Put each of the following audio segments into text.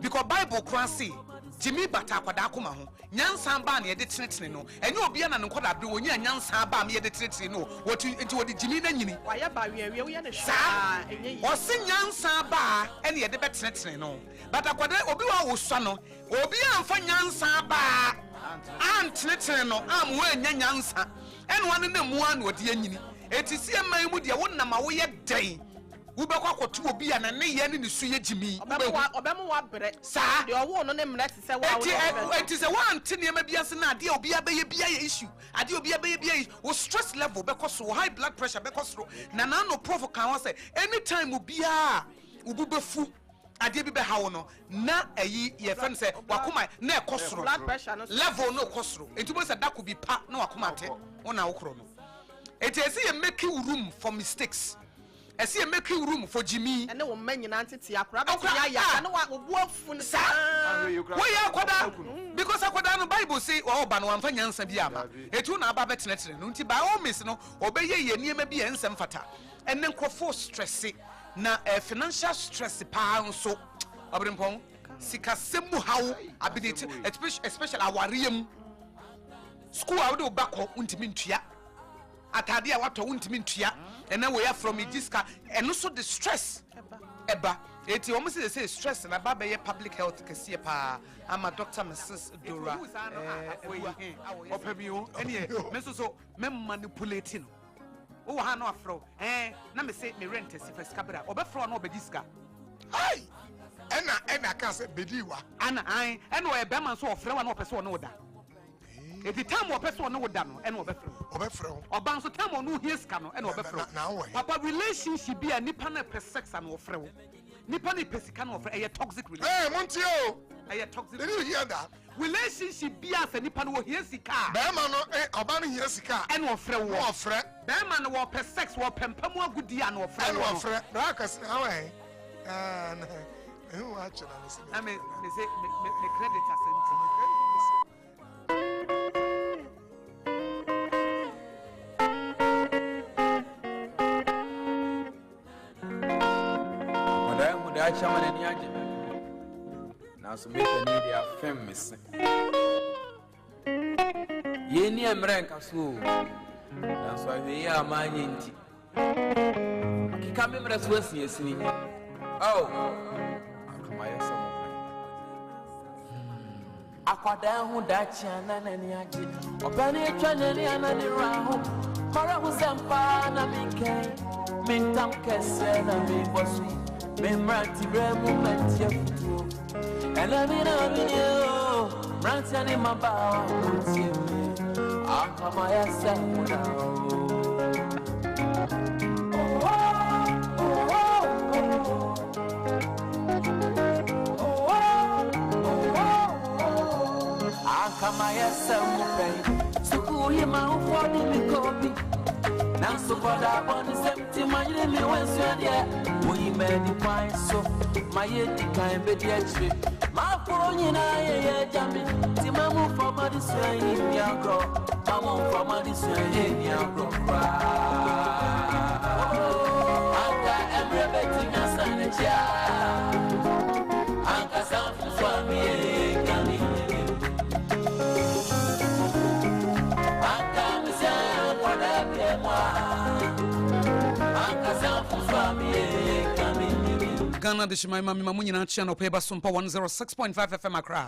because Bible can say Jimmy bata kwada akoma ho nyansa ba na ye de tenetene no enye obi na ne nkoda be wonye nyansa ba me ye de tenetene no woti enti wodi Jimmy na nyini waya ba wiawie wo ye ne hwa enye yi o se nyansa ba ene ye de be tenetene no bata kwada obi wa wo swa no obi amfa nyansa ba tenetene no am wo enya nyansa ene wan na mu an wodi anyini eti sie man mu de wonam a wo ye den Ubekwa kotu obi ya na ne ye ne su ye Jimmy obemu wa bre sa de owo no ne mra ti se wa wo eti se wan te ne ma bia se na ade obi abeye bia ye issue ade obi abeye bia wo stress level bekoso high blood pressure bekoso na no prof kan wa say anytime obi a ububefu ade bi be hawo no na ayi ye friend say wakoma na ekosoro blood pressure no level no ekosoro enti bo say that could be pa na wakoma te wona wokro no eti esi ye make room for mistakes. I see making room for Jimmy. And no man you antiti akra ya no wa obuafu ne sa. Wo ya kwada because akwada no Bible say o ba no amfa nyansa bi ama. Etu na aba betenetene no nti ba o miss no obeye ye niema bi ensem fata. Enne nkrofo stress na financial stress pa nso obrempon sika semu hawo ability especially awariem school a wo de obakọ untimi ntua atade a wato untimi ntua ena we are from Ijiska eno so the stress eba eti o mse say stress na baba ye public health kese pa ama Dr. Mrs. Dora opebio ene me so me manipulating o ha no afro na me say me rent si first kabra obefro na obediska ai ena ka say bediwa ana ai ena o ebe man so ofre wa na opese no da If the time of person no dano, and obefro. Or bounce time on who hears cano, and obefro. Papa relationship be a nipana per sex and offer. Nipani pesicano for a toxic relationship. Hey, Montio! A toxic. Did you hear that? Relationship be as a nipano hears the car. Berman, Obani hears the car. And offer war fret. Berman war per sex war pempamo good dia and offer. And offer. Rakas, away. And who actually I mean, they say, me credit as I chairman and yaji. Now, so make a need a famous. Ye near Mranka so. That's why we are my inti. Come in as well, yes, me. Oh, come my son. Aquada who dacha and yaji. Or Penny Chanelli and the round. Mara was Sompa na Mintam Kessel and me was sweet. Memranti remu mentia futu ela mina minyo ranti ma bawa mutie akama ya sekuna akama ya semupe suku yima ufoni mikobi Nanso boda boni semti manyire mi wenso dia we many wine so my yedi kan be dia chire ma fo nyina ye jami ti mamu for body so yi mi agro mamu for body so yi mi agro anga everybody nyasa ne cha anga sanfu so mi kami Ghana de shima mama munyina chia no peba Sompa 106.5 FM akra.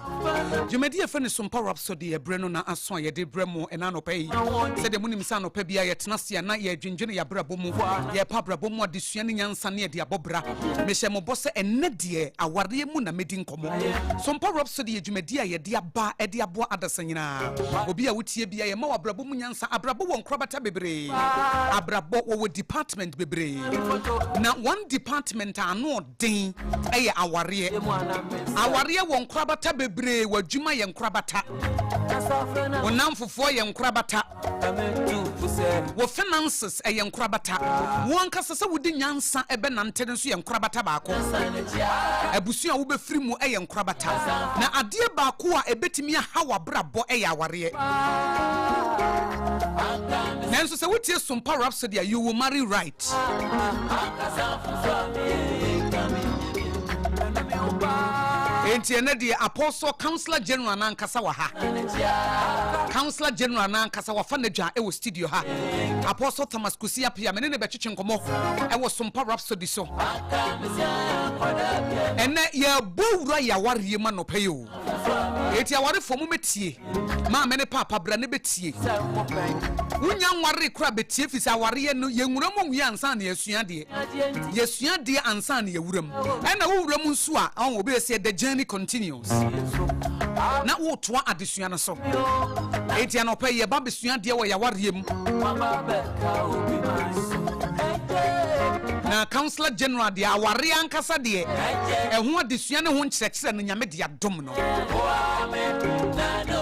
Jumedi e fene Sompa Rhapsody e breno na aso ye de bremo ena no pay. Se de munim sa no pa bia ye tenase na ye dwendwene ya brabo mu. Ye pa brabo mu adesua ne nyansa ne de abobra. Me hye mo bose enne de aware mu na medi nkomo. Sompa Rhapsody ye jumedi ye de aba e de aboa adasanyina. Obi a wotie bia ye ma wa brabo mu nyansa abrabo won krobata bebre. Abrabo wo department bebre. Na one department ano den eye aware won krabata bebre wadwuma ye nkrabata wonam fofo ye nkrabata wo finances eye nkrabata won kasa se wodi nyansa ebe nante nso ye nkrabata baako abusua wo be firi mu eye nkrabata na ade baako a ebetimi hawa brabo eye aware nanso se wotie Sompa Rhapsody you will marry right enti ene de apostle counselor general na nkasa wa ha counselor general na nkasa wa fa nadwa e wo studio ha apostle Thomas Kusia Pia me ne be twetwe nkomo e wo Sompa Rhapsody so ene ye bowura ya ware ma no payo enti aware fo mu metie ma me ne papa bra ne betie wunya nware kura betie fisa aware ye no ye nwura mo wi ansa na yesua de ansa na ye wuram ena wo wuram nsu a on obi se the journey continues na wo toa adesua no so enti anopa ye ba besua de wo ya ware mu na counselor general de aware ankasa de eho adesua ne ho nkyerɛkyerɛ no nyame de adom no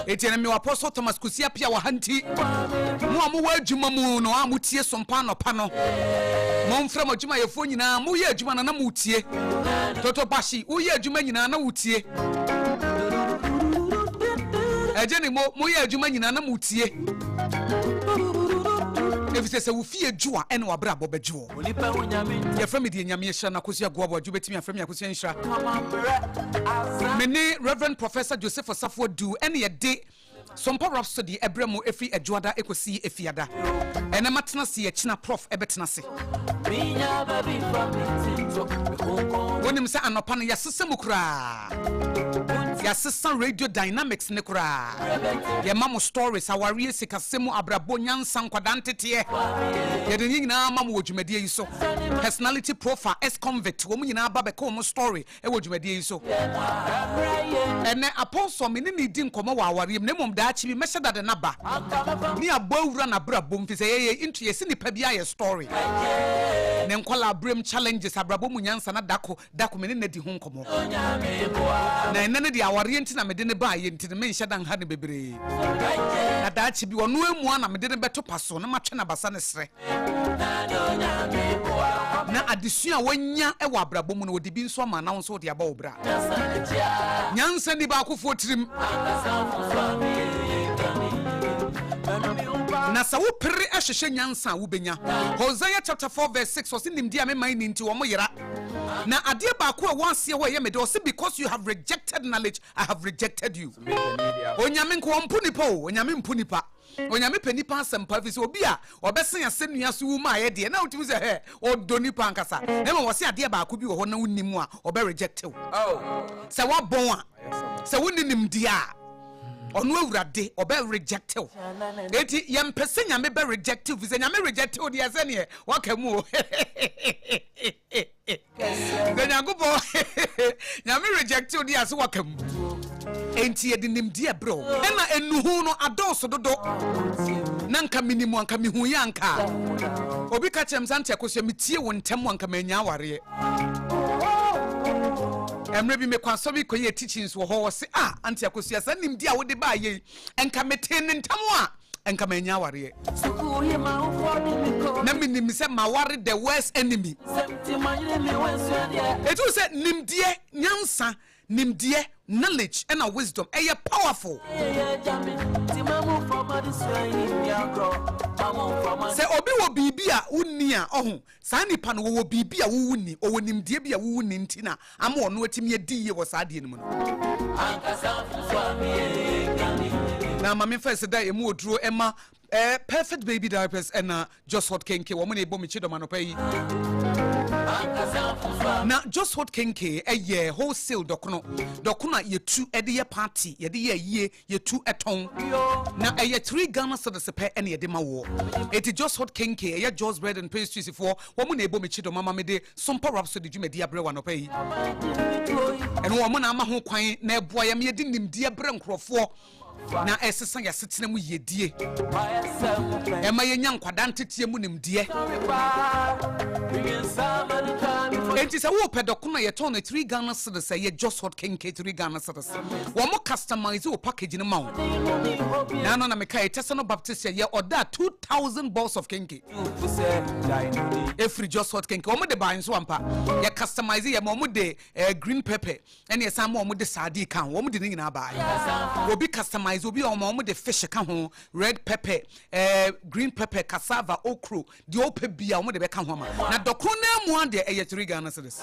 enti na me apostle Thomas Kusia Pia wa hanti mo amu adwuma mu no amutie Sompa no pa no mo mfra mo adwuma yefo nyina mo ye adwuma na mo tie toto bashi wo ye adwuma nyina na wo tie ejeni mo ye adwuma nyina na mo tie efise se wo fie djua ene wa bra bobedjo ye frame de nyame hye na Akosua goabo adwo betimi aframe Akosua nhira meni Reverend Professor Joseph Osafo du ene ye de Sompa Rhapsody ebremo efi adwoada ekosi efiada ene matena se ye kina prof ebetena se wonim se anopa no ya sesem kura ya sister radio dynamics ne kura ya mamo stories awari sikasemu abrabo nyansa nkwadantete ye de nyina mamo wodwumadie yi so personality profile ex convict wo nyina ba be ko mo story e wodwumadie yi so ene apostle me ne di nkomo wa awari ne mom da achi bi mehye da na ba ni abawura na brabo mfise ye into ye sinipa bia ye story ne nkola abrem challenges abrabo mu nyansa na dako me ne di ho nkomo na ene de awari enti na me de ne ba ye enti me nhye dan ha ne bebre na da achi bi ono emu na me de ne beto paso na matwe na basa ne sre na adesua wanya e wa abrabo mu no odi bi nso ama na won so de aba obra nyansa ni ba akofo tirim na sa wo pere ahwehwe nyansa wo benya Hosea chapter 4 verse 6 was in dia me man ni nti wo mo yera na ade ba ko e wonse wo ye me de say because you have rejected knowledge I have rejected you onyame nko mpuni po onyame mpuni pa onyame panipa asempa fi se obi a obesen asenua so wu ma ye de na otimi se he odoni pa nkasa na me wo se ade ba ko bi wo ho na wunnimu a obe reject you se wo bon a se wunnim dia onu awurade obe reject you eti yempese nyame be reject you se nyame reject you dia se ne wakamu the nyagobo nyame reject you dia se wakamu enti ye dinim dia bro ena enuhu no adoso dodo nanka minimu anka mihu yanka obi ka chem sante Akosua metie wo ntem anka manya aware emre bi me kwaso bi koye teachings wo ho se anti Akosua sanim dia wo de ba ye enka mete ne ntam a enka manya aware na minim se maware the worst enemy etu se nimdie nyansa nimdie knowledge and a wisdom eye powerful se obi wo bibia unni a ohu sa nipa no wo bibia wo wunni o wonimdie bia wo wunni ntina ama ono atimi adi ye wo sa de no na mama first day emu oduro ema perfect baby diapers and just hot kenke wo mo na ebo mi chido manopa yi na just hot kenke ye wholesale dokono ye tu ede ye party ye de ye tu eton na ye 3 Ghana cedis per ene ye de ma wo it just hot kenke ye Joe's bread and pastries for wo mo na ebo mi chido mama me de Sompa Rhapsody dwumadi abre wa no pa yi eno wo mo na ama ho kwan na eboa ye me de nimdi abre nkrofo na esesa ya setena mu yedie ema yenya nkwada ntetie mu nimdie enti se wo pedokono ye ton 3 Ghana cedis ye just hot kenke 3 Ghana cedis wo mo customize wo package ni ma wo na no na me kai tese no baptist ye order 2000 balls of kenke every just hot kenke wo mo de ban so ampa ye customize ye mo de green pepper ene ye sam mo de sadi kan wo mo de nyina ba wo bi customize obi o de fish ka ho red pepper green pepper cassava okro de opa bia o de be ka ho ma na dokro na mu ade 3 Ghana Ghana cedis.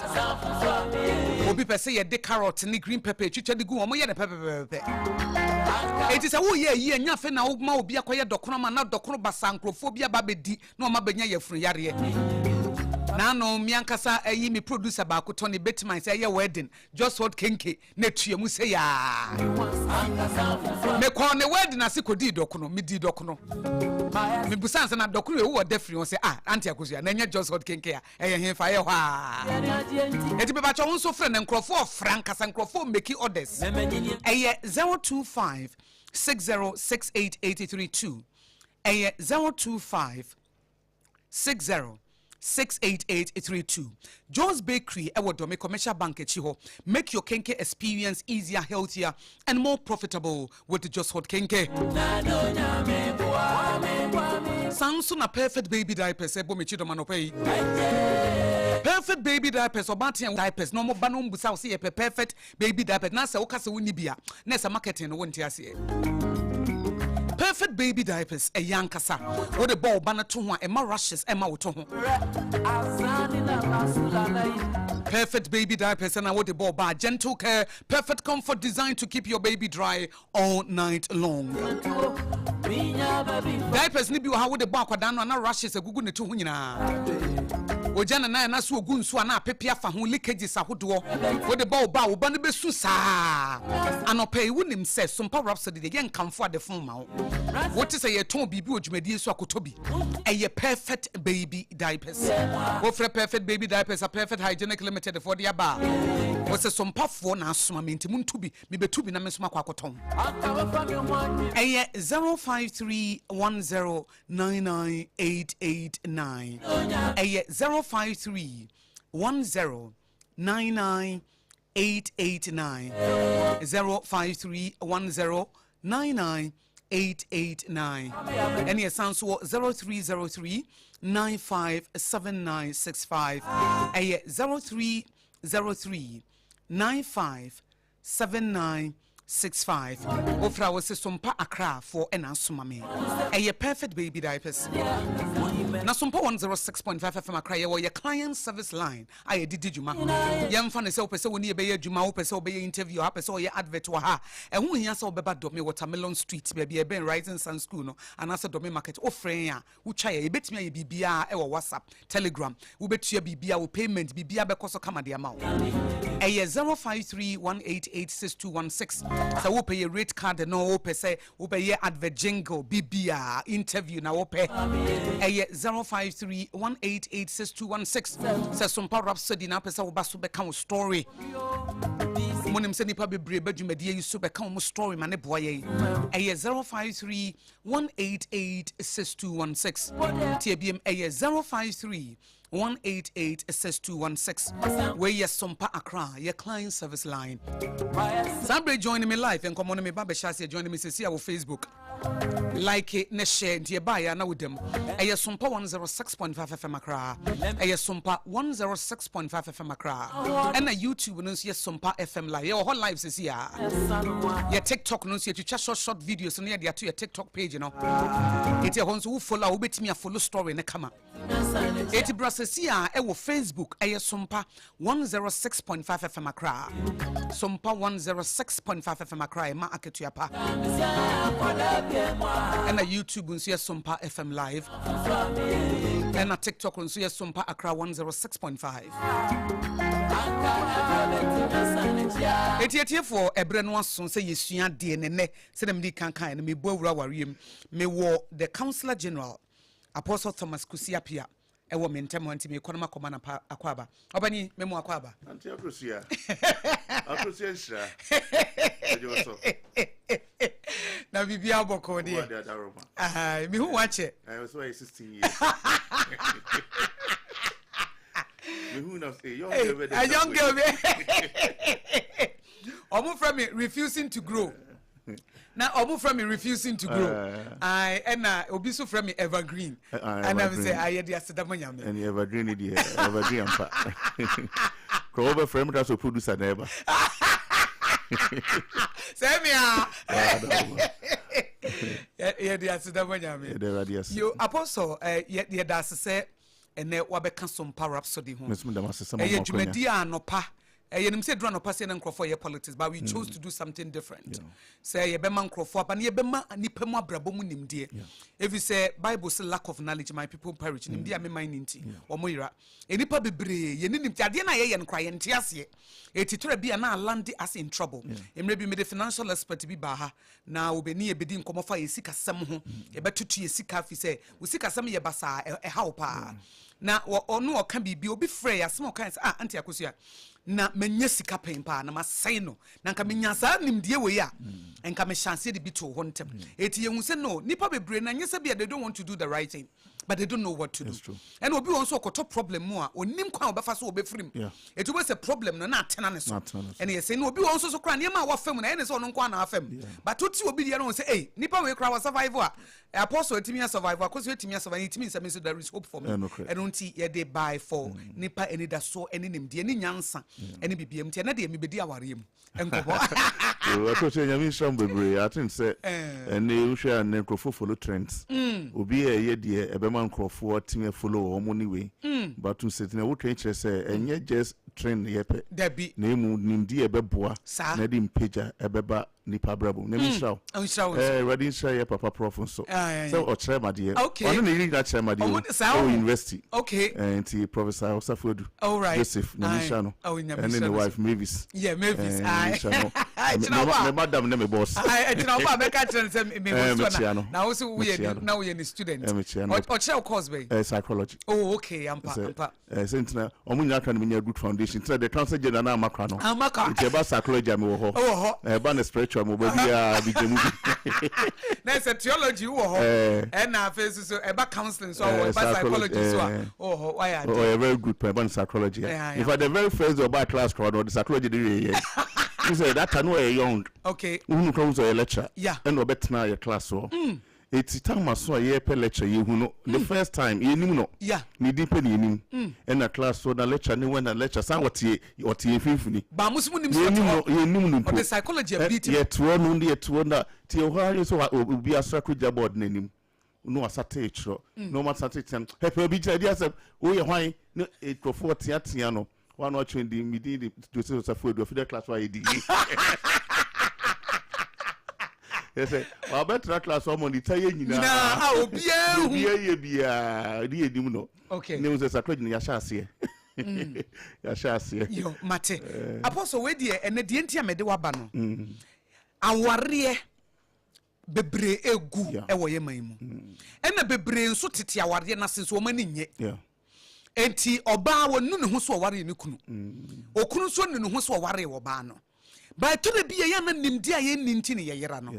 Obi pese ye de carrot ni green pepper chicha de gu omo ye de pepper. It is a wo ye nya fe na ma obi akoye dokono ma na dokono basa nkrofobia ba bedi na o ma benya ye funu yare. Na no mi ankasa ayi mi producer ba ko Tony Betman say ye wedding just what kenke na tue mu say ya. Me ko ne wedding asikodi dokono mi di dokono. Me busan say na dokono e wo defri won say auntie Akosua na nya just what kenke e he fa ye hwa. Eti be ba cho won so frɛ na nkrofo frankasa nkrofo make orders. Eye 025 606882 eye 025 606832 Jones Bakery Ewadome Commercial Bank Chiho. Make your kenke experience easier, healthier, and more profitable with the Just Hot Kenke. Samsung perfect baby diapers ebo me chido manopei. Perfect baby diapers obati diapers no mo banom busa say perfect baby diapers na se woka se woni bia na se marketing no wonti ase. Perfect baby diapers a young kasa. What the ball banner to one, Emma rushes, Emma to home. Perfect baby diapers and I want the ball bar. Gentle care, perfect comfort designed to keep your baby dry all night long. Diapers nibi wa how the bar down and rushes a good to hunina. Ojana na na so ogun so na pepia fa ho leakages ahodo wo de ba oba wo ba no besu saa anopai wunim se Sompa Rhapsody de yen kamfo ade fon ma wo what is ye ton bibi odwumadi so akotobi eye perfect baby diapers wo frɛ perfect baby diapers a perfect hygienic limited for the aba wo se Sompa fo na asoma mentimu ntubi me betubi na me soma kwa akoton eye 0531099889 eye 053 10 99 889 053 10 99 889 and yes answer 0303 957965 0303 957965 ofra was Sompa Accra for an asumame a perfect baby diapers. Na Sompa 106.5 FM Accra your client service line I did juma yam fan say opese woni e be ya juma opese obe interview opese o ye advert wa ha e hu hia say obeba do me Watermelon Street baby e ben Rising Sun School no anasa do me market ofren a wo twa ye betimi ye bibia e wo WhatsApp Telegram wo betua bibia wo payment bibia be koso kama de ama wo e 0531886216 so wo pay your rate card no wo pese wo be ye advert jingle bibia interview na wo pe e 0531886216 says Sompa Rhapsody na pesa wo baso be kan story monim se nipa bebre badwumadi yi so be kan mo story ma ne boye e 0531886216 TBM e 053 1886216 where yes Sompa Accra your client service line. Somebody joining me live and come on me Baba Shasi joining me see our Facebook like it ne share and buy na with them yes Sompa 106.5 FM Accra yes Sompa 106.5 FM Accra and na YouTube no yes Sompa FM live your whole lives is here your TikTok no see you just short videos no there to your TikTok page you know it your who follow who bet me a follow story na kama it brasesia e wo Facebook e Sompa 106.5 FM Accra Sompa 106.5 FM Accra ma aketuapa and a YouTube on Sompa FM live and a TikTok on Sompa Accra 106.5 Eti for Ebrenwa son say yesua de ne say dem di kankan me bo wura wariem me wo the Councillor General Apostle Thomas Kusiapia ewo mentem wanti me konoma komana akwaba obani memo akwaba anti Akosua Akosua shira ejoso na bibia boko de me hu wache I was 16 years me hu na say young girl omu from me refusing to grow. Now, omu from me refusing to grow. I and obisu from me evergreen. And I say I had the asidamanyame. And evergreen idi evergreen ampa. Kroba frame that so producer never. Semia. Yeah, the asidamanyame. The radius. You apostle yeah that's say ene wabeka Sompa Rhapsody ho eye dwumadi anopa nim say drum anopa say na nkrofo ye politics but we chose to do something different say ye bema nkrofo apa na ye bema nipa mu abrabo mu nimdie if you say Bible say lack of knowledge my people perish nimdie me mind nti omo yira enipa bebre ye ni nimti ade na ye nkra ye nte ase etitora bia na land as in trouble emre bi me the financial expert bi ba ha na obeni e bedi nkomo fa ye sika sem ho ye betutu ye sika fi say wo sika sem ye basa e ha opa na onu oka bibi obi frey asem oka anti Akosua na menya sika pempa na masai no na nka menya sa nimdie we ya enka me chance de bi to ho ntem eti ye hu se no nipa bebre na nyesa bia they don't want to do the right thing but they don't know what to do and obi won so okoto problem mu a onim kwa obefa so obefrim eti we say problem no na atena ne so and ye say no obi won so kra ne ma wa fam na ene so no kwa na afam but oti obi de no say hey nipa we kra wa survive a apostle etimi survive Akosua etimi survive etimi say so there is hope for me and unti ye dey buy for nipa eni da so eni nimdie ni nyansa eni bibiem tie na de me bedi aware mu enkobo Akosua nyame sham bebre I think say eni uhwe an nkrofo follow trends obi ye de ebema nkrofo time follow omo ni we but to say na wo train say enye just trend yepe dabi na emu nimdie ebeboa na de mpeja ebeba nipa brabo na mishaw ready share your papa prof so o chemade ono na yiri na chemade o university and the professor Osafodu all right Joseph na misha no and then the wife Mavis Mavis me madam na me boss etina ba be ka tren say me boss na also we now we a student o che course be psychology okay ampa sentina omunya kan me nya good foundation so the council general na amaka no it's about psychology me wo ho ba na spiritual mo ba bia bigemu na say theology wo ho na face so eba counseling so wo ba psychology so why are a very good person psychology if at the very first about class crowd or the psychology dey you say that no young unu come so a lecture and obetna your class so it's time so ye per lecture ye hu no the first time ye nim no ni deep ni nim and a class so the lecture ni when a lecture san what ye fifuni ba musmu nim so ye nim no the psychology a bit ye to no ye to na ti o ha so obi asakru jabord na nim no asate chro no masate ten hepe bi jadi asem wo ye hwan no etofo tia no one or train the midi to say Osafodu for the class why di yes I better class one money tell you na obia bia di edim no ne wo say psychology ya sha ase ya sha ase yo mate apostle we die ene die ntia mede waba no aware bebre egu ewo ye man mu ena bebre nso tete aware na senso o mani nye enti oba wonu ne ho so ware ne kunu okunu so ne ho so ware wo ba no ba to de bia ya na nimdi aye ninti ne yeyera no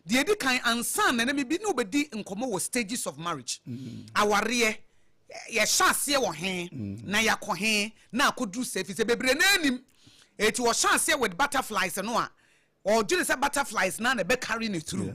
de edi kan ansan na me bi no bedi nkomo wo stages of marriage aware ye chance wo he na yakọ he na akodu sefi se bebre na anim eti wo chance with butterflies no a or do say butterflies na be carry it through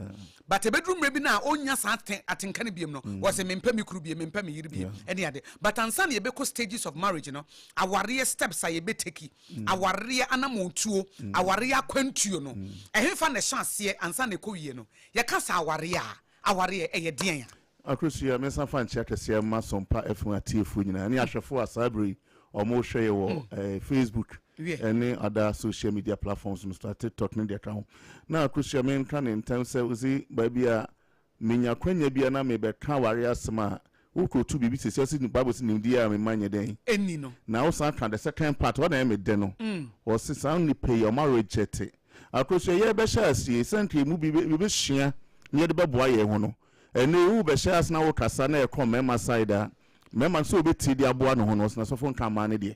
but a bedroom maybe na onya sa atenka ne biem no was mempa me kuru biem mempa me yiri biem any ade but ansan ye be ko stages of marriage no aware steps a ye be take aware anamontuo aware akwantuo no ehemfa na chance ansan ne ko wie no ye ka sa aware ye den Akosua me san fan check se ma Sompa F1 TF nyina ne ahwefo asabri omo hwe wo Facebook any other social media platforms Mr. TikTok ne dey ka ho na Akosua me kan in time say uzi babia menya kwanya bia na me be ka ware asema ukotu bibi se se ni Bible se ni dia me manye den eni no na wo san kan the second part what na me den no o se san ni pay your marriage reject Akosua ye be sha asie sentry mu bi hia ne de beboa ye ho no ene u be sha asna wo kasa na e kom mema side mema so obeti di aboa no ho no na so fon kan ma ne de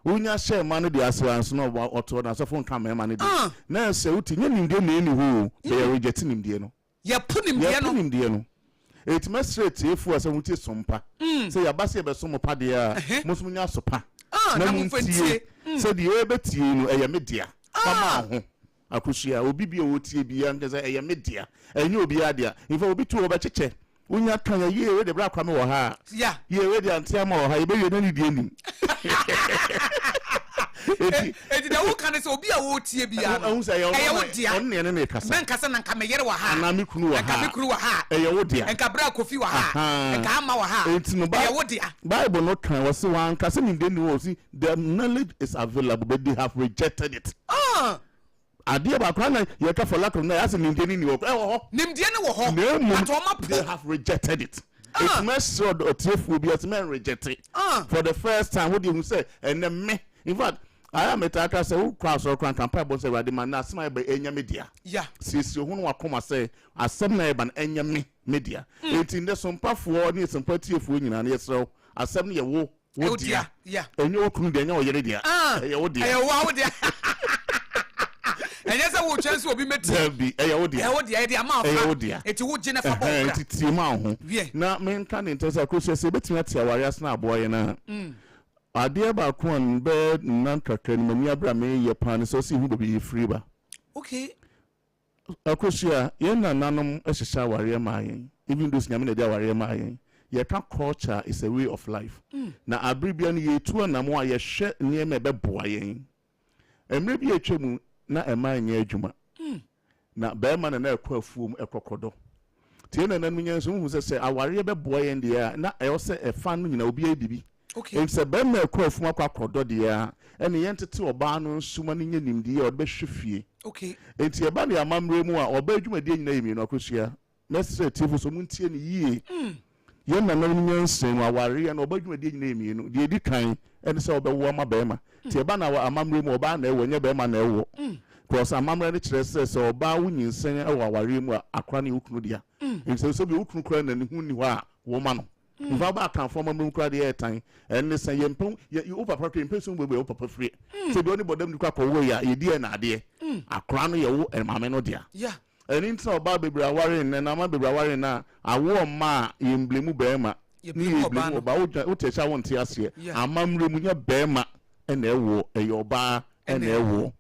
unya share man the assurance no oto na so fon kan mema ne de na se uti nya nimde na eni ho be reject nimde no ya punimde no it must straight efu asa muti sompa say ya base be sompa de a mosum nya sopa na mu fantie say the e betie no e ya media mama ho Akosua obi bi o tie bia ngeza e ya media enye obi adia in fa obi tu oba cheche unya kan ye we de bra kwa me wo ha ye we de antia ma wo ha ye be ye na ni die ni enti da wo kan se obi a wo tie bia no eye wo dia on ne ne kasa men kasa na nka meyere wa ha na me kunu wa ha nka me kunu wa ha eye wo dia nka bra kofi wa ha nka ama wa ha eye wo dia Bible no kan was one kasa ni dey no see the knowledge is available but they have rejected it adia ba kwa na ye ka for lack of knowledge as ni dey ni wo nimdie ne wo ho but o ma they have rejected it. It's my sword or tearful be as men reject it. For the first time, what do you say? And then me, in fact, I am a taka say who cross or crank and pebbles say the man that's my by any media. Yeah, since you who come say as some neighbor any media. It's in the Sompa for near some pretty of winning and yes, so as 7 year old. Oh dear, yeah, and you couldn't know your idea. Oh dear. And yes, I will chance will be met to be a idea amount. It would Jennifer. It's your mouth. Now, men can interest a crucial say, but not your warriors now, boy. And I dear about one bed, none can many abrame your pan, so see who will be free. Okay. A crucial, yen and none as a shower warrior mine, even those Yamina warrior mine. Your culture is a way of life. Now, I bring ye 2 and more, ye share near me boy. And maybe a chum. Na ema nye adwuma na be ma na ekwa fuom ekokodo tie na nan munyan so hu se aware be boye ndia na e wo se efa no nyina obi adibi okay se be ma ekwa fuom akwakodo dia ene yentete oba no nsuma no nya nimdi o be hwefie okay enti e ba ne amamre mu a oba adwuma die nyina yemi no akosua na se tifu so muntie ni yie ye na nan munyan sen aware na oba adwuma die nyina yemi no die di kan ene se oba wo ma be ma tie ba na amamre mu oba na ewo nya be ma na ewo because amamre ne kire se oba wunyin sen ewo aware mu akra ne ukunu dia nse so bi ukunu kra na ne hu ni ho a wo ma no nfa ba kan fo amamre kra de etan ene se ye mpon ye papa kre mpon so gbegbe o papa free se bi oni bodam dikwa ko wo ya ye die na ade akra no ye wo emame no dia yeah eni nta oba bebre aware ne na ma bebre aware na awo ma yemblemu be ma ni yemblemu oba o techa won ti ase amamre mu nya be ma ene ewo eyoba ene ewo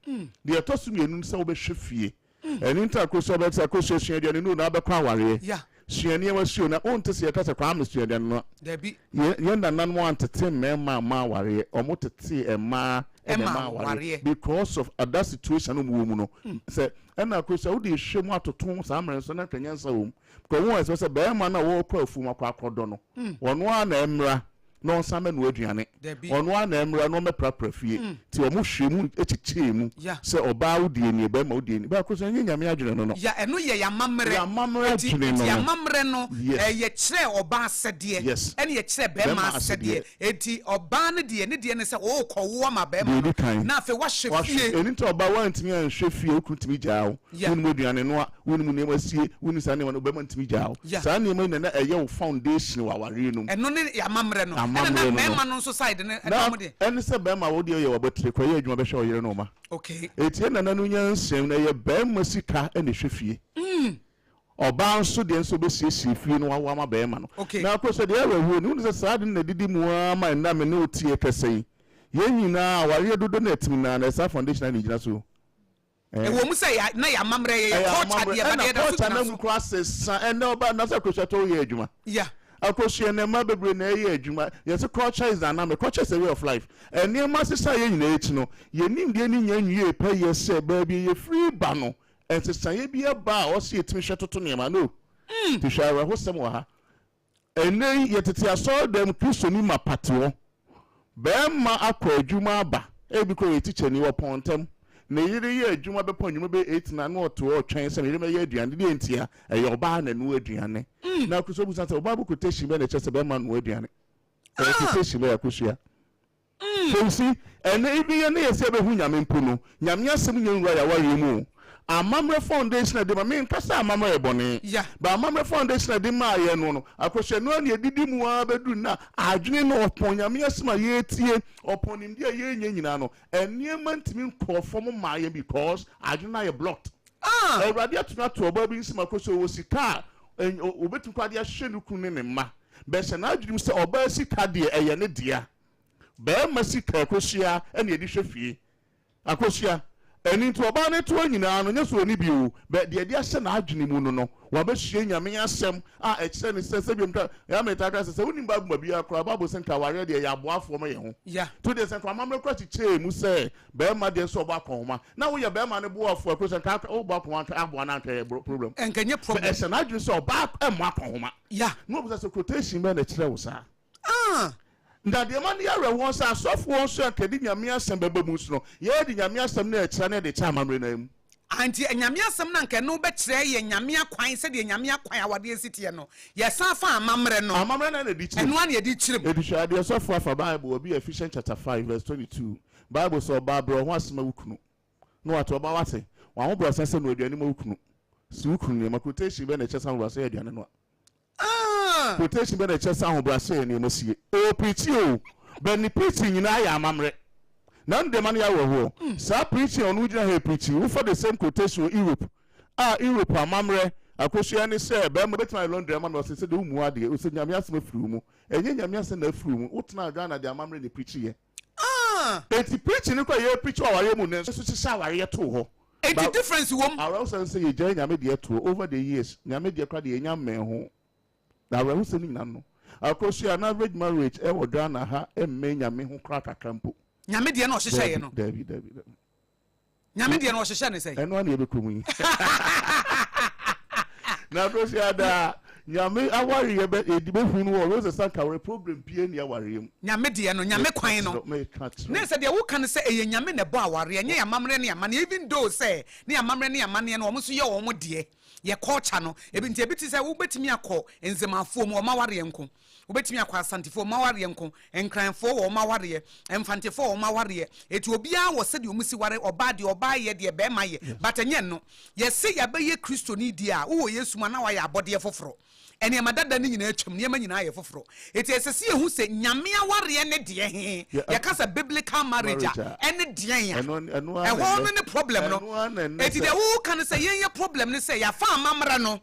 de to su mienu se wo be hwefie eni nta koso be ta koso hwea de no na be kwa aware yeah hwea ne wa hwea na on te se kasa kwa am hwea de no da bi ye nda nan mo antete mema ma aware omo tete ema aware because of that situation no mu no se ena koso wo de hwemu atoto sa amre so na twanyansa wo ko won se be ma na wo kwa afu makwa akodo no wono a na emra no same no aduane ono a na emra no meprapra fie ti o mu hwemu echiche mu se oba wodie ni be ma wodie ni ba ko so nyame adwene no ya eno ye ya mamre ya mamre no ye kire oba asede ene ye kire be ma asede enti oba ne de ne se o kowo ma be ma na afi wa hwe fie eni to oba wa ntimi an hwe fie okuntimi jaawo wonu mu aduane no a wonu mu nema sie wonu sa ne ma no be ma ntimi jaawo sa ne ma na eye foundation wa ware no eno ne ya mamre no ena mema no so side ne ena mo de ene se be ma wo de ye wabatire kwa ye adwuma be hwe oyere no ma okay etie na nanu nya nsem na ye be ma sika ene hwe fie oba nso de nso be siesie fie no wa ma be ma no na ko so de ya hu ni se sa de na didi mu ama na me no tie kese ye nyina ware dodo na etim na sa foundation na nyina so wo mu say na ya mamre ye culture de ba de da so na mu process ene oba na sa ko so to ye adwuma yeah Akosua na ma bebre na ye adwuma yes culture is an culture is a way of life and near ma sisa ye nyina echi no ye nim de ni nyanwie pa ye se ba bi ye free ba no and sisa ye bi ba o se etimi hwetoto ne ma no ti hwara ho sem wa ha ene ye tete aso dem Kristo ni mapate wo ba ma akọ adwuma ba e bi ko ye teacher ni wo pontem na yire ye adwuma be pon nwuma be 8 na no to o twen se yire me ye aduane de entia e yo ba na no aduane na kuso bu sanse oba bu koteshi be na chese be ma no aduane e koteshi be akosua so see ene ibi ye na ye se be hu nyame mpo no nyame asem nyanwura ya ware mu amamre foundation de ma me nkasa amamre ebone ba amamre foundation de ma ye no no akosua no na edidi mu a bedu na adwene no opon nyame asema ye tie opon nim de ye nyina no eniema ntimi nkofo ma ye because adwene na ye blocked ewrade atuna to oba bi nsema akosua wo sika obetu kwade ahwe no kun ne ma be se na adwene se oba sika de eye ne dia be ma sika akosua ene edi hwe fie akosua eni to oba ne to nyina no nyeso oni biu but de ahye na adwene mu no wa be hye nyame asem a ekire ne sese bi mta ya meta ka sese woni babu bi akra babu senta ware de ya boafo mo ye ho to de senta amamre kwa chiche mu se be ma de so ba konma na wo ye be ma ne boafo akro senta o ba konma ka abo na ka problem enkenye problem e se na adwene so ba e mo akonma no be se quotation be na kire wo sa nda de man ya rewo sa sofo won so akadi nyame asem beba mu so no ye de nyame asem na akira na de cha amamre na mu anti nyame asem na nke no be kire ye nyame akwan se de nyame akwan awade esitie no ye san fa amamre no na de kire eno an ye de kire mu edusha de sofo afa Bible obi Ephesians chapter 5 verse 22 Bible so ba bro ho asema wukunu no wato ba wate wa ho bro sanse no aduane ma wukunu si wukunu ne makotation be na chesa bro so aduane no quotation be na chesa ho bro so ne masie o preach o but ni preaching nyina ya amamre na ndem man ya wo ho sa preaching onu gina he preaching for the same quotation Europe Europe amamre Akosua ne se be mo betima London man no se de umu ade o se nyame asem afuru mu enye nyame asem na afuru mu utna Ghana de amamre ne preaching ye eti preaching ne kwa ye preach aware mu ne so sisa aware to ho eti difference wom aware so say ye je nyame de to over the years nyame de kwa de enya men ho na aware so ni nanu Akosua na average marriage e wo Ghana ha emme nyame ho kra kakampo nyame de na o hyehyɛ ye no David nyame de na o hyehyɛ ne say eno na ye bekomu yi na Akosua da nyame aware ye be edibe hunu wo rose sanka we problem pie ni aware yem nyame de no nyame kwan no ne se de wo kan se eye nyame ne bo aware enye amamre ne amane even though say ne amamre ne amane no wo so ye wo mo de ye culture no ebi nti ebiti say wo betimi akọ enzemafo mu o maware enko wo betimi akọ asantifo maware enko enkranfo wo maware emfantefo wo maware eti obia wo se de omusi ware oba de oba ye de be ma ye but enye no ye se ya be ye Kristo ni di a wo Yesu ma na wa ya abode foforo ene madada ni nyina atwam ne ma nyina ye foforo eti esese ehu se nyame aware ne de he ye kasa biblical marriage ene de ya eno ne problem no eti de wo kan se ye problem ne se ya fa amamra no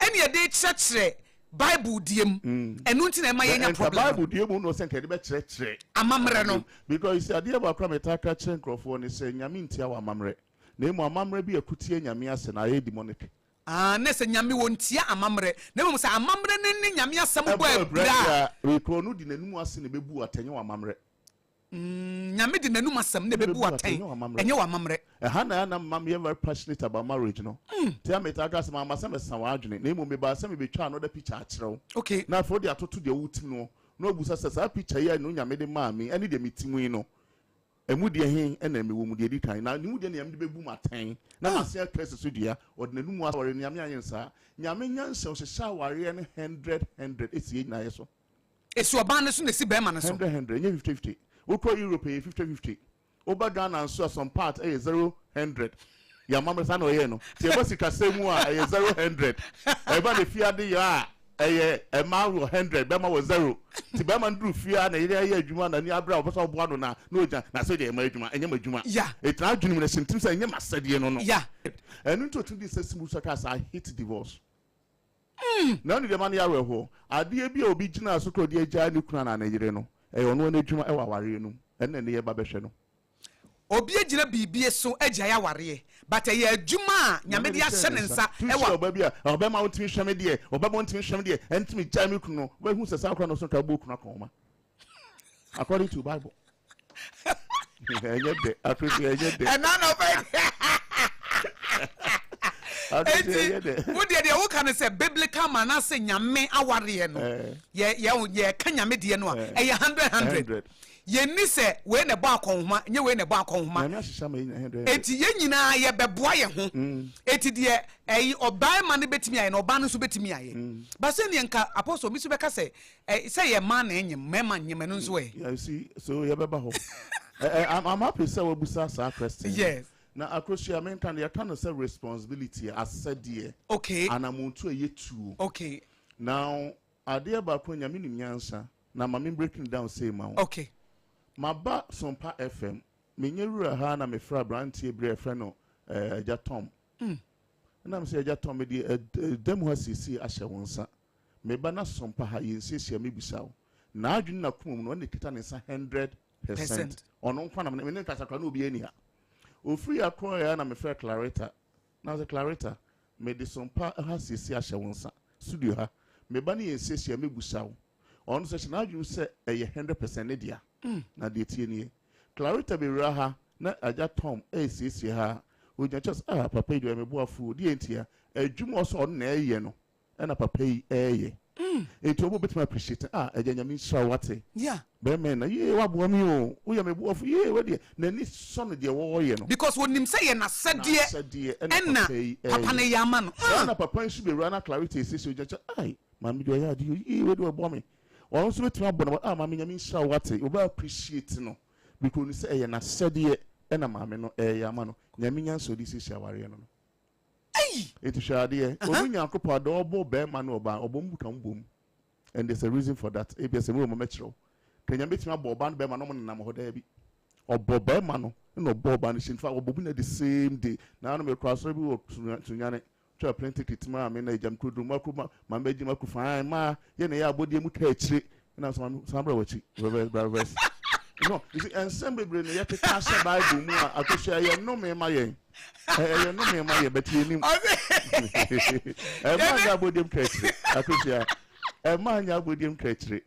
ene ye de church Bible diem enu nti na ma ye nya problem Bible diem no se nkede be kire amamre no because ade ba kwa metaka kire nkrofo ne se nyame ntia wa amamre na emu amamre bi akutie nyame ase na ye demonic ne se nyame wontia amamre na mu se amamre ne nyame asem bo abra we ko no di nanum ase ne bebu atenye wa amamre nyame di nanum asem ne bebu aten enye wa amamre na mam ye very passionate about marriage no tia metaka se mama se mesa wa adwene na emu me ba se me betwa no da picture akyerew okay na for the atoto de wutim no no obusa se sa picture ye no nyame de maami ene de metimu yi no emu de hin ena me wo mu de di kan na nimu de nyame de bebu maten na ase krese so dua odinanum aware nyame ayensa nyame nyanse o hyehyɛ aware ne 100 esi nyina yeso esi oba ne so na si be ma ne so 100 nye 50 ukọ Europe 50 oba Ghana nso some part 0-100 ya mamre sa na oye no ti e bosi kasemu a 0-100 e ba de fiade ya e ma 100 be ma wo 0 ti be ma nduru fia na ire ya adwuma na ni abra oboso obo ado na oja na so de ma adwuma enye ma adwuma e tra adwuma na sentim sa enye masade no enu to di sesimu so ka sa hit divorce na ni de man ya reho ade bi obi gina so ko de agya ni kuna na yire no e ono na adwuma e wa ware no enne ne ye ba behwe no obi agina bibie so agya ya ware but ye adwuma nyame de ahye ne nsa e wa oba bia oba ma wontimi hweme de oba ma wontimi hweme de entimi gya mi kuno we hu se sa akra no so ka bo kuno akoma according to Bible enye de afri enye de and none of it wo de wo kan say biblical man na say nyame aware no ye ka nyame de no a e 100 ye ni se we ne bo akonhoma nye we ne bo akonhoma eti ye nyina ye beboa ye ho eti de obai ma ne betimi aye na oba no so betimi aye ba se ne nka apostle mi so beka say say ye man na enyem mema nyem no so e you see so ye beba ho I'm happy say we busa sa question yes na Akosua men kan ya kan say responsibility as said there okay and amuntu eye tu okay now ade ba ko nyame nim nyansa na ma me breaking down say ma okay maba Sompa FM menyewura ha na me fra brantie bre frɛ no Agya Tom na me say Agya Tom me di demo ha sisi ahye wonsa me ba na Sompa ha yensiesia me bisawo na adwun na komum no ne kita ne sa 100% ono nkwa na me ne kasa kwa na obi ani ha Ofri akro ya na me frɛ Clarita. Na se Clarita, me de Sompa ha sisi ahye wonsa. Studio ha. Me ba ne yensesia me busawo. On se na adwu se 100% ne dia. Na de tie nie. Clarita be wura ha na aja Tom sisi ha. Onya just papa yi do me boafu de entia. Adwuma so on na eye no. Na papa yi eye. Eto obo betima appreciate eja nyame nshira wate yeah be men na ye wabo mi o wo ya me bo of ye we de na ni so no de wo ye no because wonim say ye na sede enna papa ne yama no na papa nsu be rana Clarity sisi o jacha ai mami do ya de ye we de bo me won so betima bo no mami nyame nshira wate obo appreciate no because ni say ye na sede enna mami no yama no nyame nyanso di sisi aware no it is shade omunya akopa do obo be ma no oba obom kan bom and there's a reason for that abs we mo metro kenya betima bo oba be ma no mo nam ho da bi obo be ma no na obo oba no shinfa obo na the same day na no me cross bi wo tunyane twa plenty kitima me na ejam kudu makuma ma meji makufa ma ye na ya abodie mu ka akire na so sambra wachi reverse no you see ensemble brain ye te cash Bible mu akosha ye no me ma ye no me ma ye beti enim e ma nya bodiem kachire akosha e ma nya bodiem kachire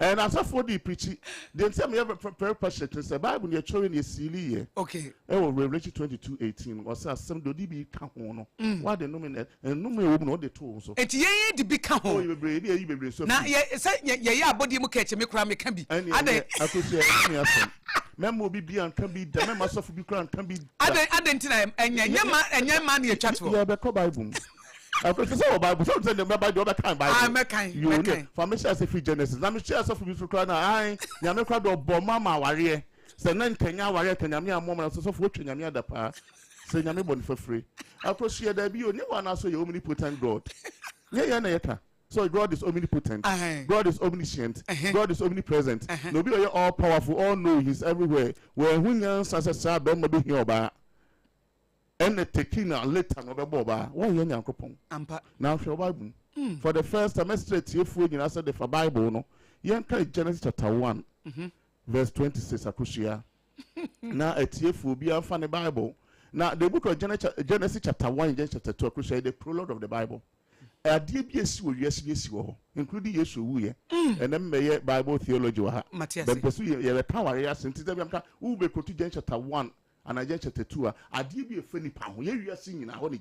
and as for the preaching then tell me every pastor to say Bible you chori na sili ye okay e wo Revelation 22:18 was asem do di bi ka ho no why the no me no me wo no de to so eti ye di bi ka ho you be so na ye say ye abodi mu ka me kra me ka bi ade akosha me asem memo bi bi an kan bi da memo asofu bi kra an kan bi ade ntina enya ma na ye twato ye be ko Bible because say Bible so say the Bible kind Bible you know for me say free Genesis na me share so for bi kra na ai nya me kra do bo mama ware say na nkanya ware kanya me amom na so for twenya me adapa say nya me bon for free across here there be only one also your omnipotent God yeah na yeta so God is omnipotent God is omniscient God is omnipresent no be all powerful all know he's everywhere when hunyan sasa be mo do here oba and the tekina later no be boba won ye nyankopon ampa now for Bible for the first semester tiefu nyina said the Bible no yen ka Genesis chapter 1 verse 26 akoshia na etiefu bi afa the Bible now the book of Genesis chapter 1 Genesis chapter 2 akoshia the prologue of the Bible adie bi esi wo wiase bi esi wo including Yesu wuye and then me Bible theology wa ha but pursue ye power ya senti da bi amka wo be kotu Genesis chapter 1 and I just chapter 2 adie bi efani pa ho ye wiase nyina ho ne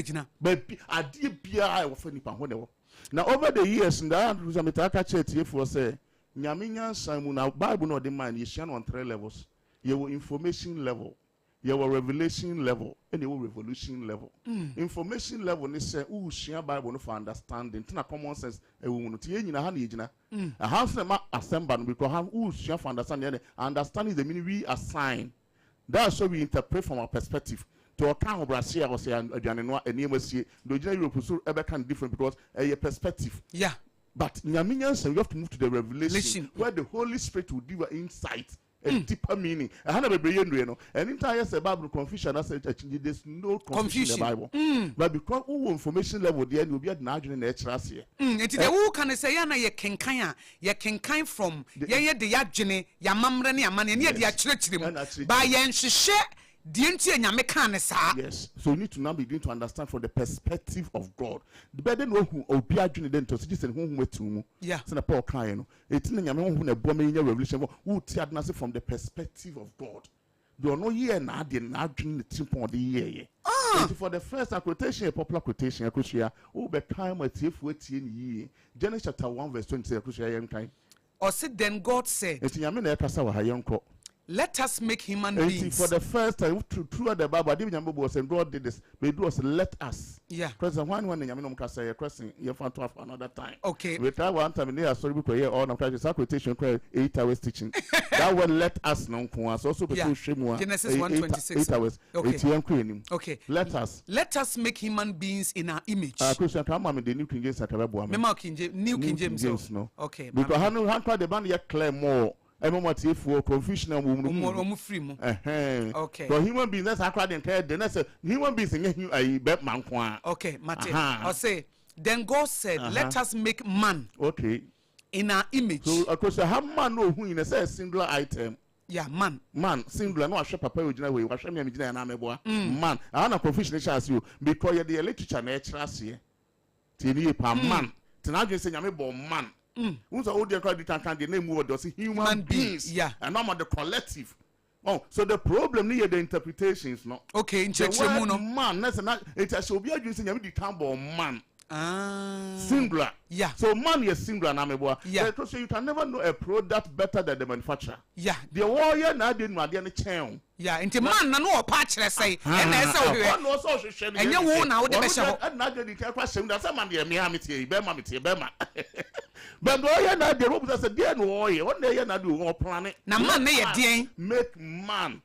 gina but adie bia I wo fani pa ho ne wo now over the years nda Ruzamitaka church ye for say nyame nyansan mu na Bible no de man ye share on 3 levels ye wo information level ye wo revelation level and ye wo revolution level information level ni say who share Bible no for understanding tina common sense e wo no tie nyina ha na ye gina a house na assemble no because who share for understanding the meaning we assign. That's how we interpret from our perspective. To account Brazil or say Adriano and Nemesis, the Europe so ever can different because a perspective. Yeah. But Nyamians, you have to move to the revelation where the Holy Spirit will give you insight, a deeper meaning. I had a brain, and entire Bible confusion. I said there's no confusion in the Bible. But because information level there will be at Nigerian natural here. Who can say ye can from ye the yajine, ya mamrani, ya money, and yet the church by yen share. Yes, so you need to now begin to understand from the perspective of God. The better know who Obiagye then to this and whom to yeah. So Paul Kaino. It's in a bombing revolution who tiadness from the perspective of God. Do no year na the Nigerian the temple of the year. For the first quotation, a popular quotation, Akosua, who be time with if we ye Genesis chapter 1 verse 20 Akosua. Or said then God said, it's Yamina Kasawa Hayonko. Let us make human beings. For the first time, through the Bible, I didn't remember was and God did this. But it was let us. Yeah. Because one when Yaminum Kasa, you're crossing, you're fun to have another time. Okay. We try one time in there, sorry, because you're all I'm quotation, 8 hours teaching. That one let us know. Also, Genesis 1:26. 8 hours. Okay. Okay. Let us. Let us make human beings in our image. Christian, come on, the New King James. New King James. No. Okay. Because how the band yet clear more. Everyone for confusion and free. Okay. For human beings, that's how crowd and the next human beings in a bet man. Okay, Mate. I'll say, then God said, let us make man. Okay. In our image. So, of course, how man know who in a singular item. Yeah, man. Man, singular, no, I share papa original way, I share me and I'm a boy. Man, I am a professional as you because you're the literature nature here. Tini per man. Tonight you say I'm a born man. Who's a old dear credit and the name word does human beings. Yeah. And I'm the collective. Oh, so the problem near the interpretations, no. Okay, in church, man, that's not it. I shall be using the term man. Singular. Yeah. So man is singular na meboa. Yeah. So you can never know a product better than the manufacturer. Yeah. The warrior na didn't ma dey chain. Yeah, into man na no pa kire say. And na say we. One no so hwehwe. Enye wo na wo de be hye ho. Na dey dey kwa hyem da say man dey me amete be ma mete be ma. But the warrior na dey robu say dey no warrior. One dey na do wo plan. Na man na ye den. Make man.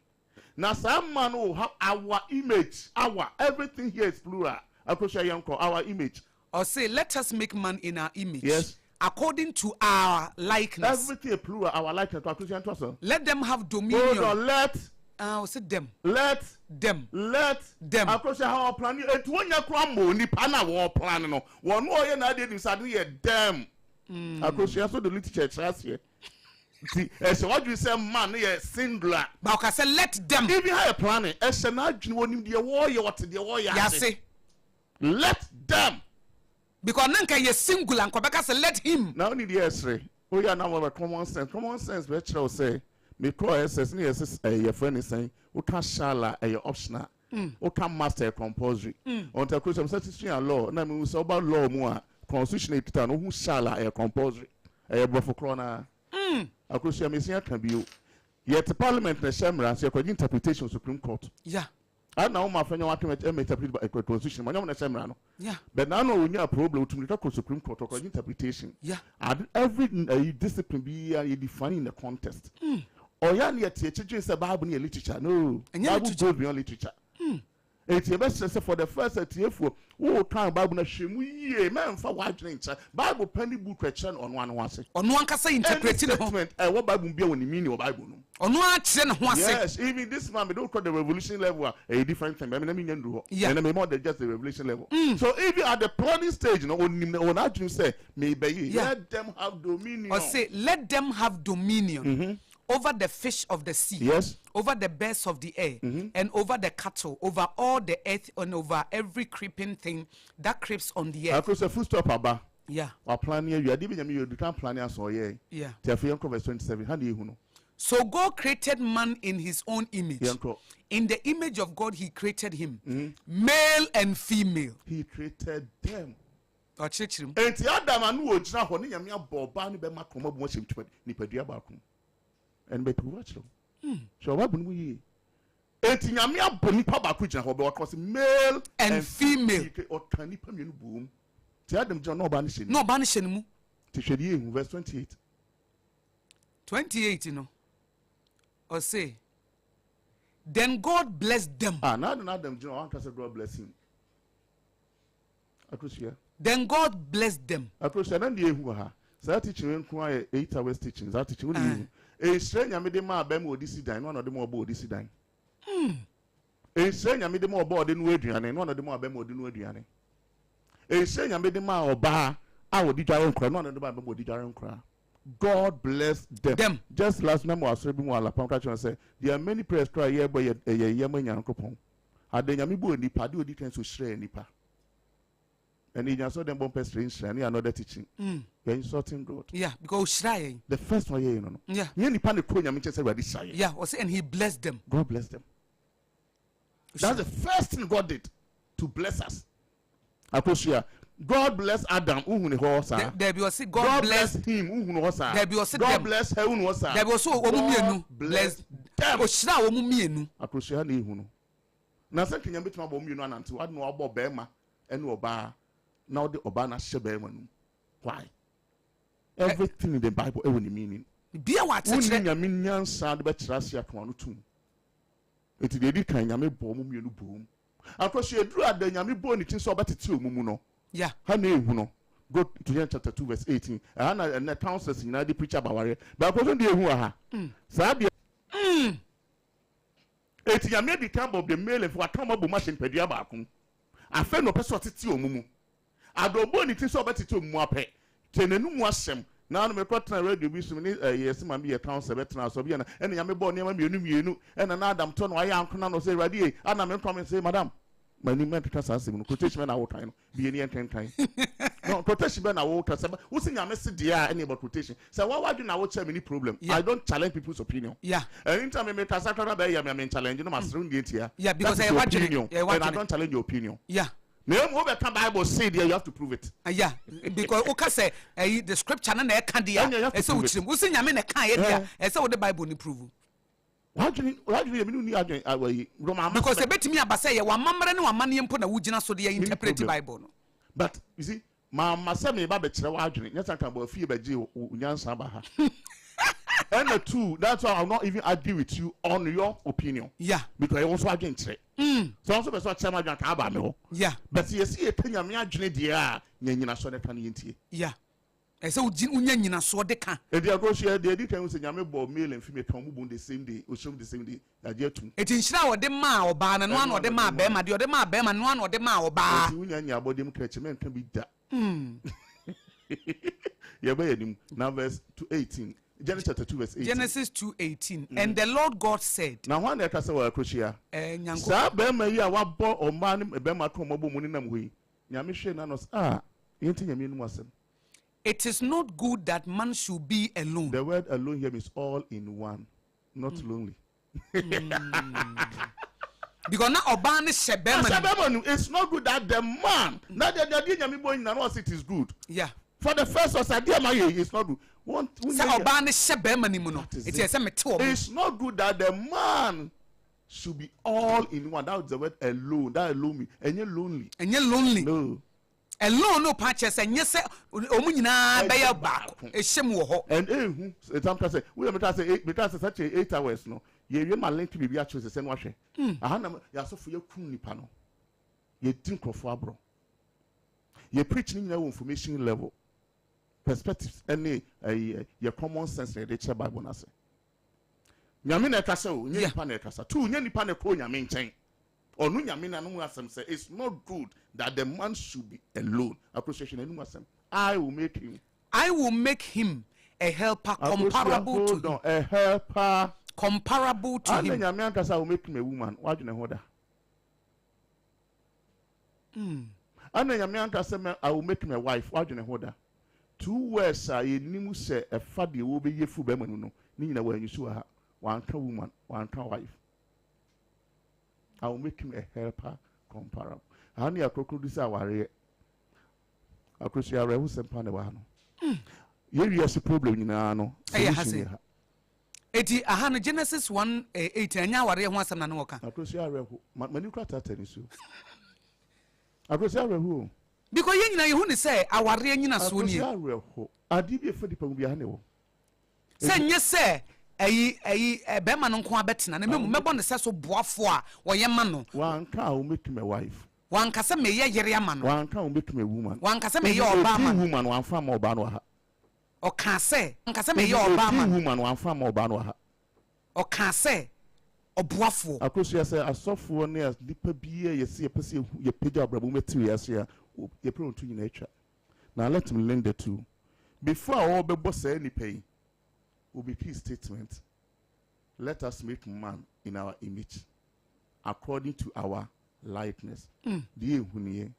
Now some man will have our image. Our everything here is plural. Akosua yanko our image. Or say, let us make man in our image. Yes. According to our likeness. Everything is plural, our likeness. Let them have dominion. Hold on, let. Say them. Let them. Let them. Akosua how plan you. It when you crumble, ni pana war plan no. One more you na dey inside here them. Akosua so the literature church here. See, so what you say man here singular. But I say let them. If you have a plan, na woni the warrior what the warrior. Yes. Let them. Because nanka ye singular and Quebec say let him. Now need the essay. We are now common sense. Common sense, which will say, because SS your friend is saying, we can shala a optional, we can master a compulsory. On the question of statutory law, and I mean, so about law more, constitutional titan, who shala a compulsory, a buffer. A question missing can be you. Yet the parliament, the Shamra, so your interpretation of Supreme Court. Yeah. I know my friend, you want to interpret by a constitution, but I'm not Shamra. Yeah. But now we have a problem to the Supreme Court or interpretation. Yeah. And every discipline be defining the context. Or ya near teaching is a Bible near literature. No, and Bible goes beyond literature. It's your best for the first TF who can't Bible shame we man for wide range. Bible penny book question on one say. On one can say interpreting what Bible be when you mean your Bible. On one yes, even this man, we don't call the revolution level a different thing. I mean, yeah, and I mean more than just the revolution level. So if you are the planning stage, you know, on that you say, maybe let them have dominion. Or say, let them have dominion over the fish of the sea, yes, over the birds of the air, and over the cattle, over all the earth, and over every creeping thing that creeps on the earth. Across a full stop, Abba. Yeah. Our plan here, you are giving me your plan as well, yeah. Yeah. Therefore, verse 27. How do you know? So God created man in his own image. In the image of God, he created him. Male and female. He created them. And the Adam and who is now on your Boban, be my common watching to Nipedia Bakum. And be to watch them. So what will we? And Yamia Bonipa Bakuja, because male and female. Or can you permit boom? The Adam John no banishing. No banishing. To show you, verse 28. 28, you know. Or say, then God blessed them. Now them, you know, I can say God bless him. Then God blessed them. Then the who are that teaching 8 hours teaching. That teaching. A strange, I made them a bem or this dine, one of them about this dine. A strange, I made them more board in Wadian, and one of them more bem or din Wadian. A strange, I made them more bar, I would did our own cry, none of them about did our own cry. God bless them. Just last night I was reading while I said there are many prayers cry here by a Yemen and Copon. Had the Yamibu and Nipa do difference to Shre Nipa. And he saw them bumpers strange and another teaching. You're insulting God. Yeah, because Shre. The first one, you know. Yeah. You need panic when you said this shy. Yeah, and he blessed them. God bless them. That's the first thing God did to bless us. Akosua. God bless Adam. There be also God bless him. There be also God bless her. There be also God bless them. Oshira omumienu. Akosua na ehunu. Na se kenya betuma bo mienu anante wa no obo bema ene oba na ode oba na hye bema nu. Why? Everything in the Bible e woni meaning. Bia wa tire. Nyame nyansa de be kira sia to anu tum. Eti de di kan nyame bo mu mienu bom. Akosua duru ada nyame bo ni tin so obetete omumu no. Yeah. How many go to John chapter 2 verse 18. And the councils in the preacher about it. But because they who are Sabia. It's ya made the time of the mail for a come up machine pedia bakum. I fell no person to mumu. I don't want it so better to muape. Tenenu wasem. Now me kwatna radio bi so me yes ma me town se betra so bi na ene ya me bo ne ma mienu ene na Adam to no ayi ankona no say radio ana me come say madam mani me tata sanse no quotation na wo twan no bi eni ententan no quotation be na wo ta se wo se nyame se dia ene about quotation say what do na wo tell me any problem. I don't challenge people's opinion. Yeah, anytime me tasa tana be ya me challenge no masru ndi etia. Yeah, because I want opinion and I don't challenge your opinion. Yeah, me mo be kan Bible say there you have to prove it. Yeah, because o ka say the scripture na e kan dia e say wo se nyame na kan ye dia e say wo the Bible ni prove. Because the bet me abasa ye wa mamre ne wa mane mpo na wugina so de interpret the Bible no. But you see, ma say me ba be kire wa adwene nyasa kan ba fie ba je unyansa ba ha. And the two, that's why I'll not even argue with you on your opinion. Yeah. Because I also against it. So also be so chama dwan ka ba me ho. Yeah. But you see e tanya me adwene dia nyanyina so de kan yintie. Yeah. I say unya nyina so de kan. E dia go share de di kan say nyame bo male and female kan mu the same day, o show the same day. Ya je tum. E tin hira wo de ma oba na no an wo de ma be ma de o de ma be ma no an wo de ma oba. E unya nya bodem kreche men kan bi da. Ya be yanim now verse 18. Genesis chapter 2 verse 18. Genesis 2:18. And the Lord God said. Now when they say we akrochia. Sa be ma yi a wa bo o ma ne be ma to mo bo mu ni nam hoyi. Nyame hwe na no yenti nyame nu asem. It is not good that man should be alone. The word alone here means all in one, not lonely. Because now Obani Shebemanu. It's not good that the man, not that the Nyami boy in it is good. Yeah. For the first was it's not good. It's not good that the man should be all in one. That was the word alone. That alone me. And you're lonely. And you're lonely. No. Alone no patches and yes omu nyina be ya back e hyem wo ho and sometimes say we am say because such 8 hours no ye ma link to bibia choose say no hwe aha na ya so fo yakun nipa no ye tin krofo abro ye preach ni nyina information level perspectives any your common sense na dey check Bible na say nyame na kasa o nya nipa na kasa tu nya nipa na ko nyame nchen onu nyame na no asem say it's not good that the man should be alone. Appreciation enu asem. I will make him a helper comparable to him. A helper comparable to him. Nyame ankasa I will make him a woman. What do you know that? Nyame ankasa I will make him a wife. What do you know that? 2 words are enimu say a fadi wo be yefu be manu no. Ni nyina wa nyusu ha. One woman, one wife. I will make him a helper comparable. Hani akokro disa aware. Akrosi aware hu sempa ne ba no. Ye wiase problem nyina no. Eti aha no Genesis 1:8 anya aware ho asem na no woka. Akrosi aware hu mani krata tani so. Akrosi aware hu. Because ye nyina ye hu ni say aware nyina so ni. Akrosi aware hu. Adi bi efe dipa bi ha ne wo. Say nye say ayi be ma no nko abetena na mebo ne se so boafo a wo ye ma no. Wan ka o make me wife. Wan kasa me ye yere ama no. Wan ka o make me woman. Wan kasa me ye oba ma. Woman wan fa ma oba no ha. O ka se kasa me ye oba ma. Woman wan fa ma oba no ha. O ka se oboafo. Akosu say asofo ne dipa biye ye se ye pese ye page abrabo material se ya ye pro ntu nyina atwa. Now let me link the two. Before all be boss any pay. Will be key statement. Let us make man in our image, according to our likeness. Die hunie.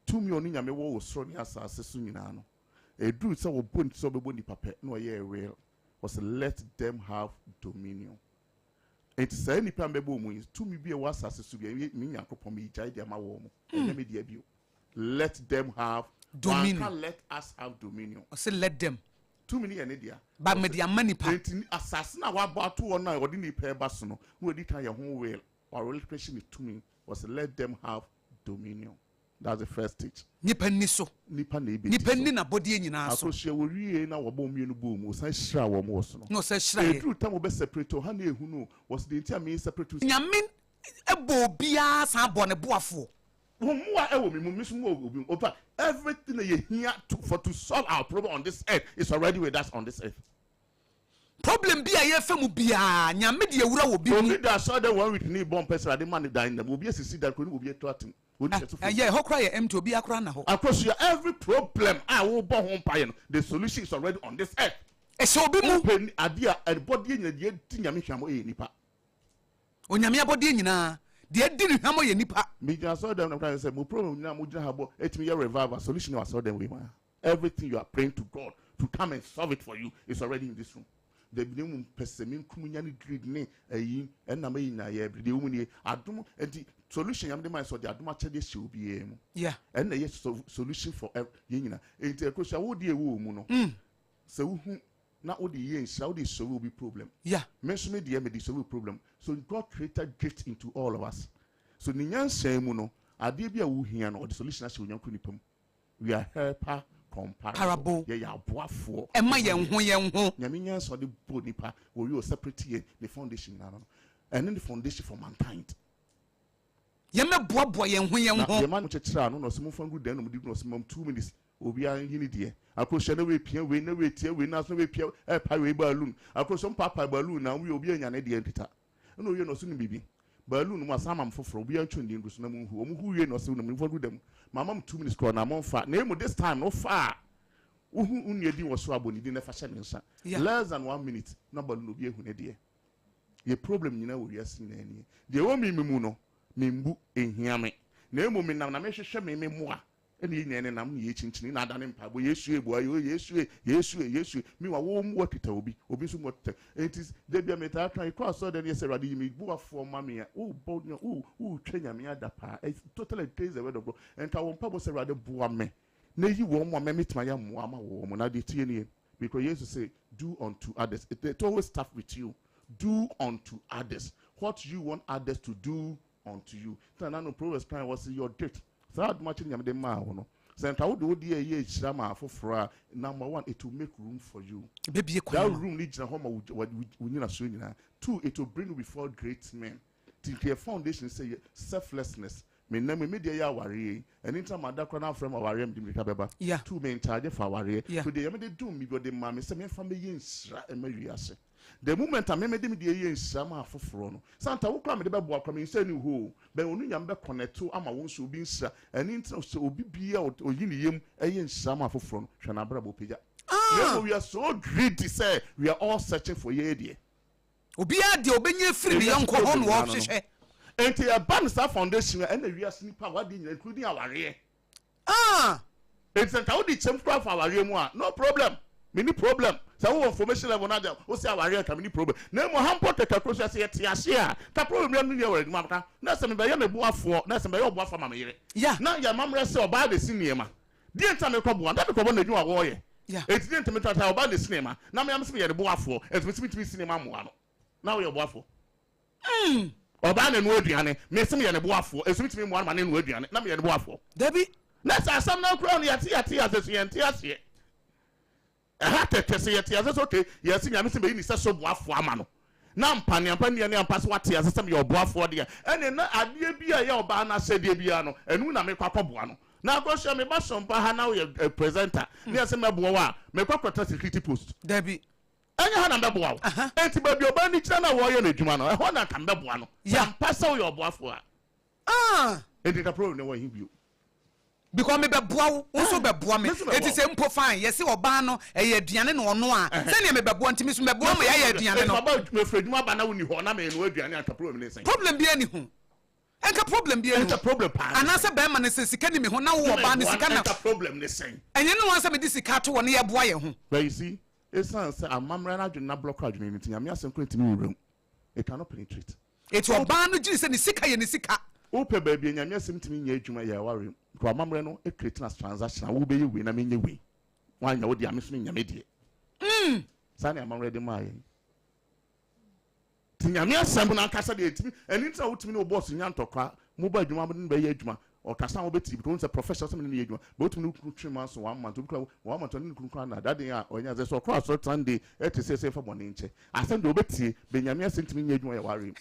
2 million nyame wo so ni asase so nyina no. E do say wo boni so be boni pape no ye real. Was let them have dominion. It say ni pa mbebo mu 2 mi bia wa asase so bia mi nyankopon mi jai dia ma wo mu. Enye dia bio. Let them have dominion. Let us have dominion. I say let them. 2 million media but media money pa assassin wa ba to one na odi ni pa ba so no we di tan ye ho will our relation with 2 million was let them have dominion. That's the first stage. Nipa ni so nipa na ebe nipa ni na body nyina so akohye wo wie na wo bo mienu bo mu san hira wo mo so no so hira e through time we separate ha na ehu no was the entire me separate nyame ebo bia san bo ne boafo everything that you hear to solve our problem on this earth is already with us on this earth. problem bi a ye fa mu bia nyame de ewura wo bi mu that saw the one with me bomb person the man die na obi asisi that ko ni obi to atem yeah hokra ye empty obi akra na ho Akosua every problem wo bo ho mpa ye no the solution is already on this earth e so obi mu ade a everybody nyina de ti nyame hwamo e nipa onyame abode nyina de adi ni hwamo ye nipa me just saw them na say mo problem nyina mo gina habo etimi ye revival solution was saw them we man everything you are praying to God to come and solve it for you is already in this room. The minimum persemin kumunyani grid ne ayi and na mayi na ye every day umuni adum enti solution yam de man so the aduma chede she obi e mu yeah and na ye solution for ye nyina enti Akosua wo de ewo mu no se wo hu na wo de ye nsa wo de solve obi problem yeah me so me de me de solve problem so God created gift into all of us so ni nyansa mu no ade bi a wo hia no the solution as onyanko nipam we are helper comparable ya boafo ema ye ho nyame nyanso de bo nipa wo you separate ye the foundation na no and then the foundation for mankind ye me boabo ye ho ye man chechira no so mo fangu den no di no so 2 minutes obi an yini de Akosua na we pia we na we tie we na so we pia e pa we balloon Akosua papa balloon na we obi anya na de entita na we no so ni bibi balloon mo asama mfoforo obi an twindi ndu so na mu hu o mu hu we no so na mu fangu dem mama 2 minutes call na mo fa na emu this time no fa uhu unyedi wo so aboni di na fa hye nsa less than 1 minute na balloon obi ehu ne de ye problem nyina wo wiase na ani de wo mi mu no membu ehiame na emu mi na me hwehwe me moa ene nyene nam ye chinchini na adane mpa bo yesu ebu ayo yesu mi wa wo mu wakita obi so mu wakita it is de bia meta try cross so then yes radi mi bu afo mama ya o bodnya o twenya me adapa totally praise the word of God and ka wo mpa bo se radi bu ame na yi wo mo ame mitma ya mo ama wo mo na de tie ne because Jesus say do unto others it always start with you do unto others what you want others to do unto you then no Proverbs kind was your date so much in the ma no center wo de ye hira ma afoforo number 1 it will make room for you baby that room need na home we nyina so nyina 2 it will bring you before great men till your foundation say selflessness me na me de ya ware anytime adakwa na from ware am dimika beba 2 men charge for ware so de me de do me go de ma me say me fa me ye nsira e ma wiase the moment I made them the year sama afoforo no santa wo kwa me de bebo akwa me nsa ni ho be onu nyam be connect ama won so obi nsa ani ntina so obi bia oyini yem eye nsama afoforo no hwe na brabo pagya we are so greedy say we are all searching for ye de obi ade obenye free ne yanko ho no wo hwehwe enti ya ban sa foundation and we are sniper what dey including aware it's santa wo di chem kwa for aware mu no problem many problem so information level na there o say aware ka many problem na mo hampo teka Akosua say tiase a ka problem no ye were dum amaka na se me be ye me boafo na se me ye boafo ma me yere na ya mamre say oba de sinema di enta me ko bo na me ko bo na dwuma wo ye eti di enta me tata oba de sinema na me am se me ye de boafo eti sinema mo ano na wo ye boafo oba na no aduane me se me ye de boafo eti mo ano ma na no aduane na me ye de boafo dabi na sa sam na kro no yate asesu ye ntiase say yes okay yes nyame se be ni se so boafo ama no na mpane ne ampa se wate yes se me yo boafo de ene na ade bia ya oba na sede bia no enu na me kwakọ boa no na Akosua me ba Sompa ha na we presenter ne yes me boa wa me kwakọta security post dabi anya ha na me boa enti ba bi oba ni kira na wo ye na adwuma no ho na kan be boa no ampa se wo yo boafo enti ka problem ne wo hin bio because me be boa wo so be boa me it is mpo fine yes oba no e aduane no ono a se ne me be boa ntimi so me boa me ya aduane no ba me fredwuma ba na woni ho na me no aduane aka problem ne sen problem bi ani ho enka problem bi ani enka problem pa ana se be ma ne se sika ni me ho na wo oba ne sika na enka problem ne sen enye no wan se me di sika to wo ne ye boa ye ho but you see it's say amamra na adwene na block adwene ni tinya me asem ko ntimi wuram it cannot penetrate it oba no giri se ne sika ye ne sika ope baby nyame asem ntimi nya adwuma ya ware ko amamre no e create na transaction wo be ye we na menye we wanya wo dia me so nyame die sani amamre de mai tinyame asem na kasa de etimi enita wo timi no boss nya ntokwa mo ba adwuma mo be ye adwuma o kasa wo beti because a professional some ne adwuma but timi no kru months 1 month kru 1 month ne kru na that day onya ze so cross so Sunday et say for morning nche asem de obeti be nyame asem timi nya adwuma ya ware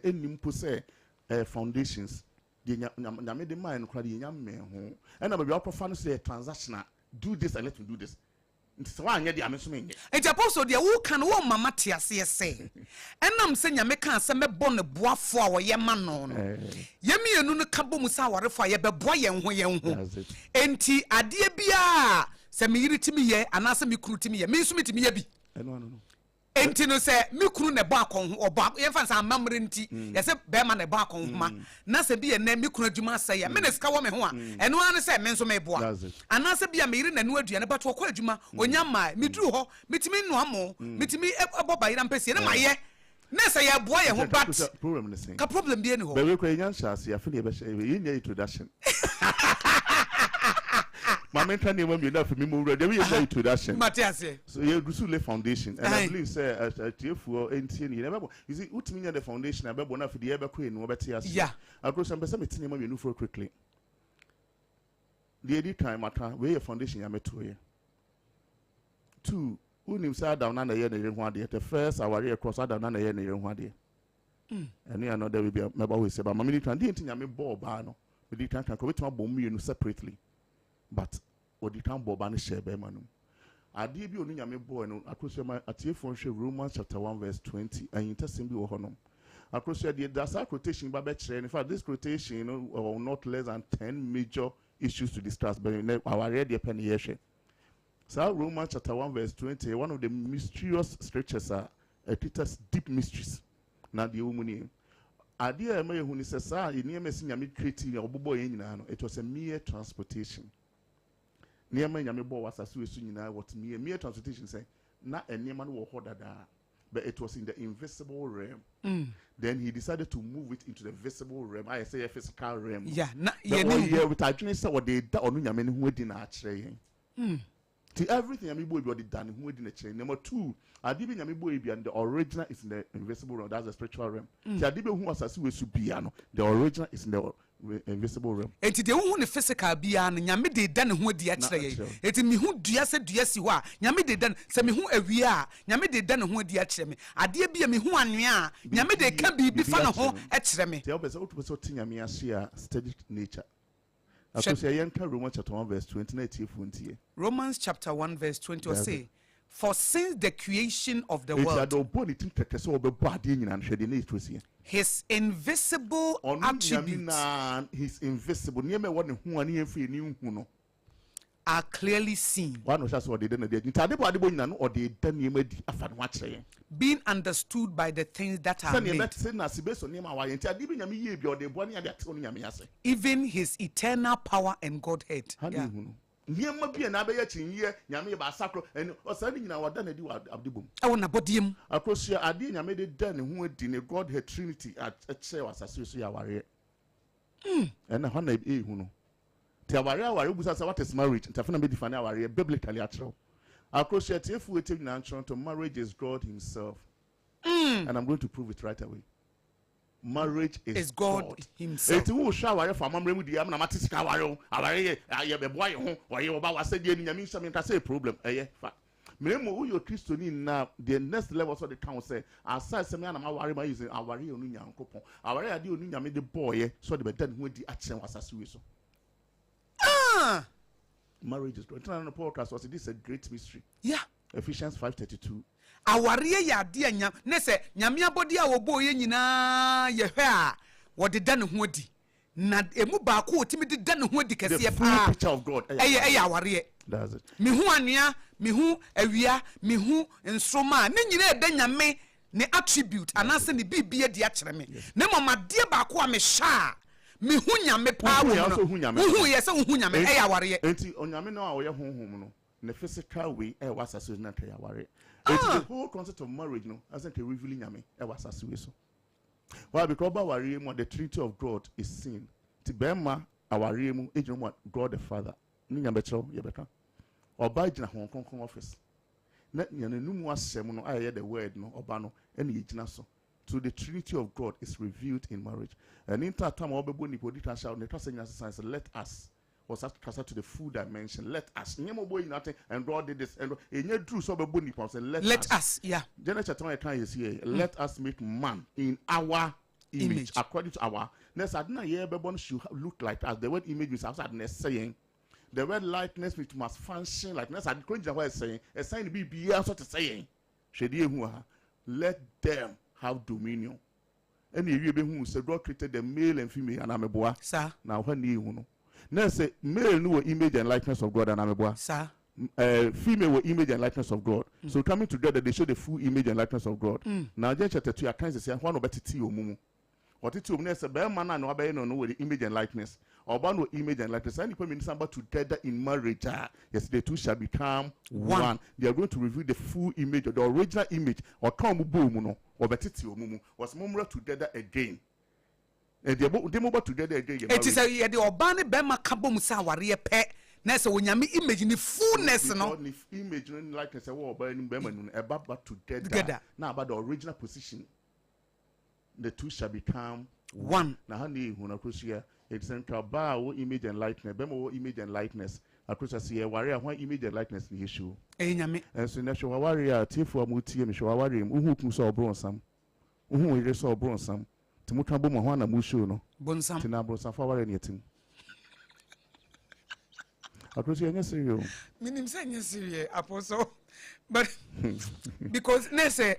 enim po say foundations de nyame de mind kra de nyame ho and na be we profa no say transactional do this and let me do this. So I need the amusement. And apostle, dear, who can one mama tia say? And I'm saying, you make us some bonne bois for your man on. Yemi and no cabo musawa for your boy and when enti adia bia. Say me to me ye, and answer me crew to me, me to me be. I know. Enti no say me kunu ne ba kon or ba yefans am mamre nti ye say be ma ne ba kon homa na say bi na me kunu adwuma say me ne ska wo me ho a eno an say me nso me boa ana say bi a me yire nanu aduane ba to ko adwuma onya ma me duru ho metimi no amo metimi ebo ba yira mpese ne ma ye na say ya boa ye ho but problem the same ka problem bi eni ho be we ko enya chance ya feel be nya introduction Mama can name me enough for me move ready. We are introduction. Matthias. So you do the foundation. And I believe say for NTN you never. You see, what mean the foundation I be bona for the ever queen no better. Yeah. I go some person me tin you for quickly. The edit time matter where your foundation ya meto here. 2 who nim say down na ye na ye ho the first aware cross down na ye na ye ho ade. And you know there will be a member we say but mama can dey tin ya me ball ba no. We dey can we to bomb you separately. But what the time Boban share by Manu. I did be only Yami boy no Akosua Atiefon share Romans chapter 1 verse 20 and interesting be honum. Akosua the that's a quotation by in fact this quotation or not less than 10 major issues to discuss but our read the penny here. So Romans chapter 1 verse 20 one of the mysterious scriptures are it has deep mysteries. Now the woman idea me who says sir in near messing Yami creating your boy it was a mere transportation. Near my Yamibo was as soon as what mere transportation say, not a near man will hold that, but it was in the invisible realm. Then he decided to move it into the visible realm. I say a physical realm. Yeah, with actually saw what they done on Yamin who did not train. To everything Yamibo body done who didn't chain. Number 2, I did Yamibo and the original is in the invisible realm. That's the spiritual realm. I did who was as we should be. The original is in the invisible realm. Enti de hu ne physical bia no nyame de dan ho di a kire ye. Enti mi hu dua se dua si ho a nyame de dan se mi hu awia a nyame de dan ho di a kire me. Ade bia mi hu anwea a nyame de ka bi fa no ho e kire me. Te obese otubeso tinyame ase a steady nature. Akosua yenka Romans chapter 1 verse 20 na etiefo ntie. Romans chapter 1 verse 20 say for since the creation of the world his invisible attributes are clearly seen, being understood by the things that are made, even his eternal power and Godhead. Niema bia na abeya chinye nyame ba sakro eno osani nyina wada na di abdibom e wona bodiem Akosua ade nyame de da ne ho adi ne Godhead Trinity a che wasase so ya ware na ho na hu no te aware busa say what is marriage ntafuna be define aware biblically atro Akosua te efu etem na nchon to marriage is God himself and I'm going to prove it right away. Marriage is God himself. Eti wo sha ware fa mamre mu di am na matisika aware ye be boy ho or ye oba wase die nyame nsam nka say problem fa memo wo yo Christoni na the next level so the town say aside say me na ma ware ma using aware onu nyankopon aware ade onu nyame de boy so de be dan ho di achen wasase we so marriage is God. Turn on the podcast was this a great mystery. Yeah. Ephesians 5:32. Awariye ya de nya ne se nyame abodi a wobo ye nyina ye hwe a wode da ne ho adi na emu ba ko otimi de da ne ho adi kase pa picture of God eye awariye. That's it. Me hu anua me hu awia me hu nsroma ne nyina e da nyame ne attribute anase ne bibia de a kire me na mamade ba ko a me sha me hu nyame pa wo hu ye se hu nyame eye awariye enti onyame no a wo ye honhom no the physical way was associated na tell aware. It's the whole concept of marriage, no, as in revealing yame was associated. Why? Because the Trinity of God is seen. Tibema our remu ejum God the Father. Ni nyambecho yebeka. Oba jina Hong Kong office. Na nyanenu asem no aye the word no oba no ene yigina so. So the Trinity of God is revealed in marriage. And in that time obebo ni podita shout ne trust science let us was transferred to the full dimension. Let us. Nothing, and God did this. And let us. Yeah. Genesis chapter 1 is here. Let us make man in our image. According to our. Next, I didn't hear everyone should look like us. The word image is outside saying. the word likeness which must function likeness. I couldn't know what I'm saying. A sign be sort of saying. Let them have dominion. And you be who said God created the male and female and I'm a boy. Sir. Now when you now say male knew image and likeness of God and I'm a boy. Sir. Female were image and likeness of God. So coming together they show the full image and likeness of God. Now just chapter 2 I can't say one about tea or mumu. What it will say bear man and no the image and likeness. Or one with image and likeness. And people somebody together in marriage. Yes, the two shall become one. They are going to reveal the full image or the original image or come boom or betiti or mumu was mumra together again. And they move together again. It is a the Obani Bema Kabum Sawari pet. Nessa when you image in the fullness, no image and likeness. About together. Now about the original position. The two shall become one. Now, honey, when I cross here, it's in Kabao image and likeness. Bemo image and likeness. I cross here, warrior, one image and likeness the issue. And so, natural warrior, Tifu Muti, and Shawari, who saw Bronsam, who saw Bronsam, Timutambo Mohana Mushuno, Bonsam, Tinabrosa for anything. I cross here, yes, you. Meaning, saying yes, Apostle. But because Nesse,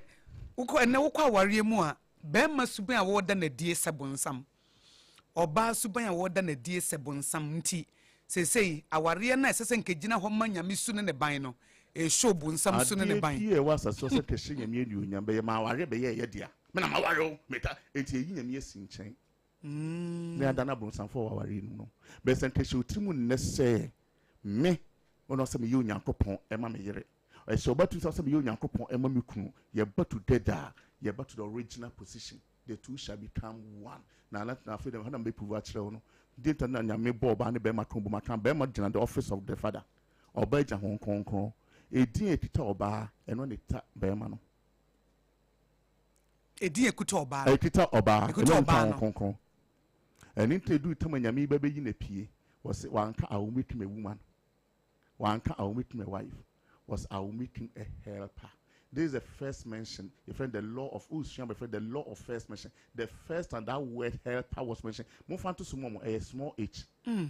Uko and Noka warrior more. Bema suban award than a dear sabonsam. Or bar suban award than a dear sabonsam nti. Say, our real nice and Kajina Homania Missun and a bino. A show bonsam soon and a bino. Here was a social cashing and you, and by my warrior, dear. Manamaro, meta, and yes in chain. They are done a bonsam for our no. Best and cashew timun necessary. Me, when I some union coupon, Emma Mire. I saw but 2,000 union coupon, Emma Muku, ye but to dead. Yeah, but to the original position, the two shall become one. Now, let now freedom had be proved. Didn't know me Bob and Bema Kumbu Macan Bema in the office of the father or Beja Hong Kong. A dear Tito bar and only tap Bermano. A dear Kutoba, a Tito or bar, Hong Kong. And if they do it to my yammy baby in a pea, was one car I will meet me a woman. One car I will meet me a wife. Was I will meeting a helper. This is the first mention. Your friend, the law of Usham, my friend, the law of first mention. The first and that word helper was mentioned. Move on to some a small h.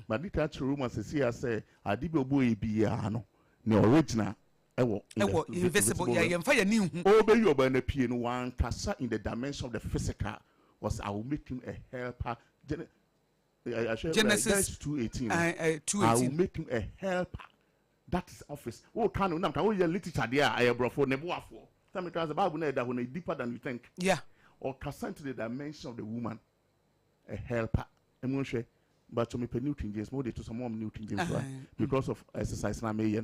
But the catch rumors is here say, I did be biano. The original. Invisible. Yeah, fire new. Obey your banner piano one cassa in the dimension of the physical was I will make him a helper. Genesis 2:18. I will make him a helper. That is office. Oh, can you oh, your literature there? I brought for Nebuafo. Sometimes the Bible that when it's deeper than you think. Yeah. Or cast to the dimension of the woman, a helper. I'm not sure. But to me, per Newton James, more to some more Newton James, right? Because of exercise. I may,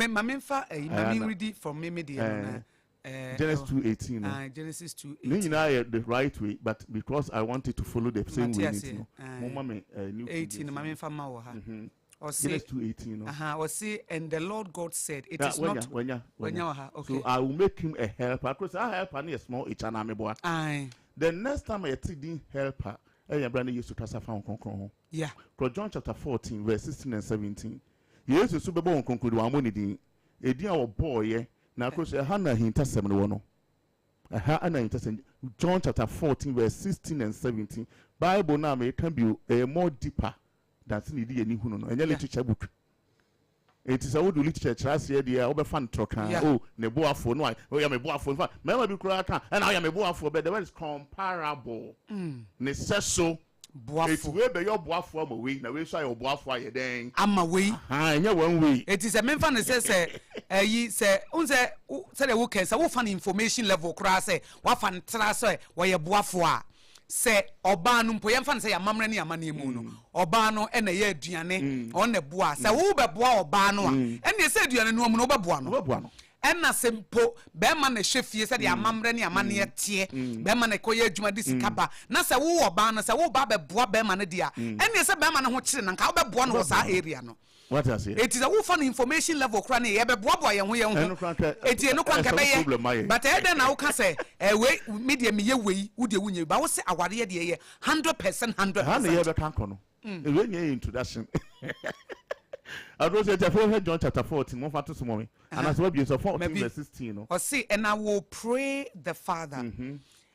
Mamma, ready from me, Genesis 2:18. Genesis 2:18. You know the right way, but because I wanted to follow the same way. Mama, 18. Mamma, Fama. Or say 2:18. Or say, and the Lord God said, it is not when you okay. So I will make him a helper. Because I help and a small each and I'm boy. The next time I see helper, I brand used to cast a found concron. Yeah. John chapter 14, verse 16 and 17. Yes, the Super Bowl conclude one money. A dear boy, now, of course, a Hannah hinter 71. A Hannah hinter John chapter 14, verse 16 and 17. Bible now may can be a more deeper. That's needy any who know. And your literature book. It is a old literature last year, the over fan troca. Oh, Neboa for no, oh, I am a boa for fun. Member be cracker, and I am a boa for, but the word is comparable. Necessary. It's way by your boa for a week. Now we saw your boa for a day. I'm away. And you're 1 week. It is a man fan that says, ye say, unze, said a worker, so what fun information level cross, what fan tracer, why a boa for. Say Obano Poyam say a mamrani a money moon, Obano and a year Diane on the bois, say Uber bois Obano, and they said you are no Buano. And a simple Beman a chef, you said ya mamrani a money at tea, Beman a coyer Jumadis Kappa, Nasa Wu Obana, say, oh, Baba Bois Beman dia, and they said Beman watching and Cowba Buano was our area. What I say? It is a wolf on information level cranny, a boy, and we own it. Is no problem, but then now can say, a way, medium year way, would you win you? But what's our year, 100%, 100%. When you introduction. I wrote John chapter 14, more for some mommy, and as well, you so 14 verse 16. Or say, and I will pray the Father,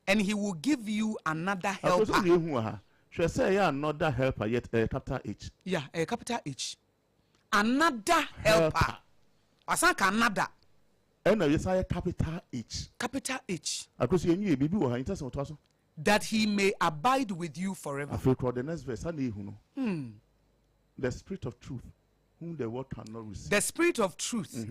and he will give you another helper. Should I say, another helper yet a capital H? Yeah, a capital H. another helper. Asanka another. And yes, I capital H. Capital H. Because you knew baby or interesting to us. That he may abide with you forever. I feel the next verse. The spirit of truth, whom the world cannot receive. The spirit of truth,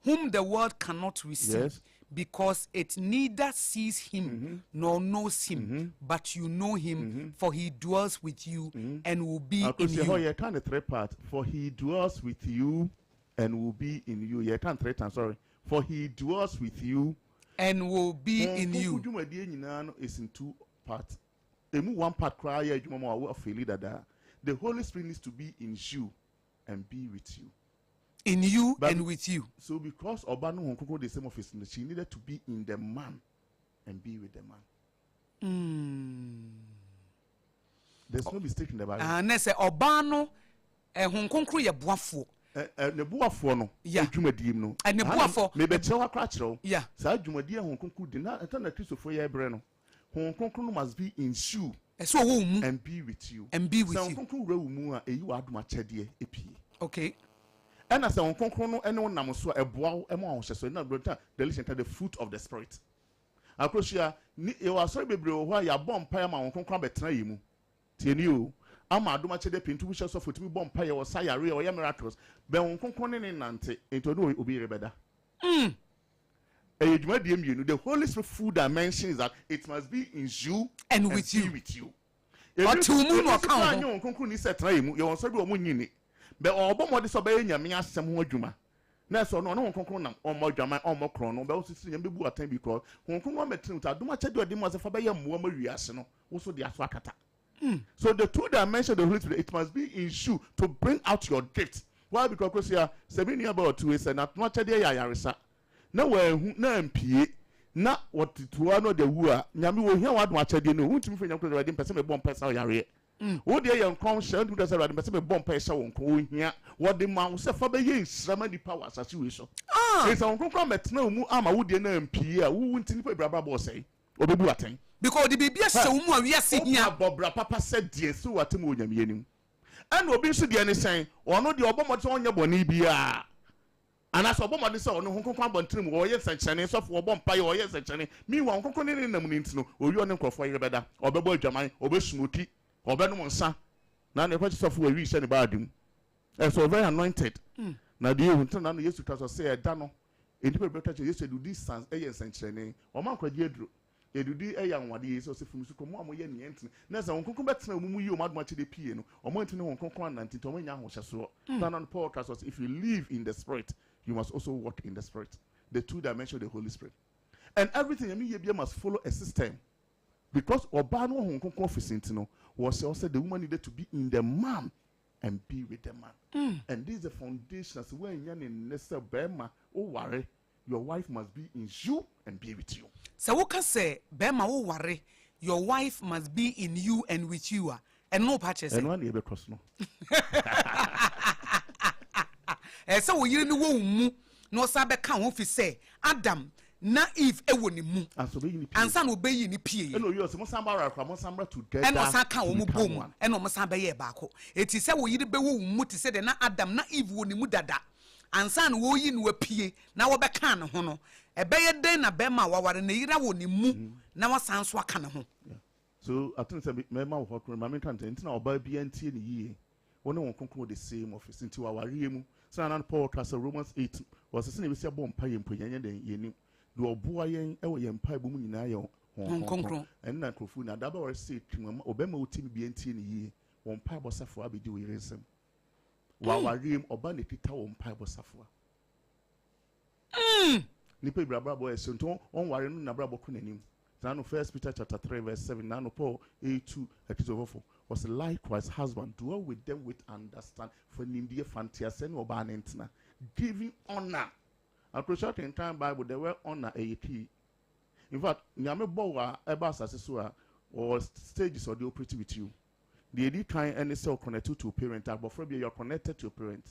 whom the world cannot receive. Yes. Because it neither sees him nor knows him, but you know him, for he dwells with you and will be in you. You can't three part. For he dwells with you and will be in you. You can't three times. Sorry. For he dwells with you and will be in you. Is in two parts. One part cry. The Holy Spirit needs to be in you and be with you. In you and with you. So because Obano Honkonko the same office, she needed to be in the man and be with the man. There's no mistake in the Bible. And they say Obano Honkonko ye boafo. Ne boafo no. Yeah. Dwumadiem no. And ne boafo. Me be chewa kra kiro. Yeah. Sa dwumadie Honkonko di na enta na Christopher ye bre no. Honkonko no must be in you. So and be with you. And be with you. So Honkonko re mu a eyi wa aduma chede epi. Okay. And as a Honkonko no nam so eboa ema ahosheso na brota the fruit of the spirit. Akosua ni e wa so bebre ho ya bom pa ma Honkonko abetena yimu. Tieni o ama adoma chede pintu bi so fotumi bom pa ye wo sayare o ye miracles be Honkonko ne nante ento no obi rebeda. The Holy Spirit food dimension is that it must be in you and with you. With you. Or to moon or count. But all bomb this obey Yamia some more juma. That's all no concron or more drama or more chrono, but also see and be attend because Hong Kong met I do much do a demas of a young woman reaction, also the Aswakata. So the two dimensions of the Holy Spirit, it must be in you to bring out your gift. Why? Because you are 7 years about 2 years and not much a day Yarisa. Na we na mpie na wotetua no de wu a nyame wo hia wadu achade no wuntimi fanya kro de pese me bom pese yare wo de ye nkron hye ntu de pese me bom pese wo nkon wo hia wo de ma wo se fa be ye nsrama di power asase we so esa nkron kro metena mu ama wo de na mpie a wo wuntini pa braba bo sei obebu aten because the baby se wo mu a wi ase hia bobra papa se die so watem wo nyame anim and obi nso de ne sen ono de obomode onye boni bia. And as a woman is on Hong Kong Bantrim, or yes, and Chinese of Bompire, or yes, and Chinese. Meanwhile, Hong Kong in the Munino, or you are for your better, or Bebo Jamai, or Besmuti, or Benamon San. Now the question of where we send about him. And so very anointed. Now the year turn on the years to say, Dano, in the better to do these sons, a yes, and Chinese, or Marco Yedru. You do a young one, so if you come on, we ain't. There's a Hong Kong better than you might much the piano, or Montin Hong Kong and Titoman Yahosh. Down on Paul Cassos, if you live in the spirit. You must also walk in the spirit. The two dimensions of the Holy Spirit. And everything you must follow a system. Because Obano Hong Kong office was also the woman needed to be in the man and be with the man. And this is the foundation as when you're in Nessa Bema, oh worry, your wife must be in you and be with you. So what can say Bema oh worry, your wife must be in you and with you and no patches. And one year because no. So we you know no sabe kan office say Adam na Eve ewo ni mu ansa no be ni pie no you so mo samba rakwa mo samba together and no san kan wo mu bom and no mo samba ye baako eti se wo yiri be wo mu ti se de na Adam na Eve wo ni mu dada ansa no wo yi ni wa pie na wo be kan ne ho no e be ye den na be ma waware na yira wo ni mu na wasan so aka ne ho. So I think say me ma wo hokro ma me kan ten na oba bi antie ni yie wona won konkon the same office nti waware mu. So and Paul Castle Romans 8 was a sin we say bomb pie and puyan yen do oboa yen e wo yen pie bomu nyina ye hon and na krofu na daba wor say twam obema otimi bi antie ni yi won pie bosafo abedi we resem wa warem oba ne tita won pie bosafo ni pe brabra boy so nto on ware no na brabo ko nanim. Now, 1 Peter chapter 3 verse 7. Now, Paul 8:2 was likewise husband dwell with them with understand for India fantasy and obanentina giving honor. Appreciate in time Bible the word honor a key. In fact, nyame bowa eba asase or stages or the operating with you. The edit kind any cell connected to a parent, but for you're connected to a parent.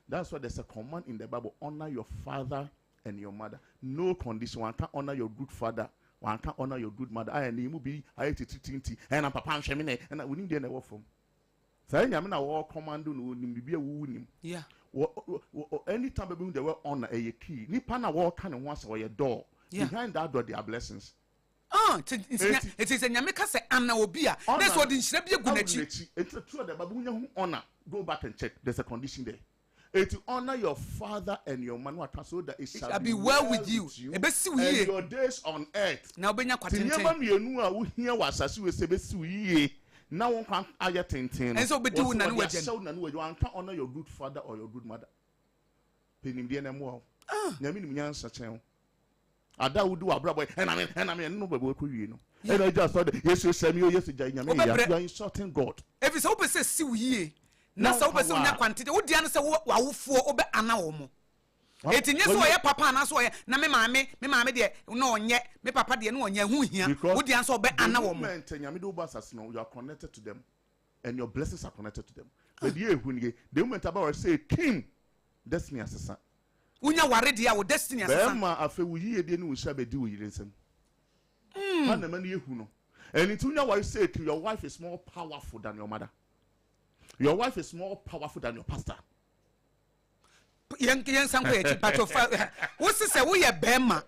That's why there's a command in the Bible: honor your father and your mother. No condition. One can't honor your good father. One can't honor your good mother. I need to be I tinti and I'm papa and we need the work from. So I mean our command no be a wooing. Yeah. anytime baby they were honor a key nipa na walk kind of once or your door behind that door there are blessings. It is a nyameka say anna obia that's what in shrebi gunachi. It's true that babu honor go back and check there's a condition there. To honor your father and your man so that it shall be well with you and your days on earth. Now benya kwatenten now one can ayatintin and so be do na no you can't honor your good father or your good mother. Penim dia na mo nyame nim nyansa chen ada wudu abrabo and I mean no babo ko no and I just thought yes you say me yes jai nyame you are insulting God. If it's open say si wiye na sa open say unya kwantite wo dia no say wo awofo obe ana wo mo etinye so ye papa na so ye na me maame de no onye me papa de no onye hu hia wo dia so obe ana wo mo nyame do basas no you are connected to them and your blessings are connected to them but the ehunige the moment about say king destiny asesa unya ware dia wo destiny asesa ma afa wo yie de no usha bedi wo yire nsem ha na mani ehu no and it unya ware say your wife is more powerful than your mother. Your wife is more powerful than your pastor. Yen sanko e but of what say we ye bema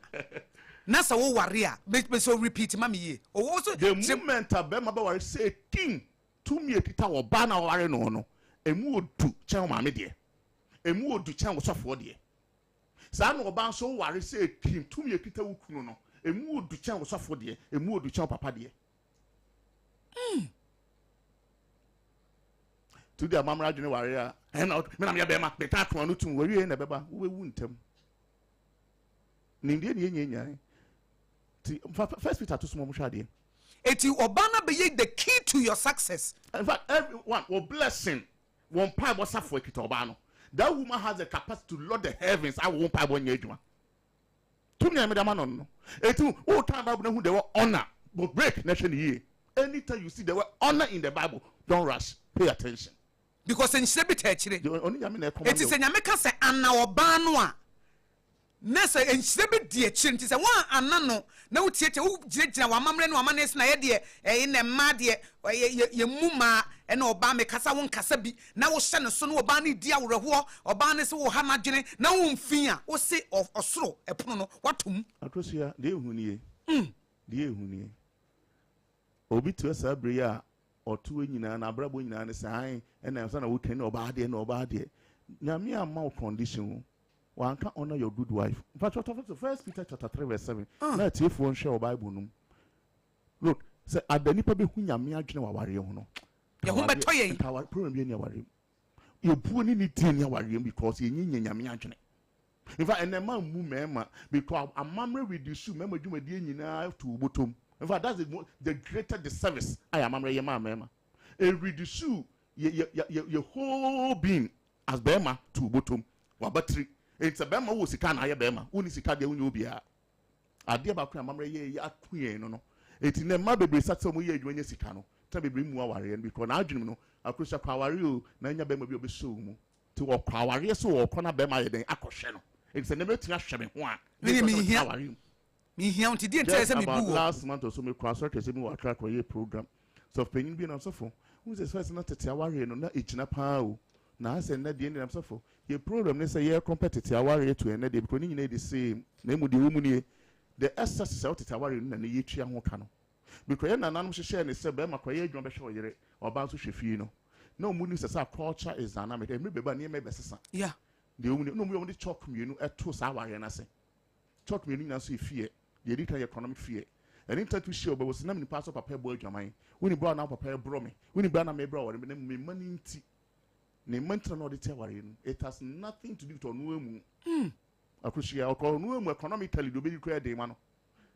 na sa wo ware a be so repeat mama ye o also the moment a bema ba ware say king to me ekita wo ba na ware no emu odu chen mama de emu odu chen wo sofo de sa no ba so ware say king to me ekita wo kunu no emu odu chen wo sofo de emu odu chen papa de to the mamra juni warrior and out me na me be ma be ta to anu tun wari na beba wo wu ntem nindie ne nyenya ti first Peter to small mushade eti obana be the key to your success. In fact everyone will blessing one pie was for ekita obano that woman has the capacity to lord the heavens I won't pie one adwuma to me da man no eti o time Bible na hu the honor but break nation here anytime you see the word honor in the Bible don't rush, pay attention. Because in shebi techire it is nyame ka say ana oba no a na say en shebi die chire nti say wan ana no na wo tietie wo giregyina wa mamre no amanes na ye de e na ma de ye muma e na oba me kasa won kasa bi na wo hye ne so no oba ne di awreho oba ne se wo ha na dwene na wo mfin a wo se osoro epono no watom Akosua de ehuni de ehuni obi to asa bre a otu nyina na abrabo nyina ne sai na so na wo twene oba de na oba de nyame ama condition one can honor your good wife. In fact, First Peter chapter 3 verse 7. Na tiefo share Bible num. Look, say adanipa be hu nyame adwene wa ware ho no. Ye ho beto ye. Problem be nya ware. Ye bu ni tin nya ware because ye nyi nyame adwene. In fact, and man mu mema because amamre reduce mema dwumadi nyina to botom. In fact, that's the greater disservice I am amamre ye mema. E reduce your whole being as bema to botom. Wa battery. It's a bema wo sika na ye bema woni sika de woni obia ade ba kwa mamre ye akuye no no eti ne ma bebre satso mo ye adwanya sika no ta bebre mu aware no because na adwene no Akosua kwa aware o na nya bema bi obeso mu ti wo kwa aware so wo kona bema ye den akohwe no eti ne metia hwe me ho a mi hia unti di ntese me bu last month or so me kwa so kese mi wa track ye program so penyin bi na so fo who is first na tete aware no na ejina pa o na say na de ndam so fo your program is a year competitive aware to end day because you the same na mu de wo mu nie the excess is out aware na ye tua ho ka no because na nanom hye ne se be makwaye adwon be hwe oyere oba so hwe fie no na mu ni se sa culture is dynamic e me beba ne me besesa yeah de wo mu no mu de chalk mienu eto sa aware na se chalk mienu na so fie de edita economic fie and into to show but was na me pass up papa boy adwaman woni bro na papa bro me woni bro na me bro wore me mani nti ne mantra no de teware no it has nothing to do with onuemu Akosua onuemu economically do be kura de ma no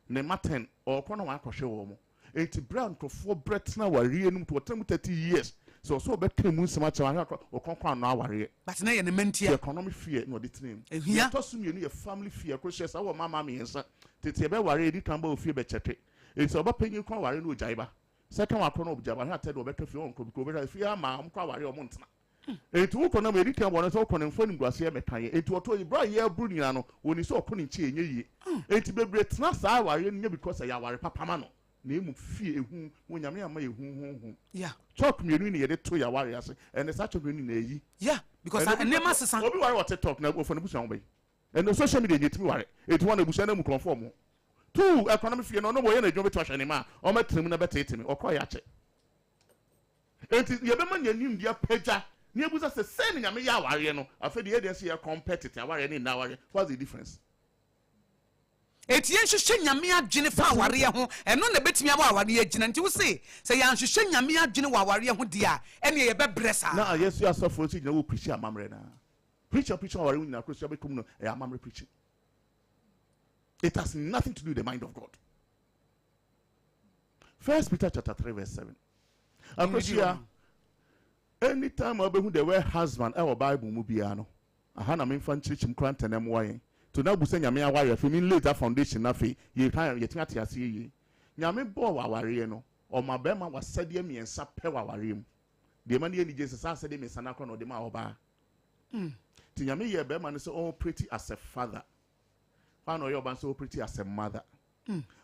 ne maten okono wa akohwe wo mo enti brand crofo bretna ware enum to 30 years so betemu nsema cha okonkwa no aware but na ye ne mantia economic fear no de tenem ye to so mienu ye family fear Akosua sa wo mama me nsa tete be ware edi tamba ofie be chete enti oba panyin kwa ware no ojaiba second wa kono objaba na tede obeto fie onko bi ko be fie ama am kwa ware o mo ntena enti wo kono me dika wona so kono mfoni ngwase mekan enti oto ibra ye bru nyina no woni so kono nchi enye yi enti bebre tena sa aware no because ya aware papa ma no na emu fie ehu wonyame ama ehu hu yeah talk mienu ni ye de to ya aware ase and the such mienu na eyi yeah because enema sesa obi ware what TikTok na go for no busan be and no social media nyetimi ware it one busan na mu conform two economic fear no boy na adwo beto ahwe ne ma o matrim na betetimi okọ ya che enti ye be man yanim dia pagya ne abusa se sen nyame ya ware no afedi ye dey say ya competitive ware ne na ware what's the difference eti yenhwehwe nyame adwene fa aware ho eno na betimi aba aware agina nti wo se yan hwehwe nyame adwene wa aware ho dia ene ye bebre sa na yes you are so for you wo preach amamre na preacher aware wo nyina cross bekum no e amamre preaching. It has nothing to do with the mind of God. 1 Peter chapter 3 verse 7. Akosua, anytime I be the word husband our Bible mu bia no aha na memfa nchirichim kranta na mwaye to na busa nyame aware fi min later foundation na fe ye kan ye tinate ase ye nyame bo waware no o ma be ma wasade miensa pe waware mu de ma ne ni Jesus asade me sana kro no de ma oba ti nyame ye be ma no so all pretty as a father. Or you're so pretty as a mother,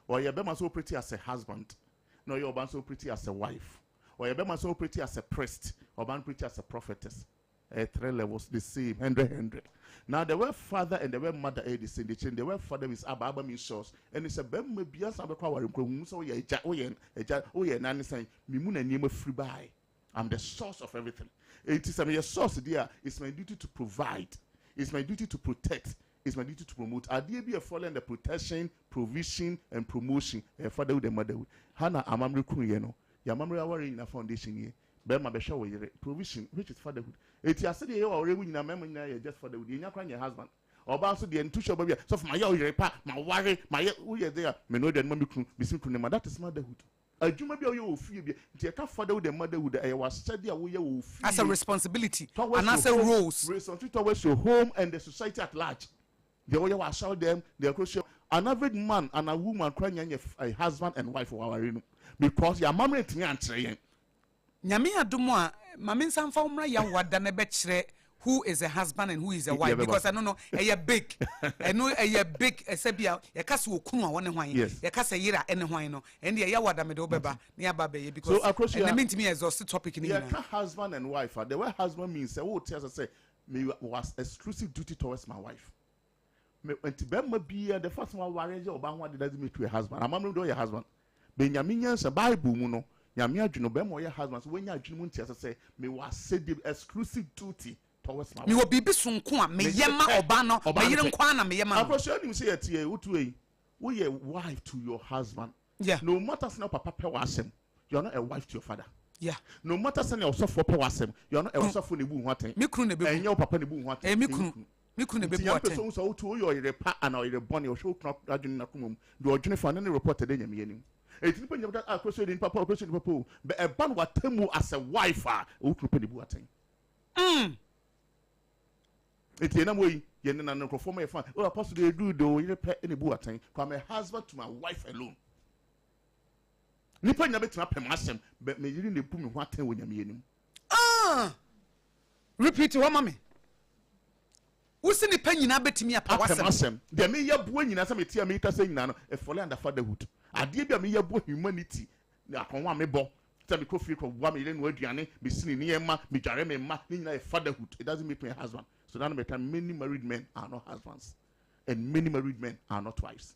or you're so pretty as a husband, no, you're so pretty as a wife, or you're so pretty as a priest, or pretty as a prophetess. 3 levels, the same, 100. Now, the word father and the word mother are the same. The word father is Abba means source, and it's a bem may be as a so yeah, nanny saying, Mimuna name free by. I'm the source of everything. It is a source, dear. It's my duty to provide, it's my duty to protect. It's my duty to promote. I did be a following the protection, provision, and promotion. Father with the mother. Hana amamri kunye Yamamri aware in a foundation ye. Bema besha wo yere. Provision, which is fatherhood. It ya said you already in a memory just fatherhood. You nyakwa your husband. Or also the entusha baby. So for my yere pa, my worry, my we are there. Me know that mommy kun bisin kunema. That is motherhood. You may be you feel be father with the motherhood. I was study away you as a responsibility and as a roles. Responsibility towards your home and the society at large. The way you shout them, they are crucial. An average man and a woman crying a husband and wife for our because your mama is answering. Nyame adumo mamin sanfa umra ya wada ne betchre who is a husband and who is a wife because I don't know a big I know a big sebia ya kase okunu a wone hwan ya kase yira ene hwan no and ya wada me de obeba na babe because so and mean to me exhaust topic ni ya husband and wife the word husband means say me was exclusive duty towards my wife. The first one warrior or bang doesn't make you a husband. I'm not your husband. Benjamin's a Bible muno. Yamia Junobem or your husband. So when you're Jumun say, me was said the exclusive duty towards my wife. You will be soon qua, me yama or banner or Bayan me yama. I was showing him say it here, we a wife to your husband. Yeah. No matter no papa pewasem, you're not a wife to your father. Yeah. No matter send yourself for pewasem, you're not a for the boom what thing. And your papa the boom what thing. Me couldn't be what so to your pa and your bonny or show crop adjun nakum. Do a Jennifer and reported in your meaning. It's depending on that question in papa question papa, but a ban what temu as a wife who could pay the buating. It's in a way, yen and no form a fan. Oh, possibly do you pay any buating from a husband to my wife alone. Nippon a bit up a massam, but me you didn't put me what ten when you're meaning. Repeat to mommy. Who's in the penny now betting me a passam? There may have when you some tea meter saying none a follow under fatherhood. I did be a boy humanity. I can want me bo. Tell me coffee from 1 million word Yanni, be seen near ma, be Jareme ma, in a fatherhood. It doesn't make me a husband. So that matter many married men are not husbands. And many married men are not wives.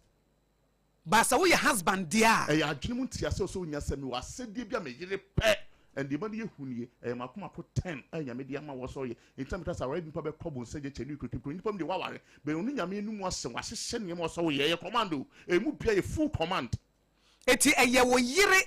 But so your husband, dear. I didn't see so in your son was said, dear, me pet. And the money who Makuma put 10 and Yamidiama was all in terms of already public problem said that you could bring from the Wawari, but only Yamin was sending him also a commando, a move a full command. Eti a yawo yere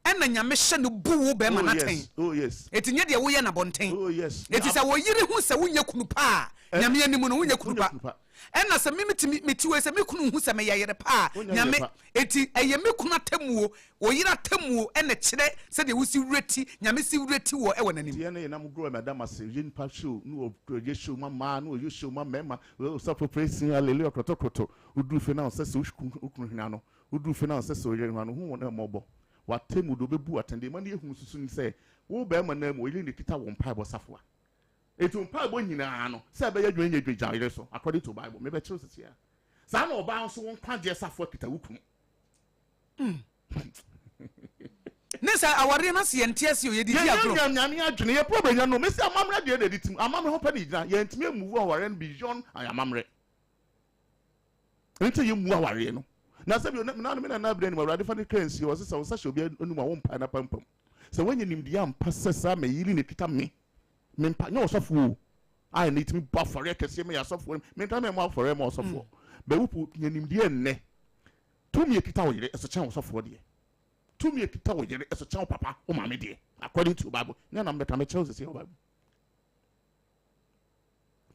and then Yamishan boo bemanating. Oh, yes. It's in your way and a bontain. Oh, yes. It is a yere who said when you kupa, Yamian kupa. And as a mimit me to as a mikun who say may pa, Yame, eti a yamikuna temu, or yira temu, and a chile said they will see reti, Yamisi reti or ewan and I'm growing Madame Sejin Pashu, no, you show my man, or you show my member, will suffer praising a little cotocoto, who do finance as Ukunano, who do finance as so young who want a mobile. What Tim would be bought and the money who soon say, oh, Bearman name will in the kita one pipe suffer. It won't pay when you know, say by your doing your job, according to Bible, maybe choose it here. Some of bounce won't can't just afford it. Ne say aware na se entiase o ye di agro nyame adwene ye problem nya no me say amamre de na ditim amamre ho pa ni gina ye ntime move aware no beyond amamre enti ye mu aware no na se bi na me na bre ni awurade fa ni currency o se sa wo obi onu ma wo mpa na pampam se wanye nimdi am pasesa me yiri ne twita me mpa nya osofo I need me buffer kese me asofo me nta me mo afore me osofo be wupu nimdi enne tumi ekita wo yire eso chan osofo de tumi ekita wo yire eso chan papa o ma me de according to Bible nya na me ta me chan se Bible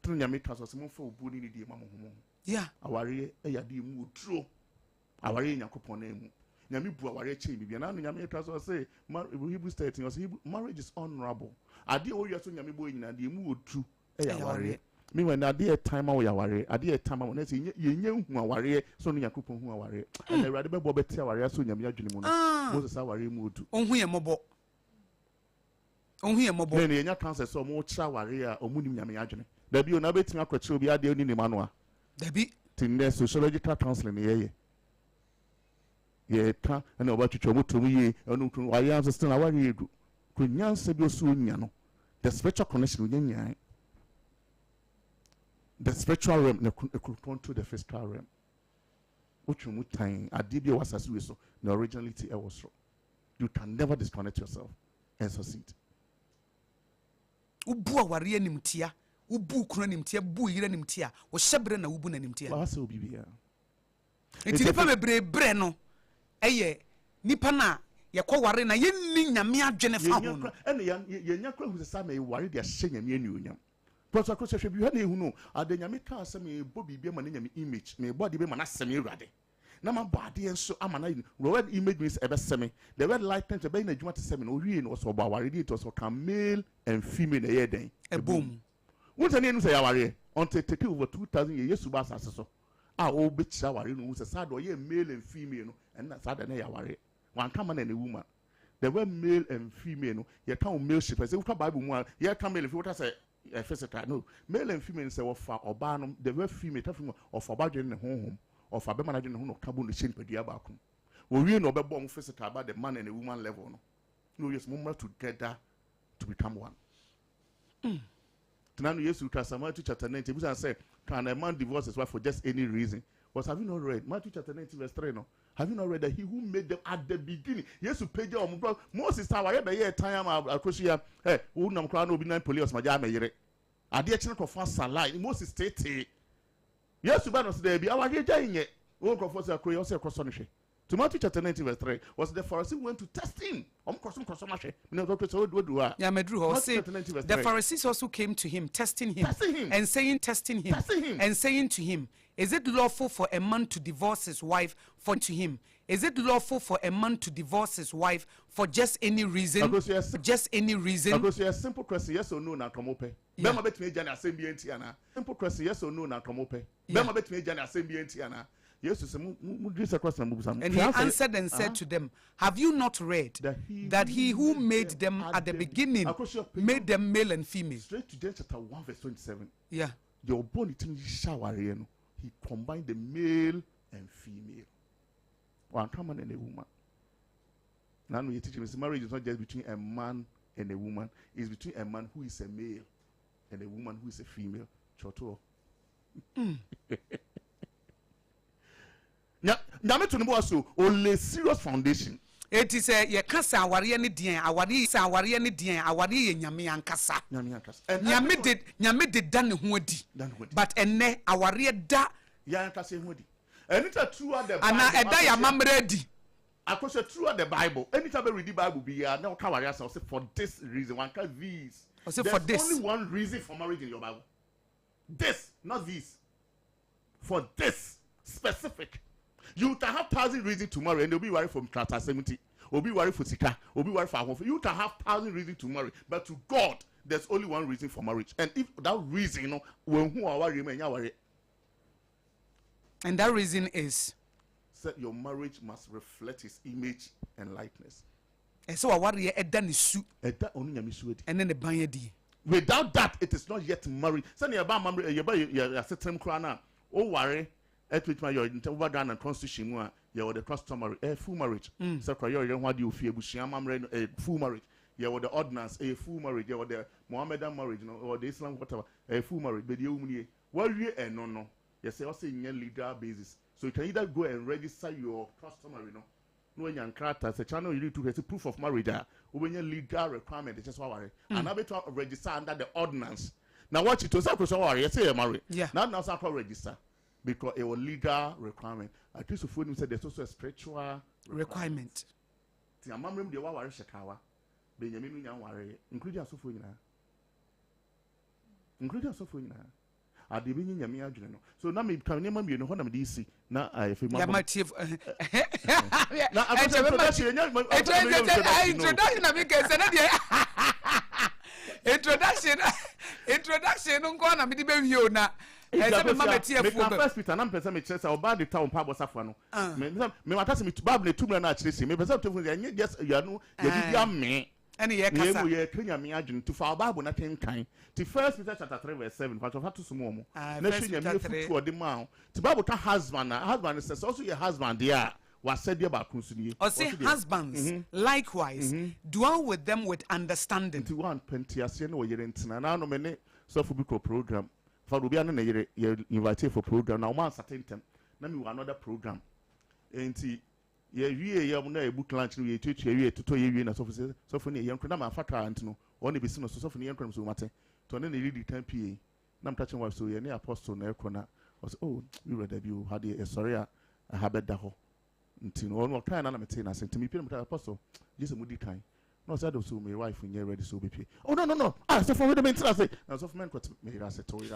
tunu nya me traso se mo fa obu ni de ma mo ho yeah aware ya de mu oturo aware yakopon na emu nya me bu aware che bibia na nya me traso say Hebrews 13 was marriage is honorable ade o yeso nya me bo nyina de mu otu aware me when ade time we aware ade time we na say ye hu aware so no yakopon hu aware and aware be bo beti aware so nya me adwene mu no Moses aware mu otu onhu ye mobo ne nya cancer so mo kira aware a omunim nya me adwene da bi o na betimi akwachi obi ade oni ni manu da bi tinne sociological counseling ye ka na oba twetwe motom ye onu tun wa ya still na wari edu kunyanse bi osu onya no the spiritual connection onya the spiritual realm na control the physical realm which mu time ade bi wasase we so the originality was so you can never disconnect yourself and succeed ubu aware animtia ubu kunu animtia bu yire animtia wo hyebre na ubu na animtia wa se obi bia enti nipa bebre no eye nipa na ye kware na ye ni nyame adwene fa ho no ene ye nya kwa hu se sa me ware de hye nyame anuonyam but akose hwe bi ha na ehu no ade nyame ka se me bo bibia ma na nyame image me bo ade be ma na se me urade na ma bo ade enso ama na word image means ebe se me the word likeness ebe na adwuma te se me no wie no so bo ware it so can male and female na ye den ebom won't enu say ware until take over 2000 years yesu ba asase so o be kira ware no say sad o ye male and female no and na sad na ya ware one come man and a woman the word male and female no ye kan male ship say what Bible mu ye kan male what say physical no male and female say ofa oba no the word female tafi of Aboagye ne honhom of abema na ne ho no kabo no shin padua ba kom wo wie no obebo mo physical about the man and a woman level no yes mo together to become one Tonight, Jesus Christ, Matthew chapter 19, we say, can a man divorce his wife for just any reason? But have you not read Matthew chapter 19, verse 3? No, have you not read that he who made them at the beginning? Yes, to pay your Moses, I have a time Akosua, hey, who nam crown will be 9 police, my jam. I did not confess sunlight. Moses stated, yes, to balance there be our getting it. Won't confess a cross across on to Matthew chapter 19, verse 3 was the Pharisee went to test him. The Pharisees also came to him, testing him. And saying to him, is it lawful for a man to divorce his wife is it lawful for a man to divorce his wife for just any reason? Just any reason? Because you simple question, yes or no, na komope. Bema betime jana assembly entiana. Simple question, yes or no, na komope. Bema betime jana assembly entiana. Yes, and he answered and said to them, have you not read that he who made them at the beginning made them male and female? Straight to Genesis chapter 1 verse 27. Yeah. Your body shower, he combined the male and female. One man and a woman. Now we teach him marriage is not just between a man and a woman, it's between a man who is a male and a woman who is a female. Choto. Nyame to no so only serious foundation. It is a ye kasa aware ne den aware ne den aware ye nyame ankasa. Nyame did dan ho adi. But enne aware da ya ankasa ho adi. And it's a true the Bible. Ana eda ya mamre adi. Akosua true the Bible. Anytime we read the Bible be ya na ka ware say for this reason one can these. There's only one reason for marriage in your Bible. This, not this. For this specific. You can have 1,000 reasons to marry, and they'll be worried from chapter 70. Will be worried for Sika. Will be worried for Ahofo. You can have 1,000 reasons to marry, but to God, there's only one reason for marriage. And if that reason, you know, when who are worried, and that reason is that your marriage must reflect His image and likeness. And so I worry and then the banyadi. Without that, it is not yet married. Send your bam, you sitting crana. Oh, worry. Etwit my your over Ghana constitution mu a you the customary full marriage. So kwa your ho ade ofie bushia mamre full marriage. You the ordinance a full marriage. You the Mohammedan marriage or the Islam whatever a full marriage. But you umnie what you no. You say also in legal basis. So you can either go and register your customary no when as a channel you need to get a proof of marriage when your legal requirement is just worry. And I be to register under the ordinance. Now watch it to say you say you're married. Yeah. Now so register. Because it was legal requirement. At least if we said there's also a spiritual requirement. See, I'm remember the war Shakawa, Benjamin Yan worry, including us for including us for at the beginning of Yamia General. So now me can name you know what I'm DC. Now I feel my motive. Introduction, don't go on. I'm na. First Peter, I'm person me chesa about the town pabo safano. Me matasi me tubab ne tumra na chese. Me person to just you know you did me. Any year kasa. We Kenya me agent to for Bible na ten kind. The First Peter chapter 3 verse 7. But of to sumo. Na shi me for the man. The Bible ta husband says also your husband there. Was said about Kunsuni. Or say husbands likewise dwell with them with understanding. To one Pentiasian or Yerentina. Now no many software program. For Rubian and invited for program. Now once at them. Let me another program. And ye a book lunch we teach you to you in a officer. So for young Kranama Faka and no only be seen so for young Krams matter. To only read the 10 PA. Nam touching was so near apostle Nerkona was oh you read you had a sorry a habit daho. Until one kind of maintain us to me, apostle. Just a moody kind. No, said also my wife when you're ready so be. Oh, no. Ah, so for the maintenance. Now, so for men, what made us a toy.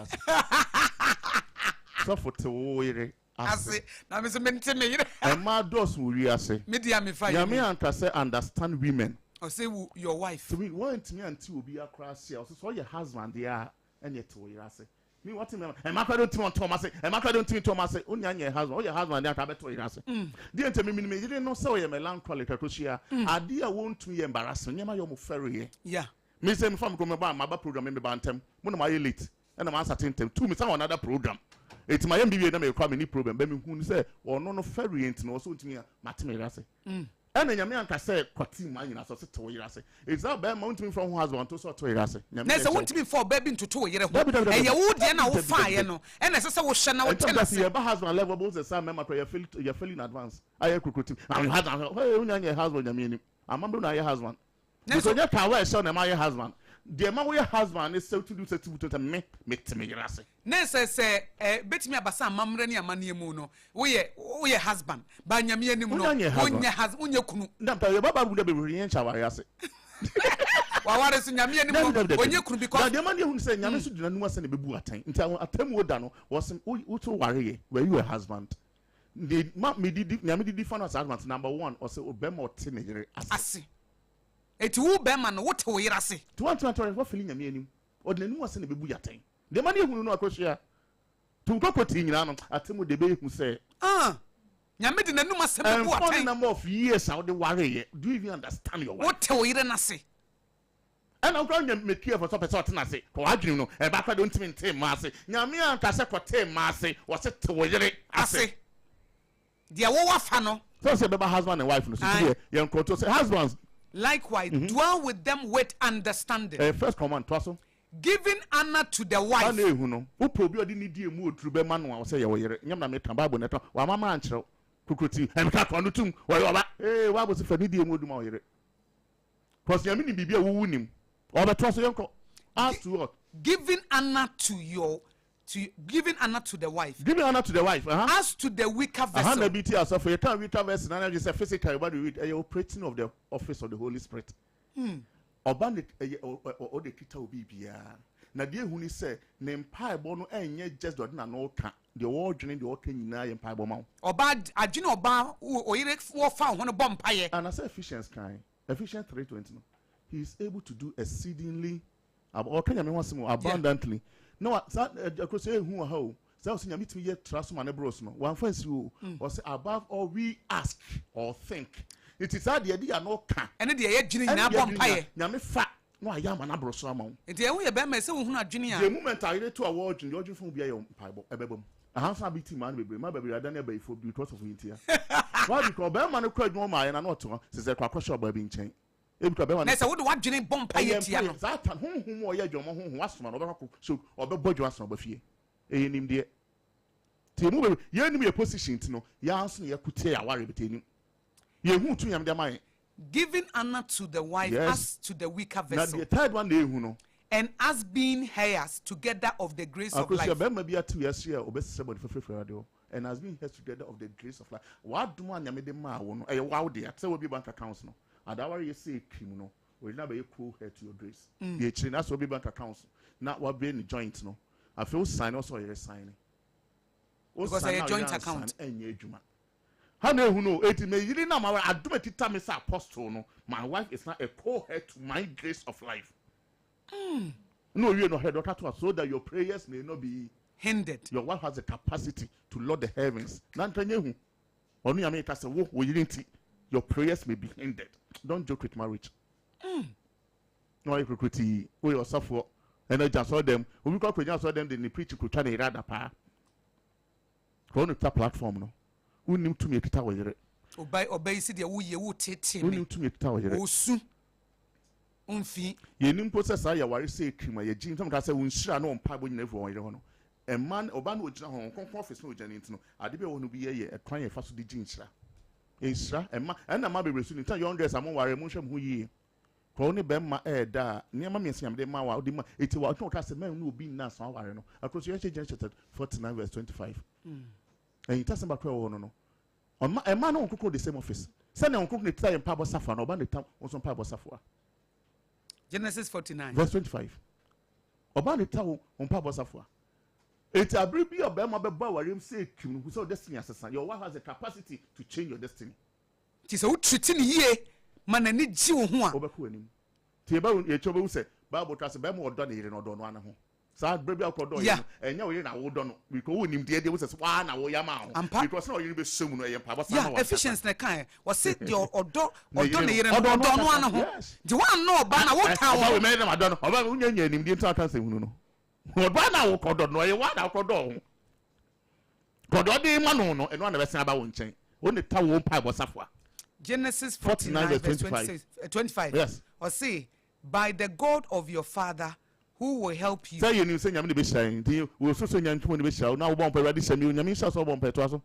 So for toy. I say, now, Mr. Mentime, and my doors will re say. Medium, if I am say understand women. Or say your wife. To me, want me until be a cross here. So your husband, they are, and yet toy. I say. Me what him and my don't want Thomas and my don't think Thomas say only your husband that I told you say dear to me didn't know so I'm a melancholic Akosua idea won't me embarrassing you my ferry yeah me say from come about my program in the bantam one of my elite and I'm answering them to me some another program it's my MBA na me come any problem be me who say or no ferry ain't no so to me matemira say and then Yami Anka say, "Quatin man, you so to you say." It's that bad mountain from husband to so to you say. There's a want to be for baby to 2 years. And you would then now fire no. And as I say, we shall now tell us your husband level both the same member you're feeling advance. I recruiting. I'm husband. Hey, your husband, you mean? I'm not your husband. So you can wear son my husband. The man your husband is so to do to me say. Nessa say, bet me abasa mamre ni amani mu no. We husband. Ba nyame anim no. Onye husband, onye kunu. Ndampa your baba would be rien shawari ase. Wa ware so nyame anim no. Onye kunu because the man who say nyame so dina nu ase na bebu atan. Nti atem wo da no was to worry where you a husband. The me did fan as husband number 1 or say obema teenager ase. Eti wo be ma no wote wo yira se. To want what feeling nyame anim. O de nu ase na bebu yatan. The man who no Akosua. To kokoti nyina no atemu de be hu say nyame de nanum asem bebu atan. And number of years how they worry. Do you even understand your wife? Wote wo yira na se. And I'm going to make you for some person I say, "Oh, I do know. And back I don't mean take massy. Nyame Anka say kote massy was it to yire ase. Dia wo wafa no. So say baba husband and wife no. So you control say husbands likewise dwell with them with understanding. First command twaso. Giving honor to the wife. Ana ehu no. Wo probi odi ni die mu oduru be ma no a say ye wo yire. Nyam na me kan Bible neto. Wa mama ankyerɛw. Kukroti. Em ka kwa no tum. Wo yo ba. Wa bo se fa ni die mu oduma wo yire. Cause nyame ni bibia wo wunim. Or the trust you ask to what? Giving honor to giving honor to the wife. Giving honor to the wife. As to the weaker vessel. BT as for your time weaker vessel. And just a physical body read a operating of the office of the Holy Spirit. Oban or the kita obi bia. Na die hu ni say ne mpaebo no enye just do na no ka. The word journey the okay nyina ye mpaebo ma. Oba agine oba oyire wo fa ho no bom paye. And I say Ephesians 3:20 no. He is able to do exceedingly abundantly. No, because who how so nyame timi ye trust man bros no one fancy or say above all we ask or think. It is that the idea no can. And the ye gini na bom paye. Nyame fa no ayama na bros so amon. It ye wo ye be me say wo hu adwene a. The moment I read to award the audio phone bia your paibo ebebom. have some bit man be my baby Adana by for because of India. Why because Bellman cried no my and not to says a crack shop by being chained. Nessa would what Jenny bomb payet that whom or your who was man over so or the boy was not fear. A name dear. Timu, you enemy a position to know Yanson Yakutea worry between you. You who to him the mind. Giving honor to the wife as to the weaker vessel. The third one day who know. And as being heirs together of the grace of life. Maybe a 2 years here, or best somebody for radio, and as being heirs together of the grace of life. What do one made the man? A wow dear, so will be bank accounts no. And that way you say criminal, will never you cool head to your grace. The HNS will be bank accounts, not what being joint no. I feel sign also you're signing. Because a joint account. And ye juma. How know who know 80 may you know I do it time is apostle no. My wife is not a co-head to my grace of life. No, you know, head doctor, so that your prayers may not be hindered. Your wife has the capacity to lord the heavens. Nantanyehu. Only America say, "Wo, we didn't see." Your prayers may be hindered. Don't joke with marriage. No, you could we yourself for, and I just saw them. When we got to saw them, they preach to try to ride a pa. Go on the platform, no. Who knew to make it our year? Obey, see the woo you tit. Who knew to make it our year? Ye nim process I worry say crima ye jim some say unshira no mpa bo nyina fo won a man oba no ogina ho kon office no ogina ntino ade be wonu bi ye e kwan ye fa so di jinshira enshira e ma na ma be resu ni tan youngest am worry mo hwem ho yie ko ne be ma e da niam me siam de ma wa odi ma eti wa tun ka say man no obi na so worry no across ye change chapter 49 verse 25 and it doesn't matter wo no on ma e ma no kokko the same office say na kokko ne try mpa bo safa no oba ne tam wo so mpa bo safa. Genesis 49 verse 25. Oba ne tawo ompa bosafo. It abri bi obema be ba warem say kim who say destiny asesa. Your wife has the capacity to change your destiny. Ti say wo treat ni yie man ani ji wo ho a. Obeko anim. Ti ba ye chobe wo say Bible trust be ma odo na yire na odo no ana ho. Sa abri bi akodo yire. Enya wo yire na wo do no. Because wo nim de wo say wa na wo yama ho. Because na wo yire be shemu no ye mpa bosa na wo. Efficiency na kan. Wo say the odo na yire na odo no ana ho. The one no ba na wo ka wo. Oba we me na do no. Oba wo nya nim de nta se hunu no. Oba na wo kodo no ye wa na kodo ho. Kodo de ma no no eno na be sen aba wo nchen. Wo ne ta wo mpa bosa fo. Genesis 49 verse 25. Yes. Or say by the God of your father who will help you. Say you say nyame de be shine. Di wo so nyame de be shine. Na wo bon pa ready shame nyame sha so bon pa to aso.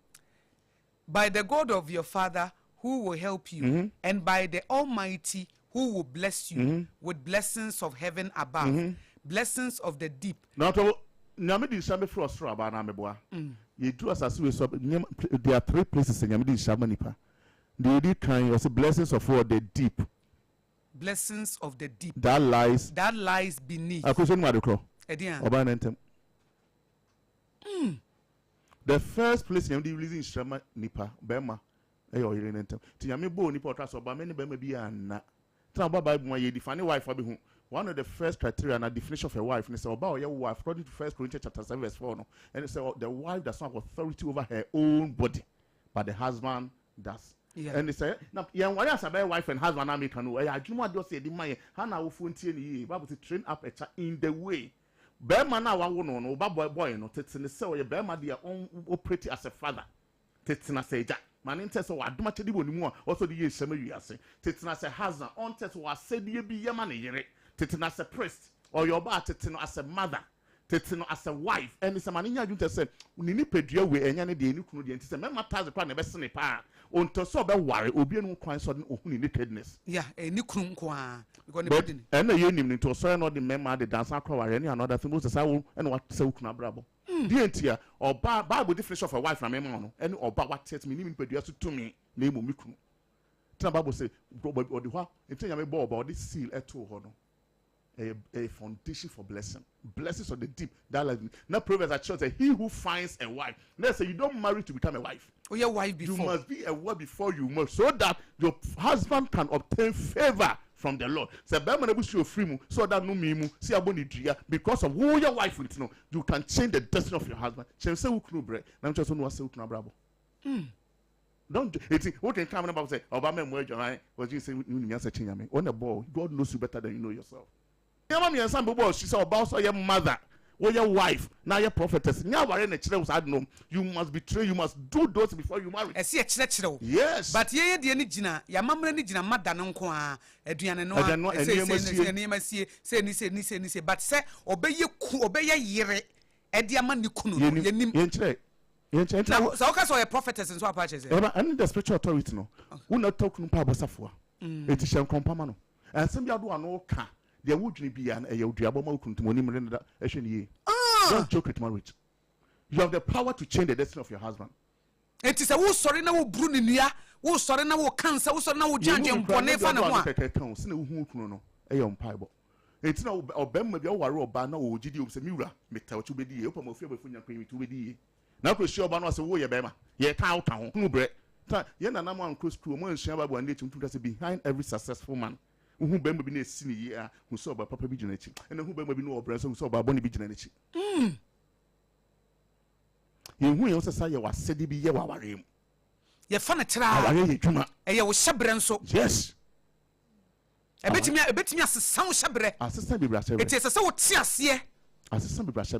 By the God of your father who will help you, and by the Almighty who will bless you with blessings of heaven above, blessings of the deep. Now to nyame de shame for us aba na meboa. You do as we so there are 3 places nyame de shame nipa. The deep kind was blessings of what the deep. Blessings of the deep. That lies beneath. Akosua ma de kro. Edian. Oba na ntem. The first place nyame de releasing shame nipa bema eyo yire ntem. Ti nyame bo nipa otra so ba me ne bema bi anna. Tra ba Bible ma ye define wife abi hu. One of the first criteria and definition of a wife is about your wife according to 1 Corinthians chapter 7 verse 4 no. And it says the wife does not have authority over her own body, but the husband does. Yeah. And they say, now, young wives are wife and husband. I make a no. I do not just say the man. Hana will funti any. Bible to train up a child in the way. Bear man now I won't know. Boy, no. Tets in the cell. Your bear man their own operate as a father. Tets in a say Jack. Man in test. So I do much anymore. Also the years some you are saying. Tets in as a husband. On test was said you be your money. Tets in as a priest or your bar. Tets in as a mother. Tetino as a wife and some maninya junta said nini pedua we enya ne de ni kunu de enti se mema taze kwa na be sene pa onto so be ware obi enu kwan so ohuni nakedness ni kunu kwa because ne body and ye nim ni to so no de mema de dance akwa ware ni another thing so say wo and what say kunu abrabo de entia oba Bible definition of a wife na mema no and oba what set me ni pedua so to me na emu mi kunu tina Bible say odi hwa enti nya me bo oba odi seal eto ho no a foundation for blessings of the deep. That like now Proverbs at church say he who finds a wife. Let's say you don't marry to become a wife. Oh, your wife before. You must be a wife before you must, so that your husband can obtain favor from the Lord. Say Bible never show free mu, so that no me mu see aboni dria because of who your wife will know. You can change the destiny of your husband. Change say who kunu bre. Na just no say who kunu brabo. Don't it what can come about say Obama mo join was you say you nya say chinyame. On the ball, God knows you better than you know yourself. Yama mi ensan bobo she say oba so your mother Or your wife, now your prophetess. Now we're in a children's know. You must betray, you must do those before you marry. I see a church. Yes. But ye the enigina, ya mamma enigina madam kwa Adriana no say but say obey yere Ediama Nikunu yenim. Now so okay so a prophetess and so apache say. And the spiritual authority no. Who not talk no pa bosafo. It is shall compama no. And some ya do an ka. There would be an Ayodiaboma Kuntumoni Miranda Asheni. Don't joke with marriage. You have the power to change the destiny of your husband. It is a who sorry now Brunia, who sorry now cancer, who sorry now judge and Ponefan. It's no Obem with your waro banner or Gideon Semura, Metal to be the open of your cream to be. Now, could show Banos away, Bema, ye cow town, no bread. Yen and I'm on cruise to a man Shabba one day to behind every successful man. Who been be seen year who saw by Papa Vigilante, and who been no oppressor who saw by Bonnie Vigilante. You who also say you was said to be your warrior. Your fun at trial, a your shabran so. Yes. A bit me as a sound shabre. Assistant be brasher. It is a so tears ye. Assistant be brasher.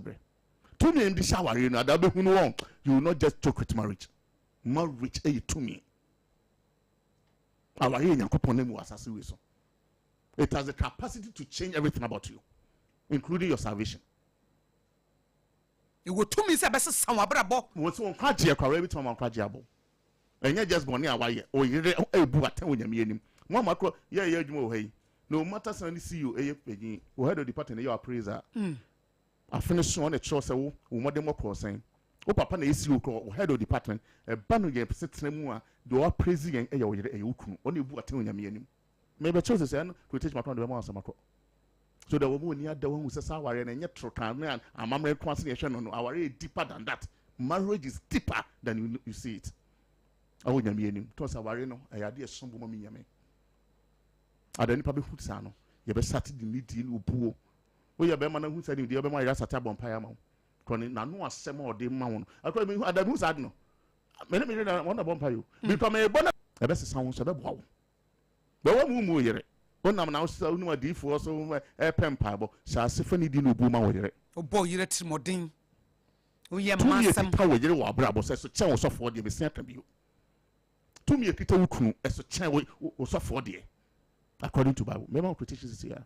To me in the shower, you know, that be wrong. You will not just talk with marriage. Marriage, to me. Our young couple name was assassin. It has the capacity to change everything about you, including your salvation. It will to me say best some abrabo. What's on Kaji every time on Kajiabo. And you just go near why or you bu attend with your one macro, yeah, hey. No matter suddenly see you, a who had a department your appraiser. I finished on a choice of what more crossing. O papa na isi ukro head of department e ba no ye pese mu a do appraise yen e ye oyere e ukunu oni bu aten onyame anim. Maybe choose say no to teach my friend the answer makro. So the woman near the one who says our and yet trotan and amamre translation no our deeper than that. Marriage is deeper than you see it. Awo nyame anim. To say our no e ade sombo mami nyame. Adani pa be hutsa no ye be sat the need in obuo. O ye be man hu say the be ma ya sat abompaya ma. Koni na no asem o de ma won. Akwa me adamu sad no. Me na won abompayo. Because me bona e be sesa won so be boa wo. Be wo mu yere. Onam na so nu adifo so e pempa bo. Sa sefa ni di no bu ma wo yere. O boy yere trimodin. O ye masam ka wo yere wo abrabo so chen wo sofo de be sen aka bi. Tumi ekita wo kunu e so chen wo sofo de. According to Bible. Remember quotations is here.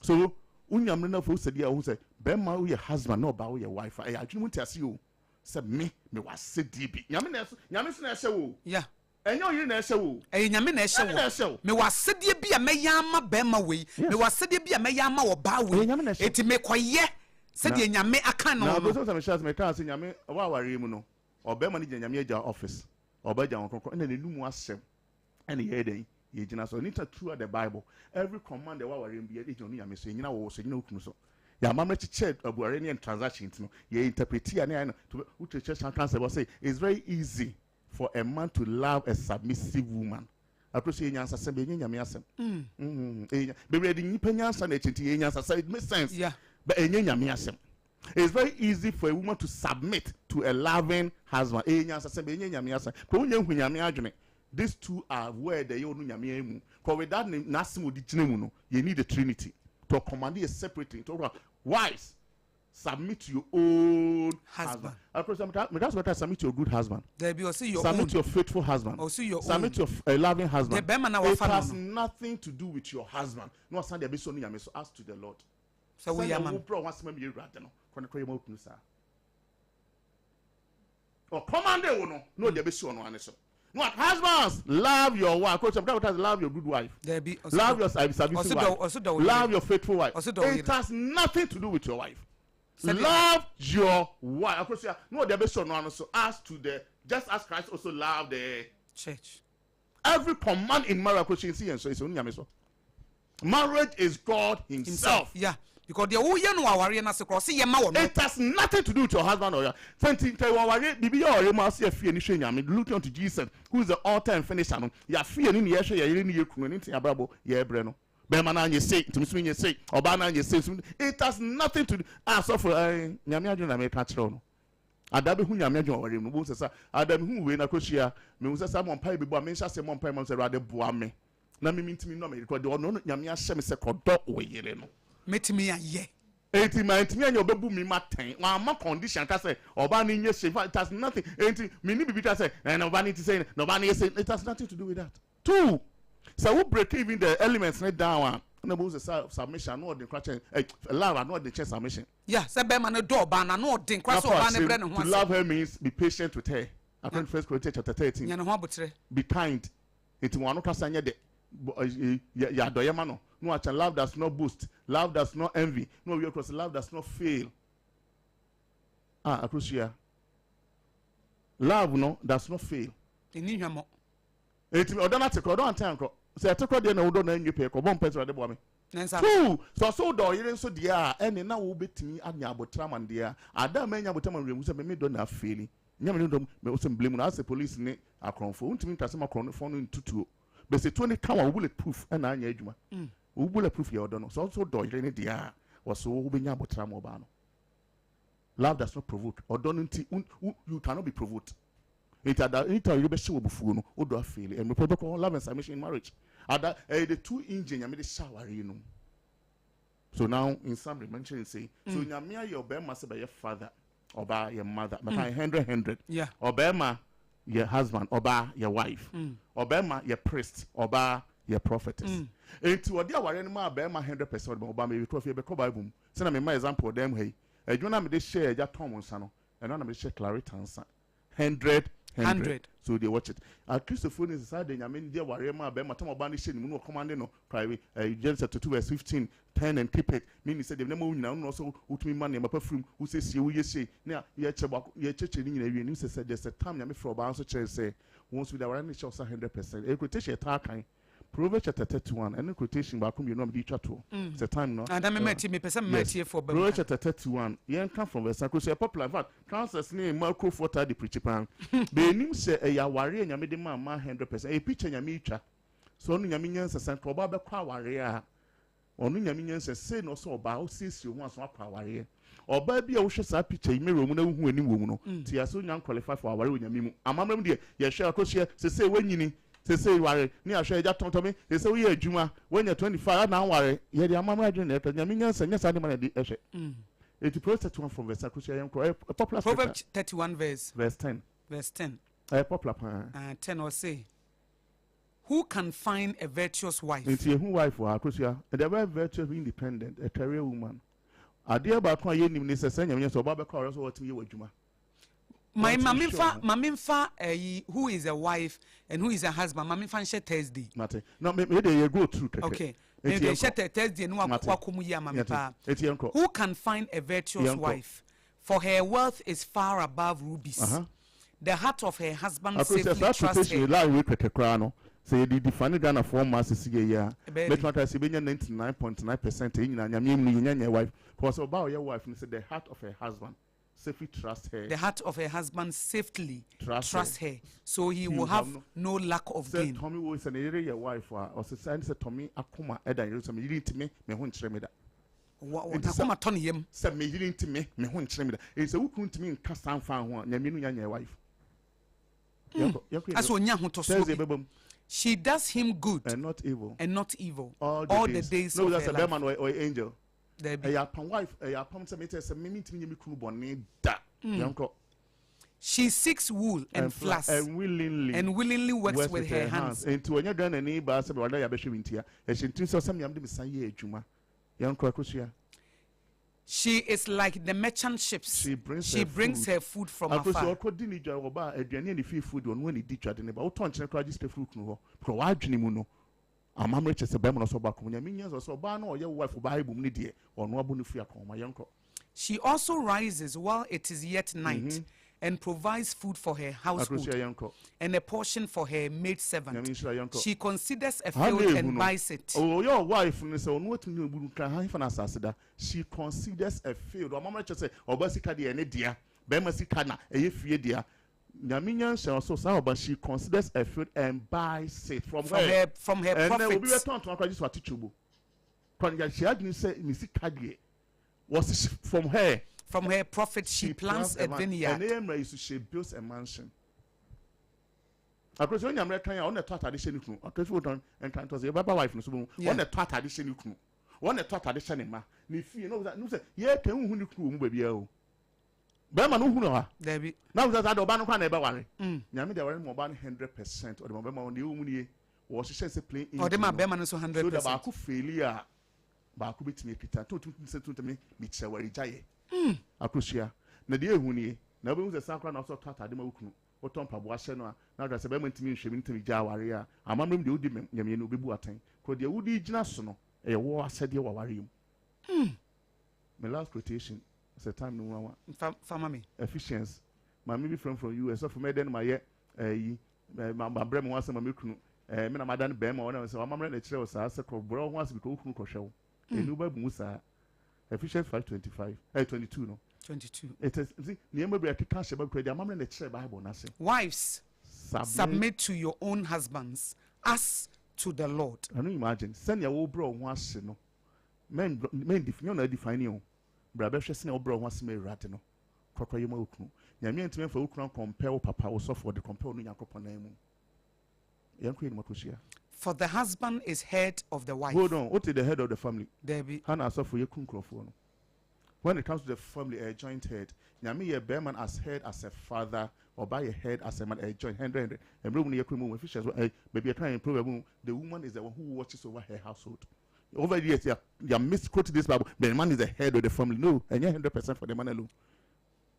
So unyamre na fo said ya who say be ma wo your husband no ba wo your wife I adwene mu tiase o say me was sedi bi nyame na so na ehye wo yeah enyo yiri na ehye wo nyame na ehye wo me was sedi bi a meyama be ma we me was sedi bi a meyama wo ba we eti me koye sedi nyame aka no no so me shas me kan say nyame wa ware mu no obe ma ni nyame agya office oba agya won na nenu mu asem and ye den ye gina so nita through the Bible every command the wa ware bi e jonu nyame so nyina wo so nyina okunu so ya mama chiche abuare ni transactions no ye interpret ya na to uche church council say it's very easy for a man to love a submissive woman approach nyansa se be nyame asem be ready nipa nyansa na echenti ye nyansa say it makes sense yeah but nyame asem it's very easy for a woman to submit to a loving husband nyansa se be nyame asem ko nya hu nyame adwene. These two are where the yonu nyame emu because without nasim odi gyina no you need the Trinity to command you separately to wives submit to your own husband. Of course, that's what I submit to your good husband. There be also your submit to your faithful husband. Also your submit to your loving husband. It has nothing to do with your husband. No stand there be so nyame so ask to the Lord. So we am pro once me you rather no kono koye mo kunu sa. O command e no there be so no ane so. What husbands love your wife? Coach, love your good wife. Love your submissive wife. Love your faithful wife. It has nothing to do with your wife. Love your wife. Coach, no, there be so no so ask to the just as Christ also loved the church. Every command in marriage, coach, see and so it's only so. Marriage is God Himself. Yeah. Because the whole year no aware na se cross ye ma wo. It has nothing to do with your husband or your. Senti tell aware bibi ya ore ma se afie ni hwe nyame look unto Jesus who is the author and finisher no. Ya fie ni ye hwe ye ni ye kunu ni tin abrabo ye ebre no. Be ma na anye say ntimi so nye say oba na anye say. It has nothing to do as of nyame adwon na me ka kire no. Adabe hu nyame adwon aware no bo se sa adabe hu we na koshia me hu se sa mo mpa bibo me hya se mo mpa ma se rade boa me. Na me ntimi no me record no nyame ahye me se kodo we yire no. Metimi aye Enti ma ntimi anya obebu mi ma 10 wa ma condition ka say oba ni nye shape it has nothing enti me ni bibi say na oba ni to say na oba ni say it has nothing to do with that. Two, so we break even the elements net down na bo say submission no the question love no the chest submission. Yeah, say be man do ba na no den kwa so oba ne bre ne ho. To love her means be patient with her. According to 1 Corinthians chapter 13. Nya ne ho abotre. Be kind. Enti wano kasa nya de ya doyema no. No, actually, love does not boast. Love does not envy. No, we cross. Love does not fail. Akosua. Love no does not fail. Eni hwamo. Eti oda na tekro, oda antan kro. Se tekro de na wodo na nwipe ko bom petrol de bo me. Two, so do yire so de a ene na wo betimi anya abotra man de a ada ma anya abotra man remu se me do na faili. Nya me do me so blame na as police ni akronfo. Untimi ntase makronfo no ntutuo. Be se 20 kan wa bulletproof na anya adwuma. Bulletproof your donor. So also do you dia was so ubenya botra mo ba no. Love does not provoke. Or don't you cannot be provoked. It you be show bufu no o do feel and we protocol love and submission in marriage. Ada the two engine ya me the shower you know. So now in summary mention say so nyamia your be ma se be your father or by your mother but 100 yeah or be ma your husband or by your wife or be ma your priest or by your prophetess. Enti odi aware no ma be ma 100% be oba me be trophy be ko bible say na me ma example dem hey adwuna me de share eja tom nsa no and na me share clarity nsa 100 so they watch it Christopher is inside the nyame de aware ma be ma tom oba ne share ni mu no command no private Genesis 2 verse 15 10 and keep it mean say dem na ma nyina no so utumi ma ne ma pafrum wo se sie wo yesi na ye cheche ni nyina wie ni say there's a time nyame for oba so chere say once with aware ne share 100% e quotation ta kan Proverbs chapter 31 and quotation back you know be chat it's a time no and I met me person met here for Proverbs chapter 31 yen come from verse because popular fact councils name Marco Forta the preacher pan be nim say e ya ware nyame de ma 100% e picture nyame twa so no nyame nyansa san ko ba be kwa ware a onu nyame nyansa say no so oba o sisi ho aso akwa ware oba bi a wo hwe sa picture me romu na hu ani wo mu no ti aso nyan qualify for ware nyame mu amamram de ye hwe akosia say wanyini say ware ni ahwe eja tontomi say we adwuma when you 25 na ware ye de amama adwene na nyame nyansa nyasa de man de ehwe it process one from verse akusia yen ko popular Proverbs 31 verse 10 popular 10 or say who can find a virtuous wife it who wife for akusia the very virtuous independent a career woman ade ba ko ye nim ni say nyame nyansa oba be ko so watimi ye wadwuma my mamimfa who is a wife and who is a husband mamimfa share Thursday mate no me dey go through okay they share Thursday no akwakomu ya mamimfa who can find a virtuous wife for her wealth is far above rubies the heart of her husband safely trusts her say the define Ghana for mass is ya bet matter say benya 99.9% nyina nyame mu nyanya wife because about your wife say the heart of her husband safely trust her. The heart of her husband safely trust her. So he will have no lack of gain. Tommy was an area wife or say Tommy akuma eda you some didn't me ho nkyere me da. Akuma ton him. Say me didn't me ho nkyere me da. E say wukun timi nka san fa ho nyame nu nyanya wife. Aso nya ho to so. She does him good and not evil. All the days no, of that's her a life. man or angel. There be. Wife, say me timi me kunu boni da. Yanko. She seeks wool and flax and willingly works with her hands. And to any gun and neighbor say wada ya be hwintia. E she tin so sam yam de misan ye adwuma. Yanko Akosua. She is like the merchant ships. She brings her food from afar. Akosua ko di ni dwa oba aduane ni fi food on when di twa de ne ba. Wo ton kire kra register fruit no ho. Pro wa adwene mu no. Amamre chese be mo so ba ko nyame nya so ba na oye wife Bible ni de ono abo no fi akoma yanko. She also rises while it is yet night and provides food for her household and a portion for her maid servant. She considers a field and buys it. Oh, your wife say ono tunu buru kan han fa na asaseda. She considers a field. Amamre chese obasika de ene dia. Be masika na eye fie dia. Nyaminya so say but she considers a field and buys it from her profits. And then we be return to akwa just teachable. Kon ya she adwin say misika de was from her profit she plants a vineyard. And then she builds a mansion. Akosua nyamre kan ya on the thought addition kunu. Akosua don and kan to say baba wife no so on the thought addition kunu. one a tradition ma ni fie no say ye kan hu ni kru mu ba bia o be ma no hu no ha there be now that oba no kwa na e be ware nyame de ware mo oba 100% or the be ma on the mu ni wo hye say play in or the ma be ma no so 100% so da ba ku failure ba ku betimi ekita to me kire ware jaye Akosua na de ehu ni na obi hu say sakra na so atade ma wukunu o ton pabo ahye no na da say be ma ntimi nhwemi ntimi ja ware a amamrem de odi nyame no obebu atan ko de wudi gina so no e wo asede wa ware yim my last quotation is a time no one fama me efficiency my maybe from US so for me then my yi my brem wan say my kunu me na madan be ma wona say amamrem na kire o sa say ko bro wan say ko kunu ko hwew enu ba bu musa efficient 525 22 no 22 it is see niam be ati kan sheba kwedi amamrem na kire bible na say wives submit to your own husbands as to the Lord. Can you imagine send your old bro wan say no men define you brother hwese na old bro wan say me rate no kokko yema okunu nyame ntime fa okunu compare papa wo so for the compare no yakopon na mu yanko ni Akosua. For the husband is head of the wife. Hold on, what is the head of the family? There be Hana so for yakun krofo no. When it comes to the family, a joint head, nyame ye bear man as head as a father or by a head as a man a joint 100 and bring yakun mu officials maybe you try and prove the woman is the one who watches over her household. Over the years, you misquote this Bible. The man is the head of the family. No, and you're 100% for the man alone.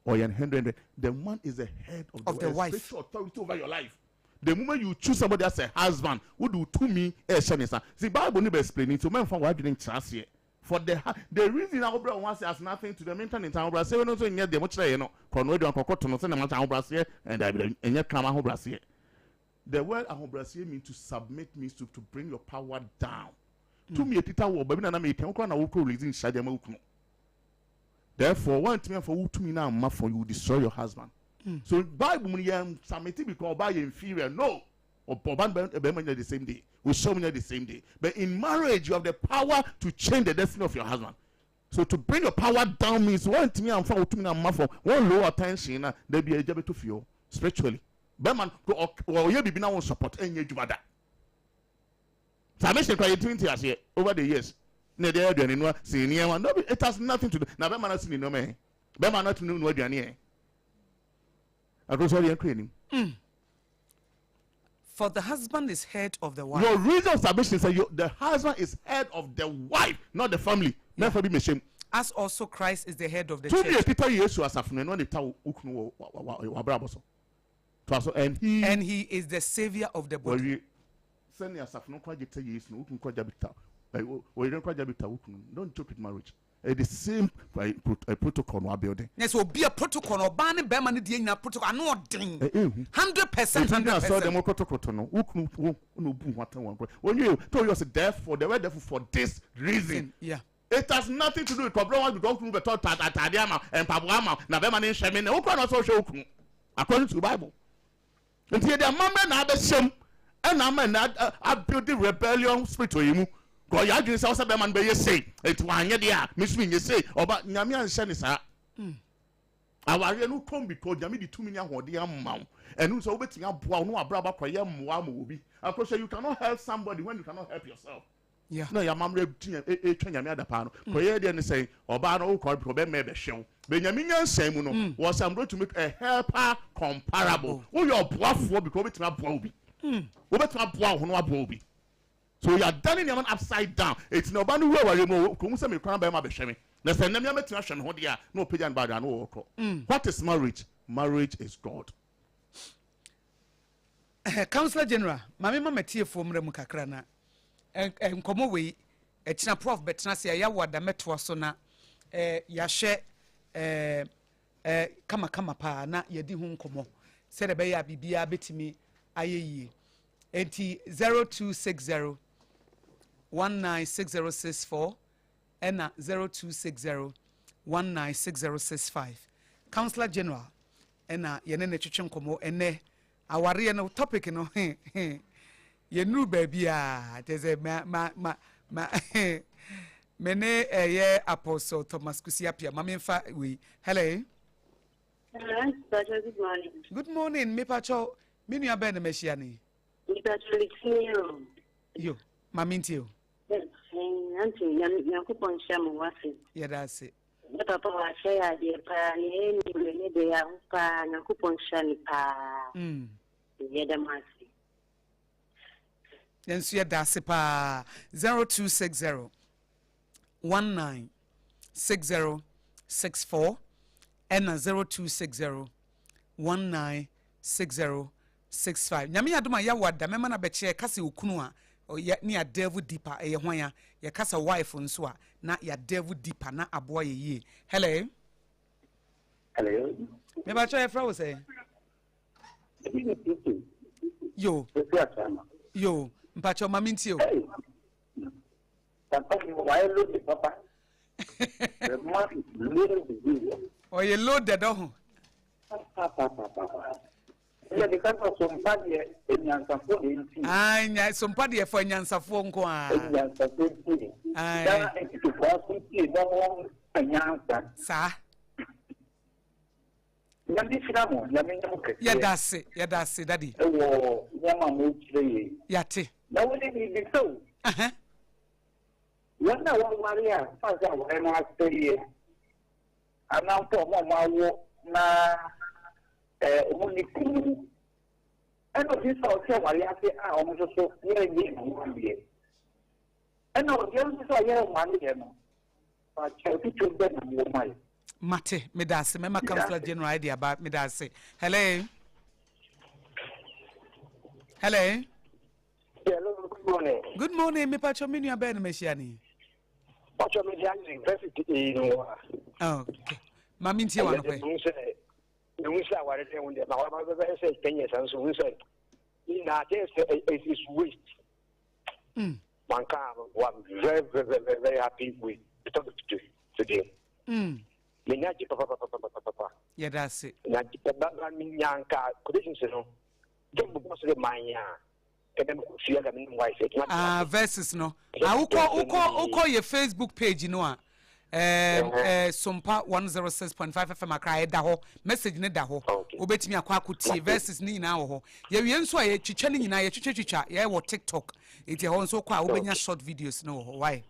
Or you're 100. The man is the head of the wife. Spiritual authority over your life. The moment you choose somebody as a husband, who do to me a shanisa. See, Bible never explaining to men from what didn't trust here. For the reason our brother wants has nothing to the mental in town. Brother, say we don't say near the much you know. Conway don't cocotte no send a matter brasier and I yet come out brasier. The word brasier means to submit, means to bring your power down. To me, a tita wo baby na me can kwa na wo releasing shade ma ukunu. Therefore, one time for who to me now ma for you destroy your husband. So Bible mun yam submit because by inferior no. Or Boban be the same day. We show me the same day. But in marriage, you have the power to change the destiny of your husband. So to bring your power down means one to me and for to me na ma for one lower tension na there be a job to feel spiritually. But man or you be na one support enye jubada. Submission kwa 20 years over the years. Ne dey aduane no senior one. No, it has nothing to do. Na be man na sini no me. Be man na tunu no aduane e. Akosua dey creating. For the husband is head of the wife. Your reason of submission is the husband is head of the wife, not the family. Never be ashamed. As also Christ is the head of the church. And he is the savior of the body. Don't joke with marriage. The same protocol we are building. Yes, will be a protocol or banning Berman the protocol. No ding 100%. 100%. When you told us therefore, they were therefore for this reason. Yeah. It has nothing to do with problem. We go through the thought Tadiama and Pabuama. Now, Berman is Shaman. According to the Bible. And here the moment I have a shame and I built the rebellion spirit to him. Go ya dwin say o be man be ye say etu anye de a mesumi ye say oba nyame anhye ne sa aware no come because nyame di tumi nya hode amma enu so obetimi aboa no abra ba koye mmoa ma obi Akosua you cannot help somebody when you cannot help yourself. Yeah. No ya mamre twa nyame adapa no koye de ne say oba no ko be me be hwew be nyame nyansan mu no was am going to make a helper comparable wo your boafo because obetimi aboa obi obetimi aboa ho no aboa obi. So you are turning your man upside down. It's no banu where you mo ko say me kwan ba ma be hwe me. Na say na me metina hwe me ho de a no pagyan ba da no wo. What is marriage? Marriage is God. Counselor General, mama matie fo mra mu kakra na enkomo we etina prof betina se ya wada metwa so na ya hwe kama pa na yedi hu nkomo se de be ya bibia betimi ayeyie enti 0260 196064 and 0260 196065. Counselor General and yene ne twetwe nkomo ene aware no topic no ye nu baby a teze ma mene ye Apostle Thomas Kusiapia mamemfa we hello. Hello, good morning. Good morning, me pacho me nua be na mehia ni. Me pacho yo. Yo, mamintio. Nanti Yakupon Sham was it. Yeah, that's it. But Papa was share the pan, any day of pan, Yakupon Shanipa. The Mercy. Then see that's it. 0260 196064 and 0260 196065. Nyame adoma ya wada mema na beche kase okunu a ya ni a devil deeper e hwan ya ya kasa wife nso a na ya devil deeper na Aboagye ye. Hello. Hello. Me ba cho e fra wo say. Yo. Yo, mpacho mami ntio. Papa, why look the papa? The man little the Oh, you loaded oh. Yeah, because of Sompa in Yansafo in Ai, nya Sompa de for nyansafo nko a. Yansafo. That is to pass it down Yansa. Sa. Yandi Sinamo, Yamin. Ya dase, daddy. Oh, Yamamu. Yate. Now, what did he so? One hour, Maria, as I was saying, and now for my walk, only two. And of this, I'll tell Maria, I almost so very one year. And now, just so I have 1 year. But I'll teach you better than my. Mate, me dase, me councillor general idea about me dase. Hello. Hello. Hello, good morning. Good morning, me pacho minu ya ben meshiani. Pacho me university no. Oh, okay. Mami ntie wa no pe. We say what it when the my say 10 years and so we say in that is waste. One very, very, very happy with the topic today. Minyaji papa. Yeah, that's it. Naji papa minyanka conditions no. Don't boss the mania. Verses no. Uko your Facebook page no a. Sompa 106.5 FM akra da ho message ne da ho obetimi akwa akuti verses ni nyina ho ye wie nso a ye twitwa ni nyina ye twitwa ye wo TikTok eti ho nso kwa obenya short videos no ho why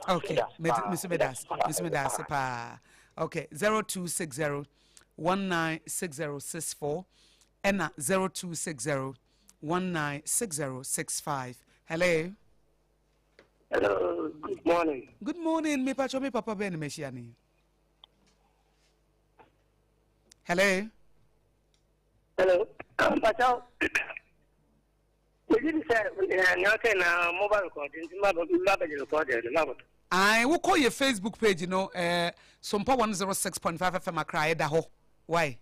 okay Mr. Medas pa okay 0260 196064 and 0260 196065 hello. Hello, good morning. Good morning, me pacho me papa ben meshiani. Hello. Hello. Pacho. We didn't say na mobile recording, recording. I will call your Facebook page, you know, Sompa 106.5 FM akra da ho. Why?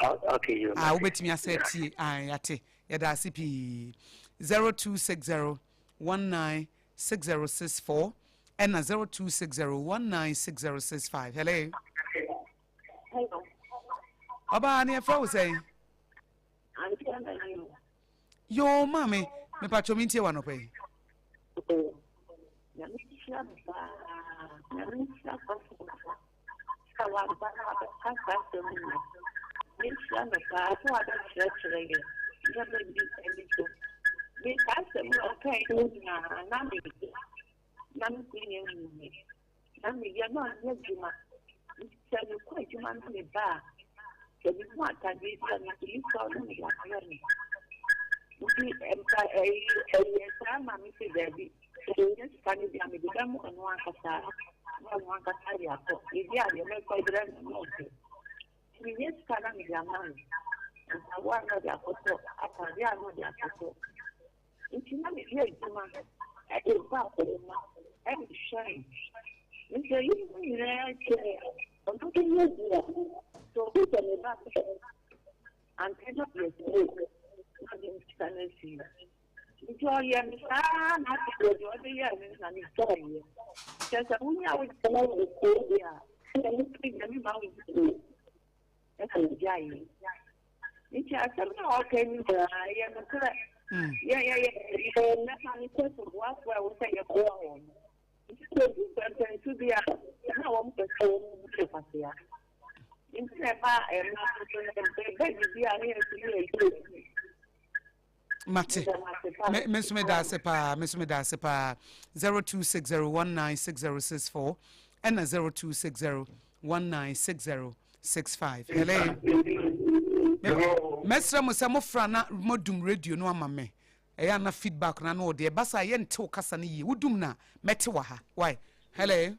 Okay, you. I will bet me a set T I ate. Yada CP 0260 196064 and 0260 196065. Hello. Hello. Aba ni efra wo say? Yo mami, me pacho mi ntie wa no pe. Mate. Messume da sepa 0260196064 and 0260196065. Hello. Mesra mo se mo frana modum radio no amame. Eya na feedback na no de basa ye nte o kasa ne yi. Wudum na mete wa ha. Why? Hello.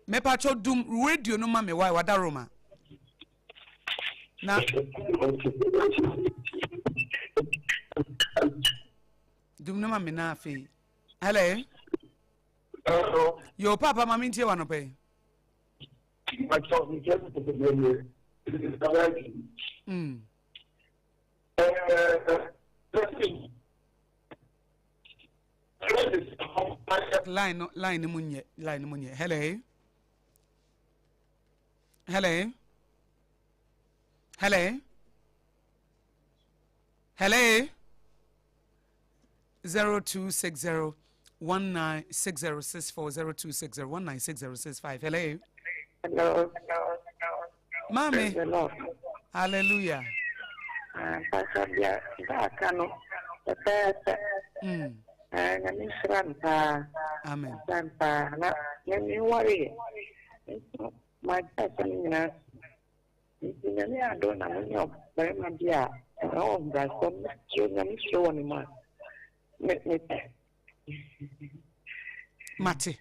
Me pacho dum radio no mame why wadaroma. Na dum no mame na afi. Hello. Yo papa mami ntie wa no pe. Line munye. Hello. 0260196064 Hello. Mami. Hello. Hallelujah. Pasabia bakano. Nami srampa. Amen. Srampa na nami worry. My person na nami adona munyo bare mabia. Oh, that's so much nami show ni ma. Mate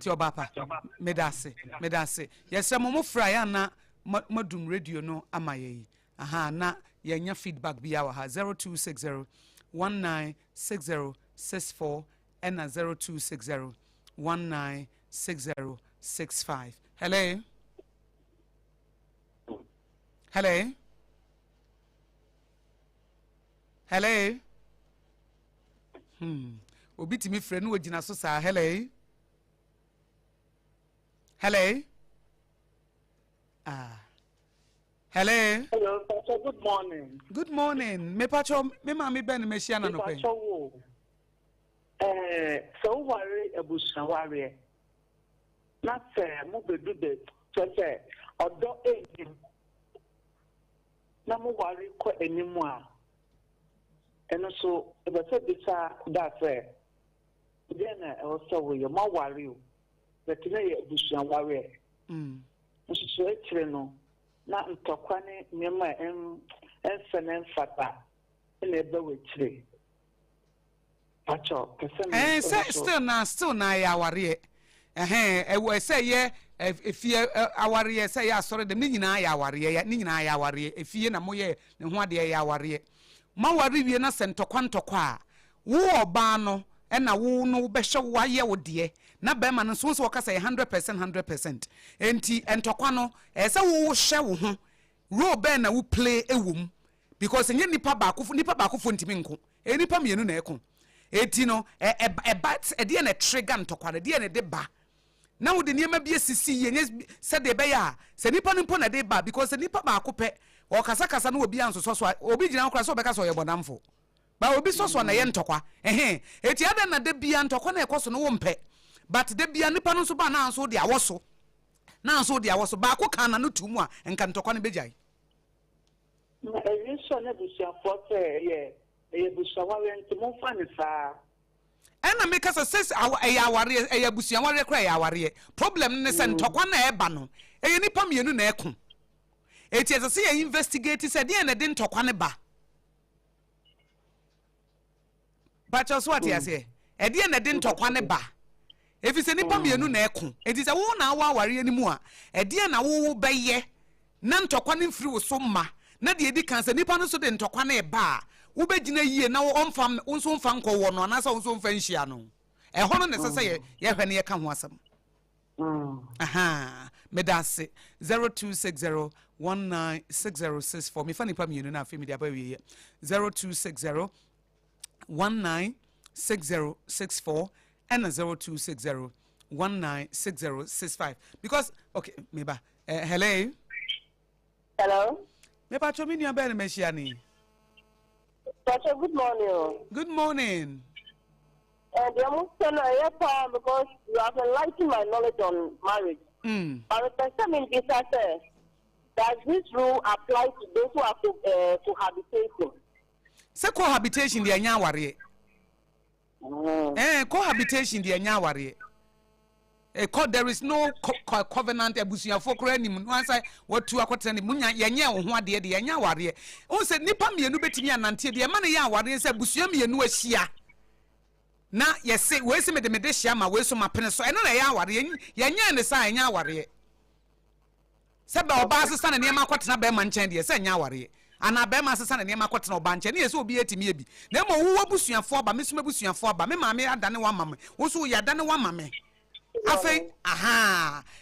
obapa. Medase. Yes, mo fra ya na modum radio no amaye. Aha na yenya feedback biya wa ha 0260196064 and 0260196065. Hello. Obi timi frɛ no ogina so saa. Hello. Hello, Pastor, good morning. Good morning. Me pacho, me mami ben me shia na no pe. So worry ebusa worry. Na se mo bedu de se odo enim. Na mo worry ko enimu a. Eno so e be se bisa that say. Then e also we mo worry o. But today ebusa worry. So etre no. Na ntokwane nyema ensene fata ele be wetire acho kese still na ya aware e we say ye efie aware say ya asore dem ni nyina ya aware efie na moye ne ho ade ya aware ma ware wie na se ntokwa a wo oba no e na wo no be hye wo aye wo de na be ma no so wakasa 100% enti entokwa no se wo hye wo ho role be na wo play ewum because enye nipa ba akofo ntimi nko nipa mienu na eko eti no bat e de na trigger ntokwa de na de ba na wo de niema bi asisi ye se de be ya se nipa no mpo na de ba because nipa ba akopɛ o kasa na obi anso so obi gina nkora so be kasa o ye bonamfo ba obi so na ye ntokwa eti ada na de bia ntokwa na ekoso no wo mpɛ but de bia nipa no so ba na anso de awoso ba ko kana no tumu a enka ntokwa no bejai na eyiso na busia forte ye busia warrant mo fani sa ena me kasa ses aware busia ware kra ya aware problem ne se ntokwa na eba no nipa mienu na eko eti ese ye investigate se de na de ntokwa ne ba Pacho so ati ase e de na de ntokwa ne ba efi se nipa mienu na eko eti se wo na aware animu a e de na wo beye na ntokwa ne mfiri wo so ma na de edi kan se nipa no so de ntokwa na e ba wo begina yie na wo mfa nso mfa nkɔ wo no na sa nso mfa nhia no e ho no ne sese ye hwɛ ne ye ka ho asɛm aha medase 0260196064 me fa nipa mienu na afi media ba wie 0260196064 and 0260196065 because okay meba hello me pa chomi ni abere me hia ni Pastor, good morning. Good morning. And I'm saying because you have enlightened my knowledge on marriage. But the person is that does this rule apply to those who are cohabitation? Say cohabitation the anya ware. Cohabitation the anya ware. There is no covenant ebusuafo kora nim no answer what to akwotene munya yenye wo ho ade de yenya ware. On say nipa mienu betimi anante de ma ne ya ware say busua mienu ahia. Na yese we se mede hia ma we so mapene so eno na ya ware yenya ne sa enya ware. Se ba oba asesa na ne ma kwotena ba ma nchen de se enya ware. Ana ba ma asesa na ne ma kwotena oba nchen ne yese obi etimi ebi. Na mo wo busuafo aba me so busuafo aba me ma me adane wa mame. Wo so ya adane wa mame. Afe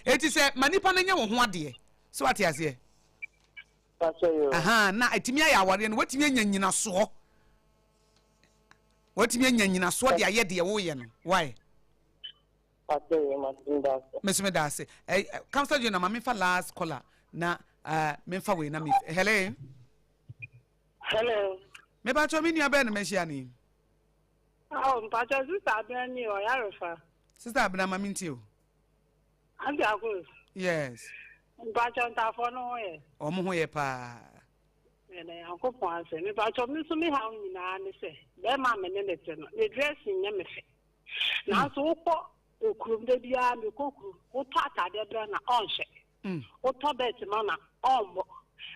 eti se manipa na nya wo ho ade so ate ase na etimi ya aware no watimi anya nyina so de aye de wo ye no why mesme da ase councilor Junior mama fa last caller na me fa we na me hello me ba cho me nua be na me hia ni mpa cho sister be ni o ya refa Sister Abna Mamintio. Abi Akosua. Yes. Mbacho ntafo no ye. Omo ye pa. Ene akopon ase. Me bacho me so me ha nyina ne se. Be ma me ne te no. The dressing nye me fe. Na so wo okrum de bia me kokru. Wo to atade bra na onhye. Wo to bet ma na ombo.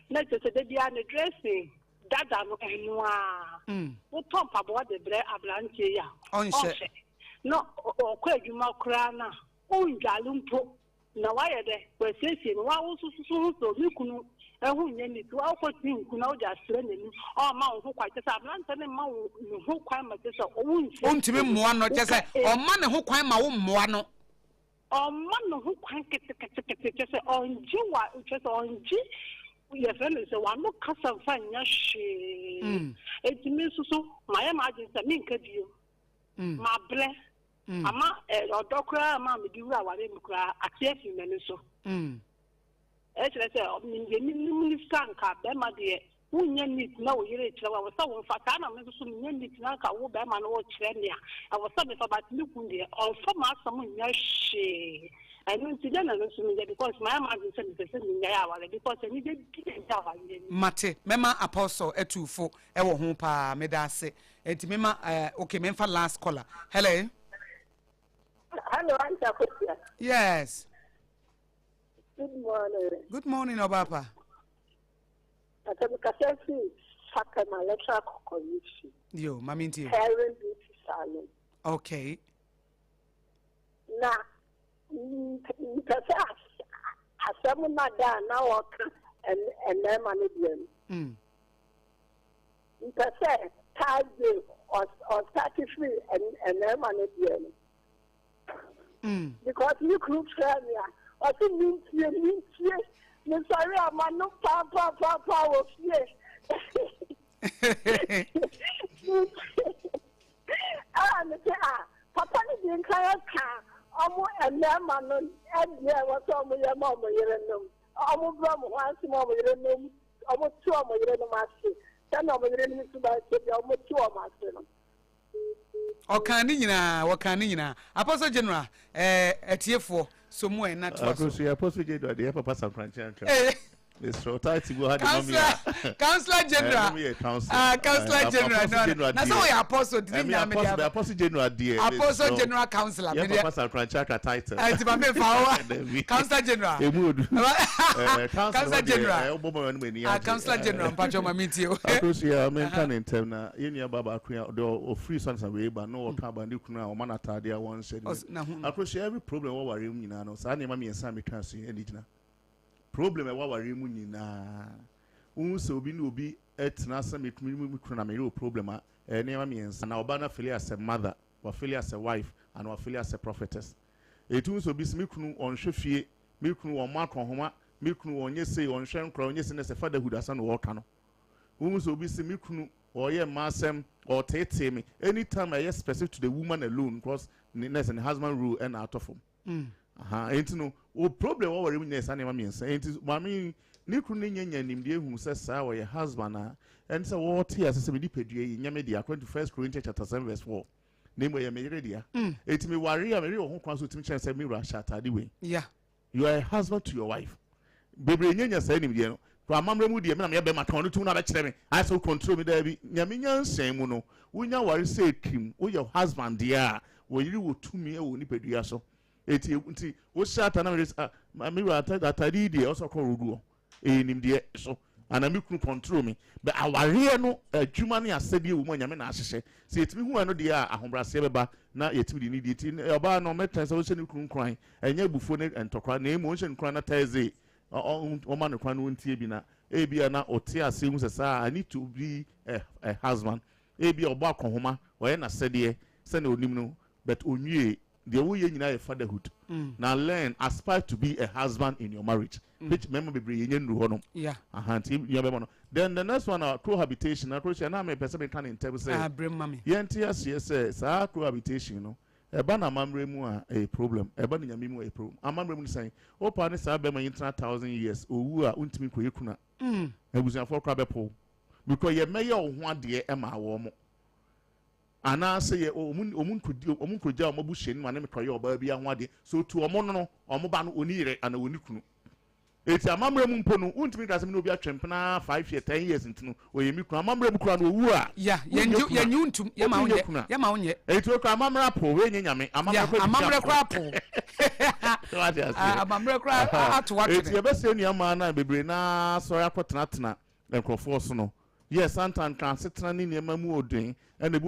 Na te de bia ne dressing dada no enwa. Wo to pabo de bre abranche ya. Onhye. No okwa adwuma kra na onjalo mpo na waye de kwesiesie no wa wo susu so mikunu ehu nye ni to akwoti nkuna o ja sere nenu o ma wo kwa kesa ablanta ne ma wo ho kwa ma kesa o wunse ontimi mmoa no kesa o ma ne ho kwan ma wo mmoa no o ma no ho kwan kete kesa onji wa kesa onji ye fene se wa no kasa fa nya hwe etimi susu ma ye ma agisa mi nka bio ma ble ama odokra ama me diwura ware mkura atiafi mene so chere se ni skanka be ma de wunya nit na wo yire kire wa so wo fata na me so nya nit na ka wo be ma no wo kire ne a wo so me fa bat ni kun de on fa ma so mo nya hwe I don't see that because my mother said because I needed Mate, Mema Apostle etufo ewo ho pa medase enti mema okay memfa last caller. Hello. Hello, Auntie Akosua. Yes. Good morning. Good morning, Obapa. Yo, maminti. Parent beauty salon. Okay. Na mpesa asemu na da na waka and money them. Mpesa Thursday or 33 and money them. Because you group friend ya. I think mean sorry I'm no papa of papa ni the entire car. Omo enema no edie waso omo ye ma omo yere nom omo bro mo wansi mo omo yere nom omo tu omo yere nom ase tan omo yere nom su ba se bi omo tu omo ase no okan ni nyina Apostle General etiefo so mu en na to so Apostle General de papa San Francisco Mr. Otati go had Councilor General. Councilor General. Na so we Apostle didn't na me the Apostle General dear. Apostle General Councilor. Yeah, Papa San Francisco title. Enti ba me fa Councilor General. Councilor General. Councilor General mpacho ma meet you. Akosua men kan entem na yenu baba akua do free sons and we ba no waka ba ni kunu a o mana tade a won said. Akosua every problem wo ware mu nyina no sa na ma me yesa me kan so eni gina. Problem e wa ware mu nyina unso obi na obi etna asem etumi kru na me problem a nema me yensa na oba na feel as a mother wa feel as a wife and wa feel as a prophetess etunso obi simi kru onhwe fie me kru won makon homa me kru onye sei onhwe nkra onye sei na se fatherhood asa no woka no unso obi simi kru oye masem or tete me anytime I specific to the woman alone because ness and husband rule and out of him enti no o problem wo ware mu nyesa na ma miensa enti mami ni kru ni nyanya nimde hu se sa wo ye husband na enti se wo te asese me dipadue nyame dia according to 1 Corinthians chapter 7 verse 4 nemo ye me yere dia enti me ware ya me re ho kwan so timi chen se me ra shatade we yeah you are a husband to your wife bebre nyanya say nim de no to amamre mu de me na me be maka no tu na be kire me I so control me da bi nyame nyansan mu no wonya ware say trim wo your husband dia wo yiri wo tumi e wo ni pedua so eti nti wo shata na me atadi de also call rodu nim de so ana me kun control me but aware no adwuma ne asede wo mu nyame na ahyehye se etimi hu no de a ahombrase beba na yetimi de ni de ti oba no metan se wo hye ne kun kran enya bufo ne entokwa na emu hye ne kran na taize o man kwan no ntie bi na ebia na ote ase hu se sa I need to be a husband ebia oba akonhoma wo na sede se na onim no but onwie the way you know fatherhood now learn aspire to be a husband in your marriage which member be yeah then the next one cohabitation na me person can in table say bring mommy yentia say cohabitation no eba na mamre mu a problem eba na nyame mu a problem amamre mu say opa ne sa be ma intra 1000 years owu a untimi koyekuna ebusuafo kra be po because ye meye o ho ade e ma wo mo ana say omun koja omabu hye ni ma ne metoye oba bia ho ade so tu omo no omo ba no onire ana woni kunu eti amamre mu mpo no untimi krasem no obi atwempena 5 years 10 years ntino oyemi kunu amamre mu kura no owu a ya yenyu ntum ya ma wonye eti o kura amamre apo we nyanyame amamre kura apo amamre kura ato watene eti ebese nua ma na bebre na so yakotena tena enkrofo so no yes santan kan setena ni niam mu odwen ena